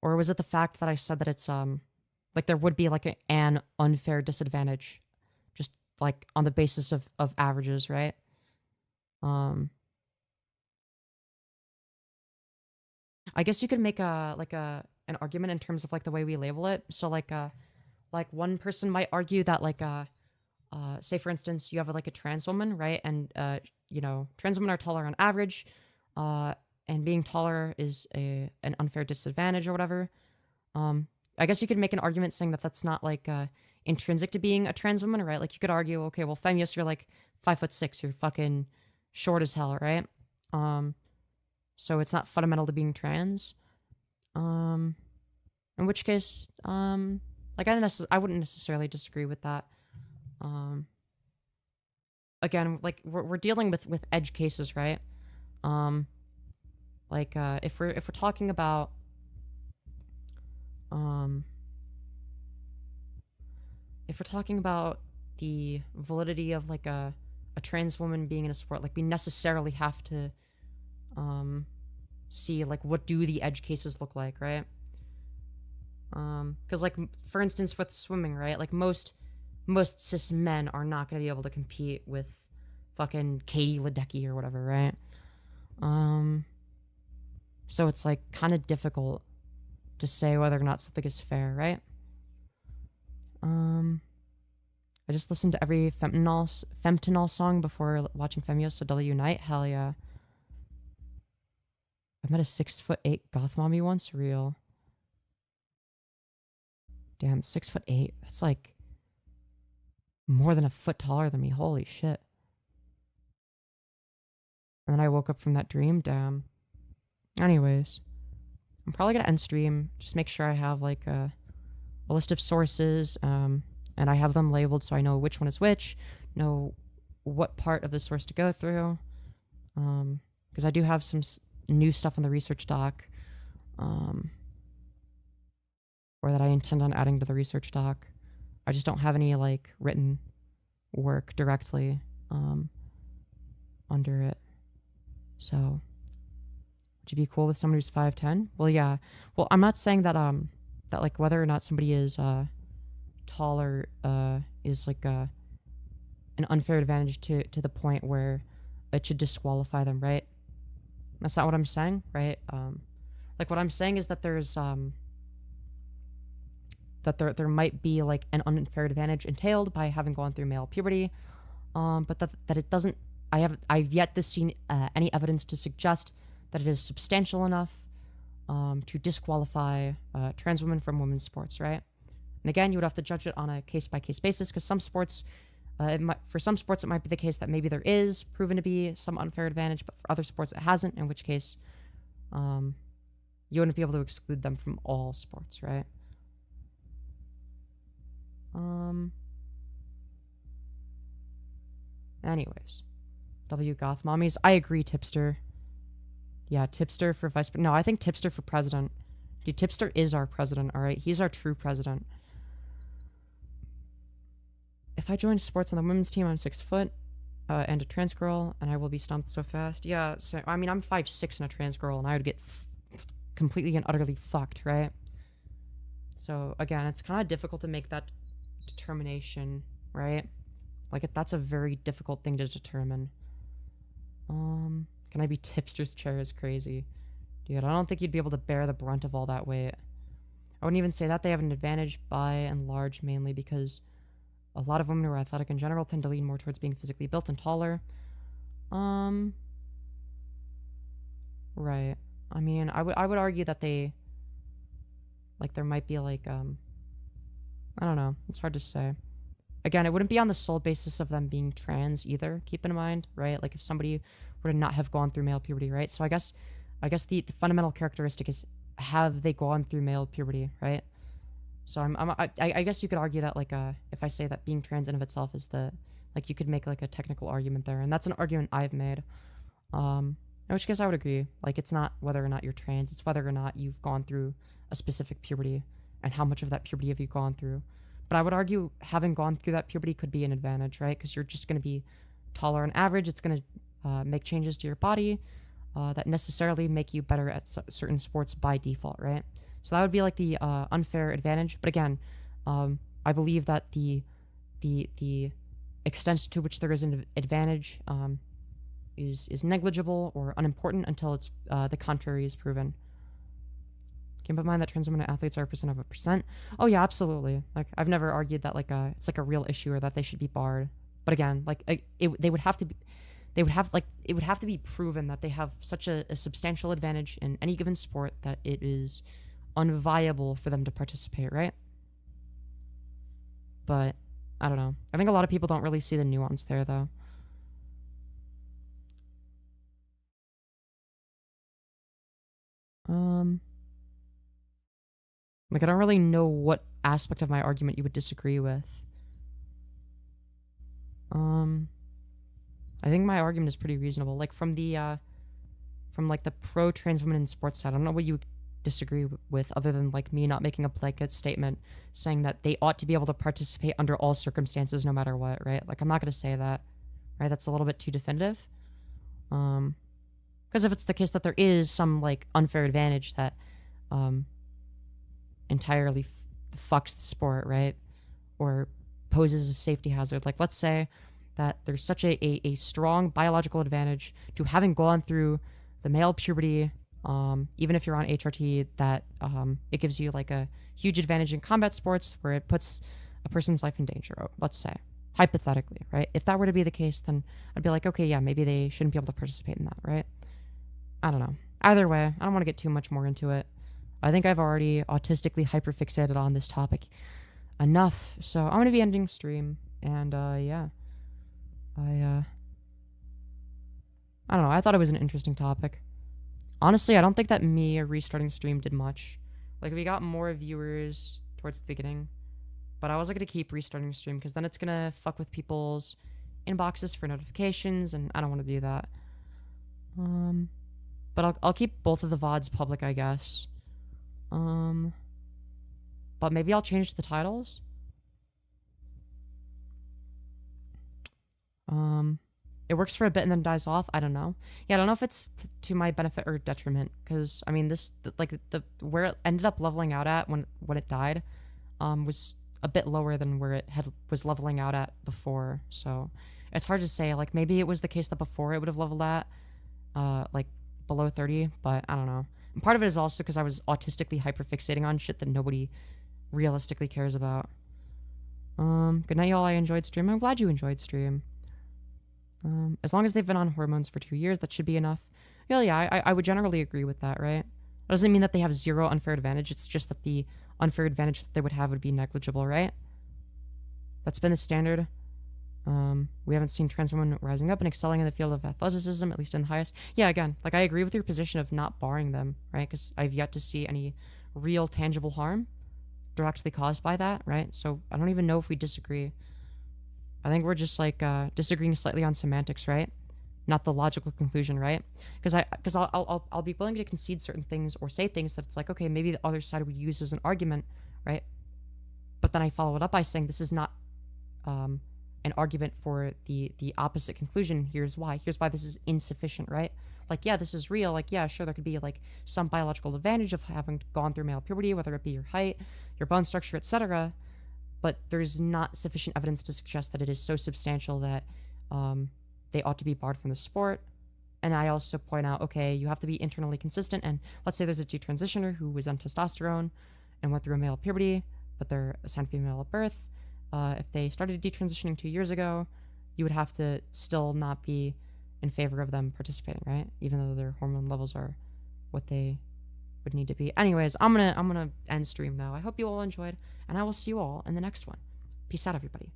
Speaker 1: was it the fact that I said that it's like there would be like an unfair disadvantage just like on the basis of averages, right? I guess you could make an argument in terms of like the way we label it. So like one person might argue that like say for instance you have like a trans woman, right? And you know, trans women are taller on average, and being taller is an unfair disadvantage or whatever. I guess you could make an argument saying that that's not like intrinsic to being a trans woman, right? Like you could argue, okay, well, Femyoz, you're like 5'6", you're fucking short as hell, right? So it's not fundamental to being trans. In which case, like I wouldn't necessarily disagree with that. Again, like we're dealing with edge cases, right? Like if we're talking about if we're talking about the validity of like a trans woman being in a sport, like we necessarily have to see like what do the edge cases look like, right? Because like for instance with swimming, right? Like most cis men are not going to be able to compete with fucking Katie Ledecky or whatever, right? So it's like kind of difficult to say whether or not something is fair, right? I just listened to every Femtonol song before watching Femyoz, so W Night, hell yeah. I met a 6'8" goth mommy once, real. Damn, 6'8". That's like more than a foot taller than me. Holy shit. And then I woke up from that dream. Damn. Anyways, I'm probably gonna end stream. Just make sure I have like a list of sources, and I have them labeled so I know which one is which, know what part of the source to go through. Because I do have some new stuff on the research doc, or that I intend on adding to the research doc. I just don't have any like written work directly under it. So would you be cool with someone who's 5'10"? Well, yeah. Well, I'm not saying that that like whether or not somebody is taller is like an unfair advantage to the point where it should disqualify them, right? That's not what I'm saying, right? Like what I'm saying is that there's that there might be like an unfair advantage entailed by having gone through male puberty, but that it doesn't. I've yet to see any evidence to suggest that it is substantial enough to disqualify trans women from women's sports, right? And again, you would have to judge it on a case-by-case basis because some sports, for some sports, it might be the case that maybe there is proven to be some unfair advantage, but for other sports, it hasn't, in which case you wouldn't be able to exclude them from all sports, right? Anyways, W Goth Mommies. I agree, Tipster. Yeah, Tipster for vice. No, I think Tipster for president. Dude, Tipster is our president, alright? He's our true president. If I join sports on the women's team, I'm 6 foot and a trans girl, and I will be stomped so fast. Yeah, so, I mean, I'm 5'6" and a trans girl, and I would get completely and utterly fucked, right? So, again, it's kind of difficult to make that determination, right? Like, that's a very difficult thing to determine. Can I be Tipster's chair is crazy. Dude, I don't think you'd be able to bear the brunt of all that weight. I wouldn't even say that. They have an advantage by and large, mainly because a lot of women who are athletic in general tend to lean more towards being physically built and taller. Right. I mean, I would argue that they, like, there might be, like, I don't know. It's hard to say. Again, it wouldn't be on the sole basis of them being trans either, keep in mind, right? Like, if somebody were to not have gone through male puberty, right? So I guess the fundamental characteristic is, have they gone through male puberty, right? So I guess you could argue that, like, if I say that being trans in of itself is the, like, you could make, like, a technical argument there, and that's an argument I've made. In which case I would agree. Like, it's not whether or not you're trans, it's whether or not you've gone through a specific puberty, and how much of that puberty have you gone through. But I would argue having gone through that puberty could be an advantage, right? Because you're just going to be taller on average. It's going to make changes to your body that necessarily make you better at certain sports by default, right? So that would be like the unfair advantage. But again, I believe that the extent to which there is an advantage is negligible or unimportant until it's the contrary is proven. Keep in mind that trans women athletes are a percent of a percent. Oh yeah, absolutely. Like, I've never argued that, like, it's like a real issue or that they should be barred. But again, like, it would have to be proven that they have such a substantial advantage in any given sport that it is unviable for them to participate, right? But I don't know. I think a lot of people don't really see the nuance there, though. Like, I don't really know what aspect of my argument you would disagree with. I think my argument is pretty reasonable. Like, from the pro-trans women in sports side, I don't know what you disagree with other than, like, me not making a blanket statement saying that they ought to be able to participate under all circumstances no matter what, right? Like, I'm not going to say that, right? That's a little bit too definitive. Because if it's the case that there is some, like, unfair advantage that, entirely fucks the sport, right? Or poses a safety hazard. Like, let's say that there's such a strong biological advantage to having gone through the male puberty, even if you're on HRT, that it gives you, like, a huge advantage in combat sports where it puts a person's life in danger, let's say, hypothetically, right? If that were to be the case, then I'd be like, okay, yeah, maybe they shouldn't be able to participate in that, right? I don't know. Either way, I don't want to get too much more into it. I think I've already autistically hyperfixated on this topic enough, so I'm going to be ending stream, and, yeah. I don't know, I thought it was an interesting topic. Honestly, I don't think that me restarting stream did much. Like, we got more viewers towards the beginning, but I wasn't going to keep restarting stream, because then it's going to fuck with people's inboxes for notifications, and I don't want to do that. But I'll keep both of the VODs public, I guess. But maybe I'll change the titles. It works for a bit and then dies off. I don't know. Yeah, I don't know if it's to my benefit or detriment, because I mean, where it ended up leveling out at when it died, was a bit lower than where it was leveling out at before. So it's hard to say. Like, maybe it was the case that before it would have leveled at, like, below 30, but I don't know. And part of it is also because I was autistically hyperfixating on shit that nobody realistically cares about. Good night, y'all. I enjoyed stream. I'm glad you enjoyed stream. As long as they've been on hormones for 2 years, that should be enough. Yeah, I would generally agree with that, right? doesn't mean that they have zero unfair advantage. It's just that the unfair advantage that they would have would be negligible, right? That's been the standard. We haven't seen trans women rising up and excelling in the field of athleticism, at least in the highest. Yeah, again, like I agree with your position of not barring them, right? Because I've yet to see any real tangible harm directly caused by that, right? So I don't even know if we disagree. I think we're just like disagreeing slightly on semantics, right? Not the logical conclusion, right? Because I'll be willing to concede certain things or say things that it's like, okay, maybe the other side would use as an argument, right? But then I follow it up by saying this is not an argument for the opposite conclusion. Here's why this is insufficient, right? Like, yeah, this is real. Like, yeah, sure, there could be like some biological advantage of having gone through male puberty, whether it be your height, your bone structure, etc. But there's not sufficient evidence to suggest that it is so substantial that they ought to be barred from the sport. And I also point out, okay, you have to be internally consistent. And let's say there's a detransitioner who was on testosterone and went through a male puberty, but they're assigned female at birth. If they started detransitioning 2 years ago, you would have to still not be in favor of them participating, right? Even though their hormone levels are what they would need to be. Anyways, I'm gonna end stream now. I hope you all enjoyed, and I will see you all in the next one. Peace out, everybody.